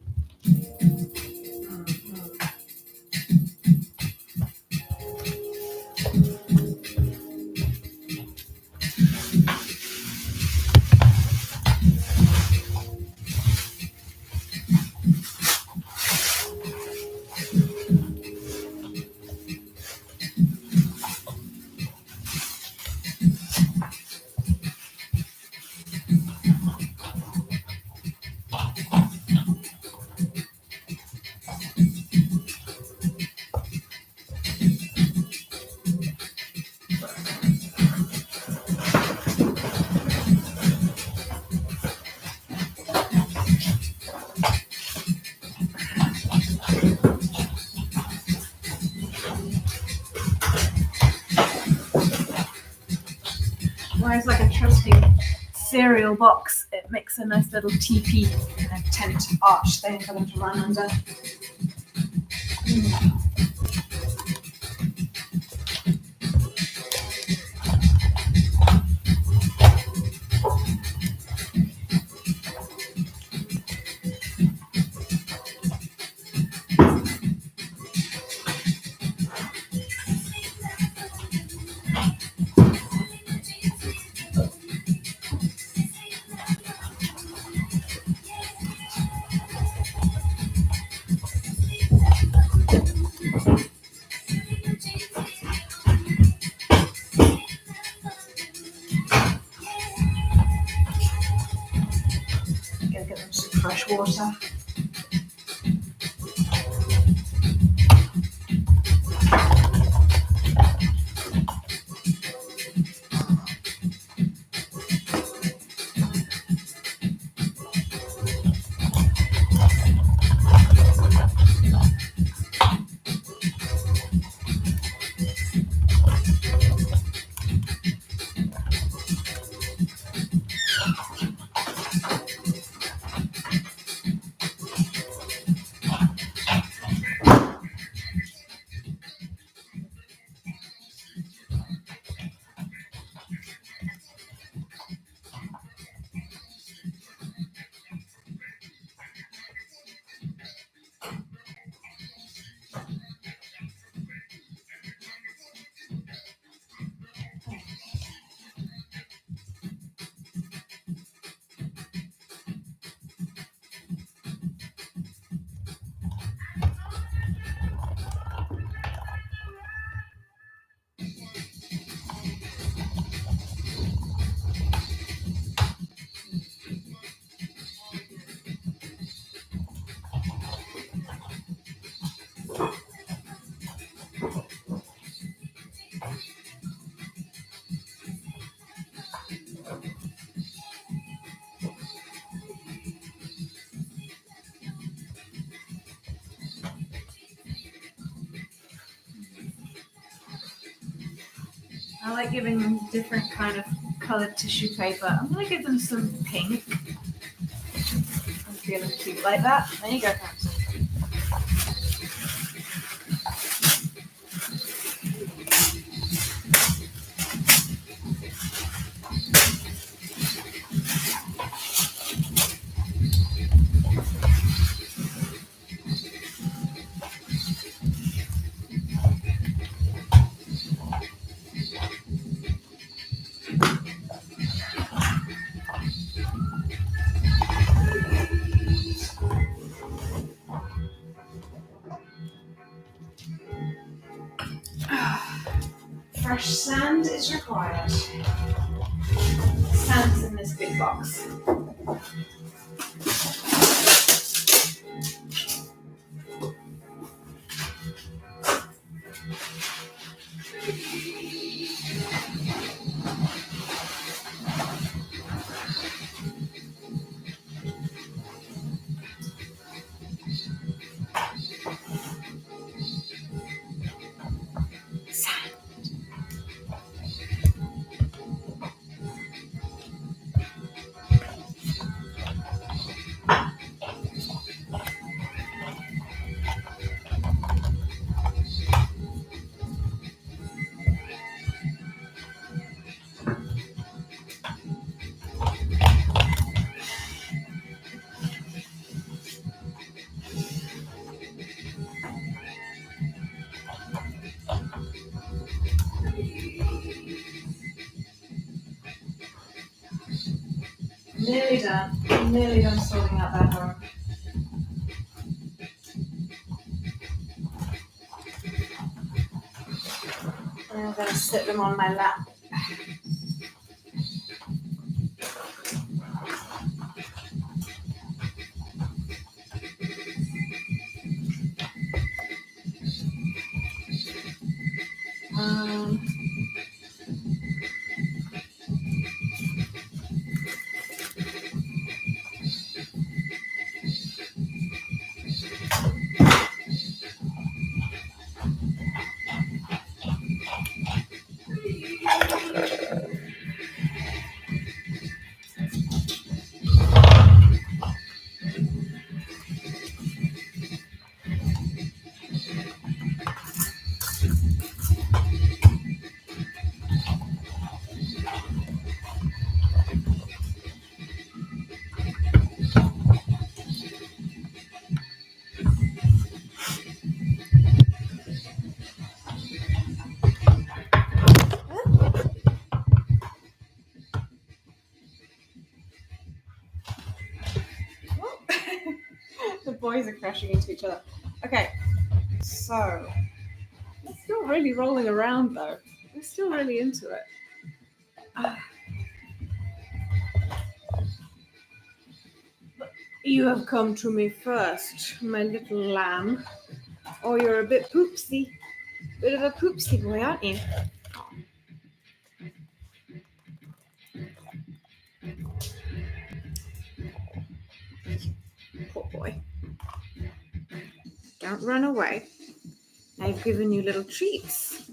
A: Whereas like a trusting cereal box, it makes a nice little teepee and a tent arch thing for them to run under. Gotta get them some fresh water. I like giving them different kind of coloured tissue paper. I'm gonna give them some pink. I'm feeling cute like that. There you go, Captain. Fresh sand is required. Sand's in this big box. Nearly done. Nearly done sorting out that home. And I'm going to sit them on my lap. The boys are crashing into each other. Okay, so it's still really rolling around though. We're still really into it. You have come to me first, my little lamb. Oh, you're a bit poopsy. Bit of a poopsy boy, aren't you? Poor boy. Don't run away. I've given you little treats.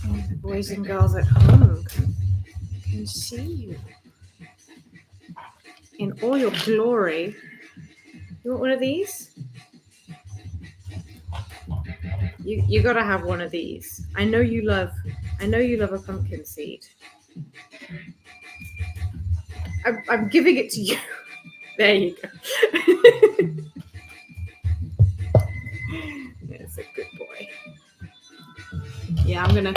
A: And the boys and girls at home can see you in all your glory. You want one of these? You gotta have one of these. I know you love a pumpkin seed. I'm giving it to you. There you go. That's a good boy. Yeah, I'm gonna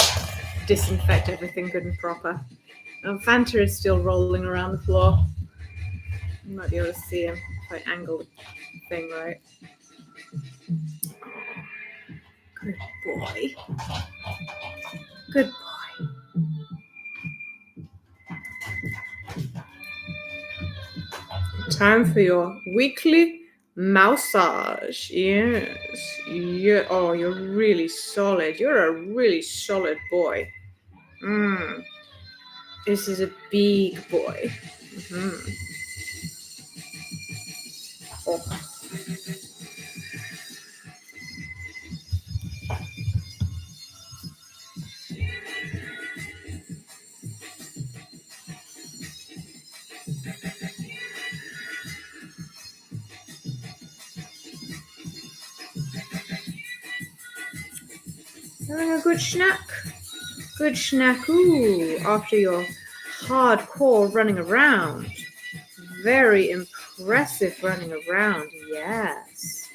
A: disinfect everything good and proper. Fanta is still rolling around the floor. You might be able to see him if I angle the thing right. Good boy. Good boy. Time for your weekly massage. Yes. Yeah. Oh, you're really solid. You're a really solid boy. This is a big boy. Oh. Having a good snack. Good snack-oo after your hardcore running around. Very impressive running around, yes.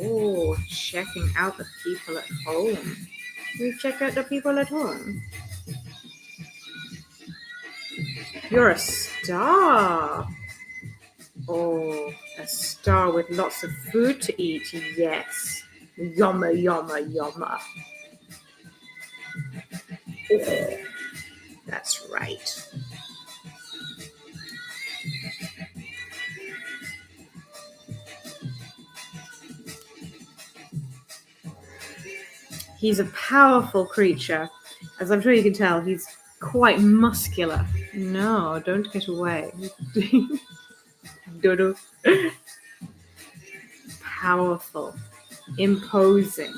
A: Oh, checking out the people at home. We check out the people at home. You're a star. Oh, a star with lots of food to eat, yes. Yumma, yumma, yumma. Oh, that's right. He's a powerful creature. As I'm sure you can tell, he's quite muscular. No, don't get away. Dodo. Powerful. Imposing.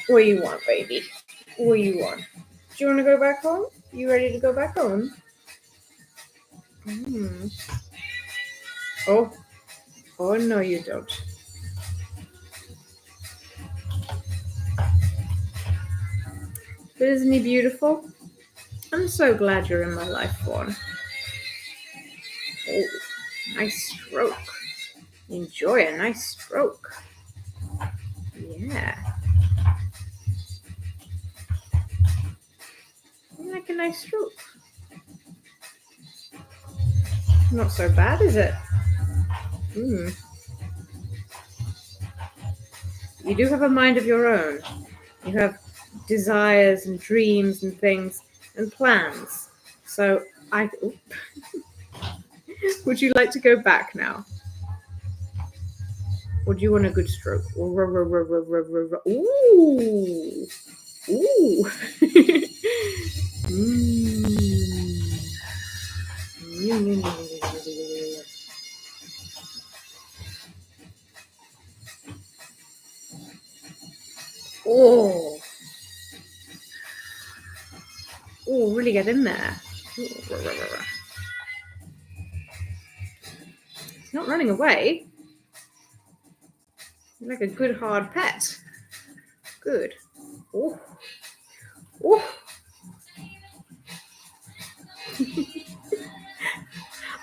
A: What do you want, baby? What do you want? Do you want to go back home? You ready to go back home? Oh. Oh, no, you don't. But isn't he beautiful? I'm so glad you're in my life, Fawn. Oh, nice stroke. Enjoy a nice stroke. Yeah. like a nice stroke? Not so bad, is it? You do have a mind of your own. You have desires and dreams and things and plans. So would you like to go back now? Or do you want a good stroke? Ooh. Ooh. Oh. Oh, really get in there. He's not running away. He's like a good hard pet. Good. Oh. Oh.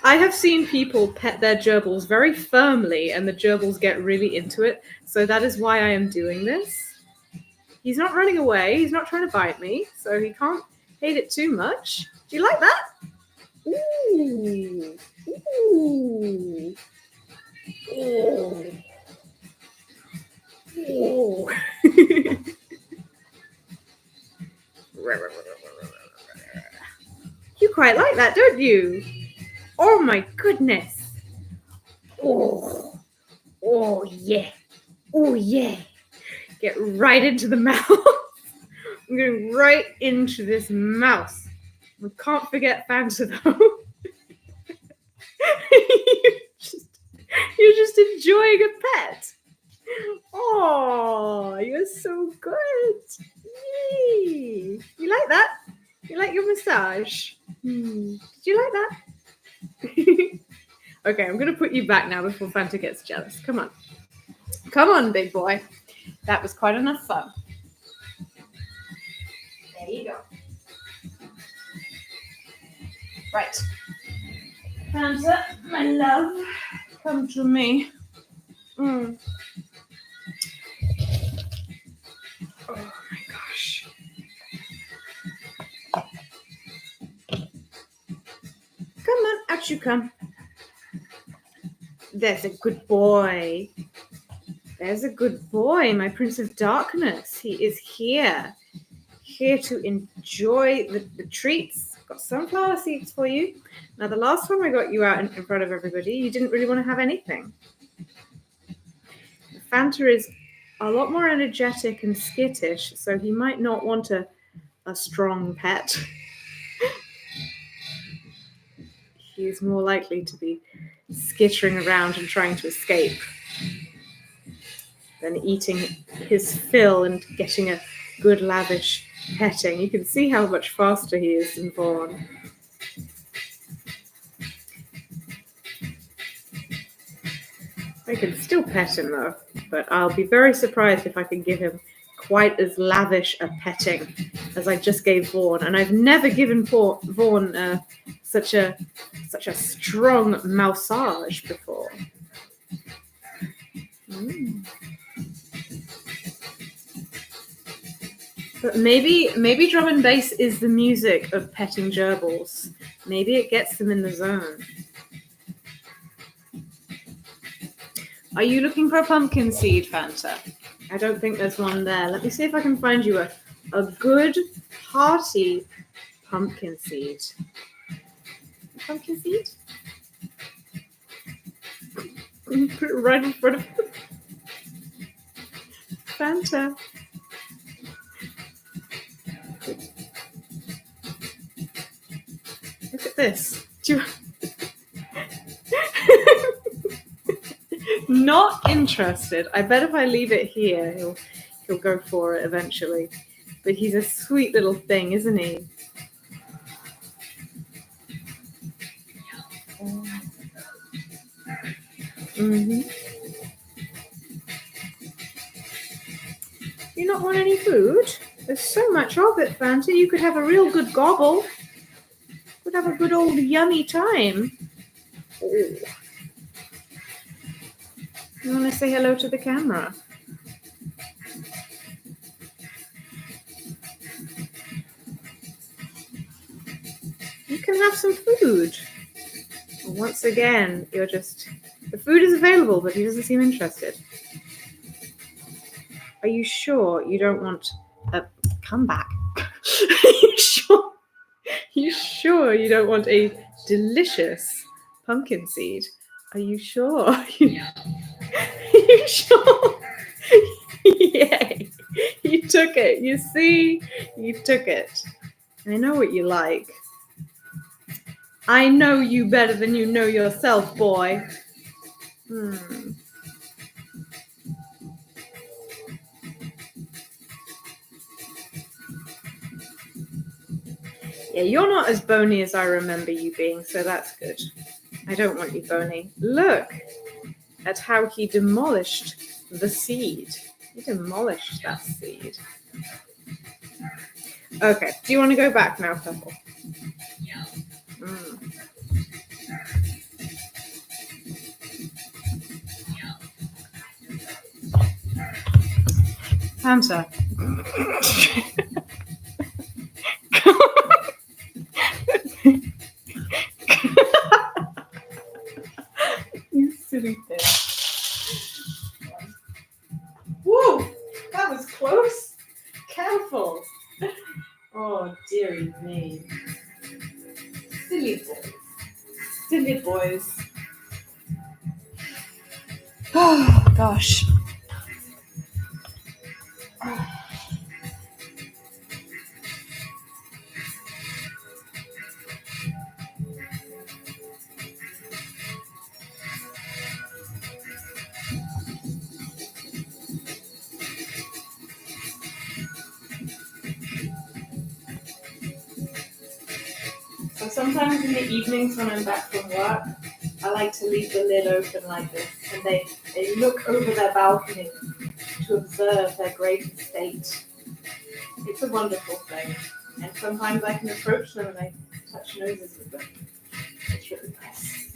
A: I have seen people pet their gerbils very firmly and the gerbils get really into it. So that is why I am doing this. He's not running away. He's not trying to bite me. So he can't hate it too much. Do you like that? Ooh. Ooh. Oh. Oh. You quite like that, don't you? Oh my goodness. Oh. Oh yeah. Oh yeah. Get right into the mouth. I'm going right into this mouth. We can't forget Fanta though. You're just enjoying a pet. Oh, you're so good. Yay. You like that? You like your massage? Did you like that? Okay, I'm going to put you back now before Fanta gets jealous. Come on. Come on, big boy. That was quite enough fun. There you go. Right. Fanta, my love, come to me. Oh my gosh. Come on, out you come. There's a good boy. There's a good boy, my Prince of Darkness. He is here to enjoy the treats. Got sunflower seeds for you. Now, the last time I got you out in front of everybody, you didn't really want to have anything. Fanta is a lot more energetic and skittish, so he might not want a strong pet. He's more likely to be skittering around and trying to escape than eating his fill and getting a good lavish petting. You can see how much faster he is than Vaughn. I can still pet him though, but I'll be very surprised if I can give him quite as lavish a petting as I just gave Vaughn. And I've never given Vaughn such a strong massage before. But maybe drum and bass is the music of petting gerbils. Maybe it gets them in the zone. Are you looking for a pumpkin seed, Fanta? I don't think there's one there. Let me see if I can find you a good, hearty pumpkin seed. Pumpkin seed? Put it right in front of Fanta. Look at this. Not interested. I bet if I leave it here, he'll go for it eventually. But he's a sweet little thing, isn't he? Mm-hmm. You not want any food? There's so much of it, Fanta. You could have a real good gobble. Could have a good old yummy time. Oh. You want to say hello to the camera? have some food. Once again, you're just... The food is available, but he doesn't seem interested. Are you sure you don't want... come back. Are you sure? You sure you don't want a delicious pumpkin seed? Are you sure? Are you sure? Yay! You took it. You see? You took it. I know what you like. I know you better than you know yourself, boy. Yeah, you're not as bony as I remember you being, so that's good. I don't want you bony. Look at how he demolished the seed. He demolished that seed. Okay, do you want to go back now, Purple? Fanta. You silly thing. Whoa, that was close. Careful. Oh, dearie me. Silly boys. Silly boys. Oh, gosh. So sometimes in the evenings when I'm back from work, I like to leave the lid open like this, and they look over their balcony to observe their great estate. It's a wonderful thing, and sometimes I can approach them and I touch noses with them. It's really nice.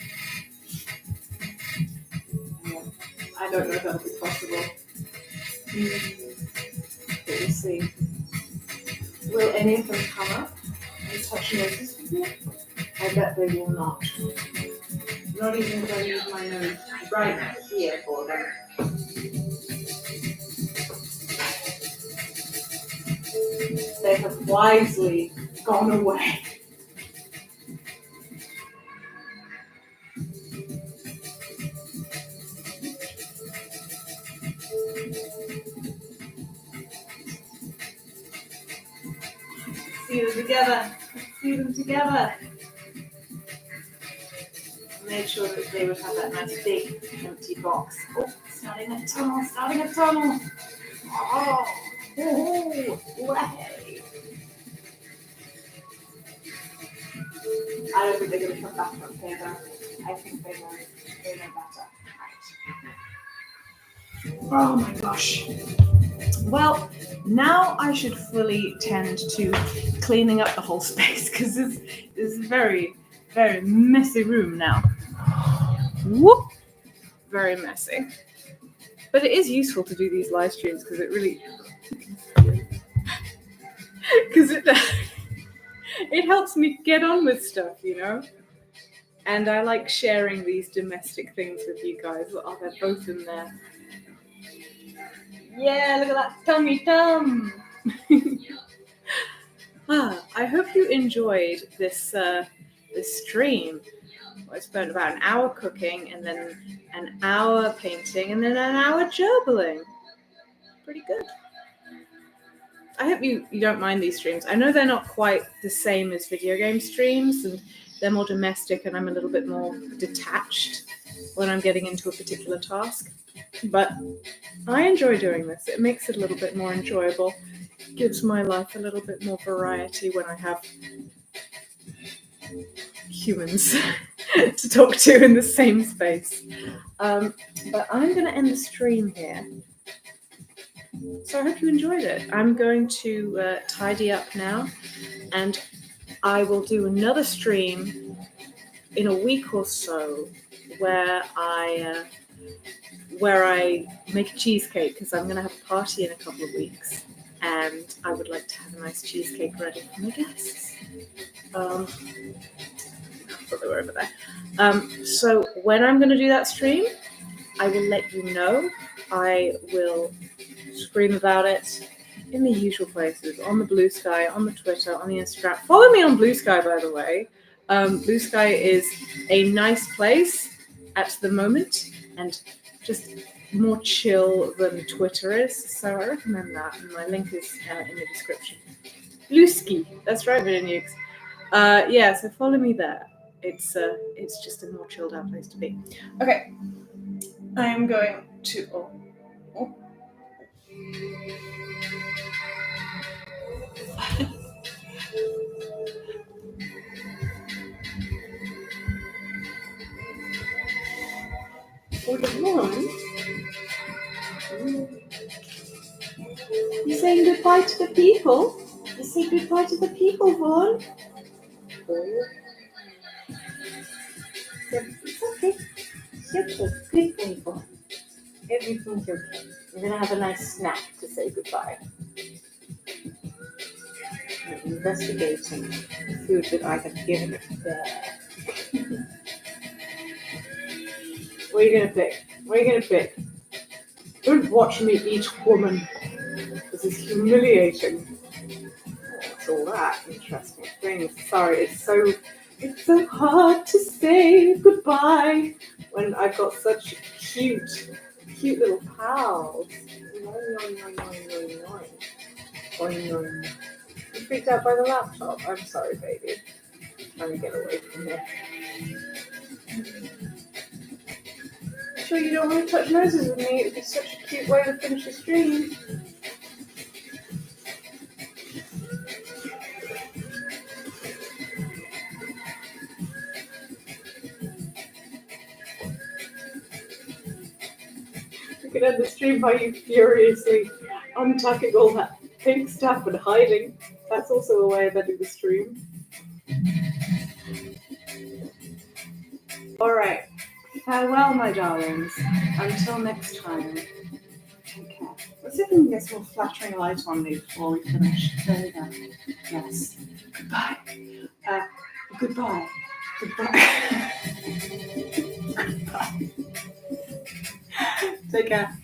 A: I don't know if that'll be possible. But we'll see. Will any of them come up and touch noses with me? I bet they will not. Not even if I use my nose right here for them. They have wisely gone away. See them together. See them together. Made sure that they would have that nice big empty box. Oh, starting a tunnel, starting a tunnel. Oh, way. I don't think they're going to come back from here though. I think they know better. Right. Oh my gosh. Well, now I should fully tend to cleaning up the whole space because this is a very, very messy room now. Whoop! Very messy. But it is useful to do these live streams because it really... Because it helps me get on with stuff, you know? And I like sharing these domestic things with you guys. Oh, they're both in there. Yeah, look at that tummy tum! I hope you enjoyed this stream. I spent about an hour cooking and then an hour painting and then an hour gerbilling. Pretty good. I hope you don't mind these streams. I know they're not quite the same as video game streams and they're more domestic and I'm a little bit more detached when I'm getting into a particular task. But I enjoy doing this. It makes it a little bit more enjoyable. It gives my life a little bit more variety when I have humans to talk to in the same space. But I'm going to end the stream here. So I hope you enjoyed it. I'm going to tidy up now, and I will do another stream in a week or so where I make a cheesecake because I'm going to have a party in a couple of weeks, and I would like to have a nice cheesecake ready for my guests. thought they were over there. So when I'm going to do that stream, I will let you know. I will scream about it in the usual places, on the Blue Sky, on the Twitter, on the Instagram. Follow me on Blue Sky, by the way. Blue Sky is a nice place at the moment and just more chill than Twitter is. So I recommend that, and my link is in the description. Blue Ski, that's right, Video Nukes. Yeah, so follow me there. It's just a more chilled out place to be. Okay, I am going to. Oh. For the one, you saying goodbye to the people? You say goodbye to the people, Vaughn? It's okay. It's okay. Good boy, Vaughn. Everything's okay. We're gonna have a nice snack to say goodbye. I'm investigating the food that I have given it there. What are you gonna pick? What are you gonna pick? Don't watch me eat, woman. This is humiliating. What's all that? Interesting things. Sorry, it's so hard to say goodbye when I've got such cute little pals. You freaked out by the laptop? I'm sorry, baby. I'm trying to get away from here. Sure you don't want to touch noses with me? It'd be such a cute way to finish the stream. We could end the stream by you furiously untucking all that pink stuff and hiding. That's also a way of ending the stream. Alright. Farewell, my darlings. Until next time. Take care. Let's see if we can get some more flattering light on me before we finish. There we go. Yes. Goodbye. Goodbye. Goodbye. Goodbye. Take care.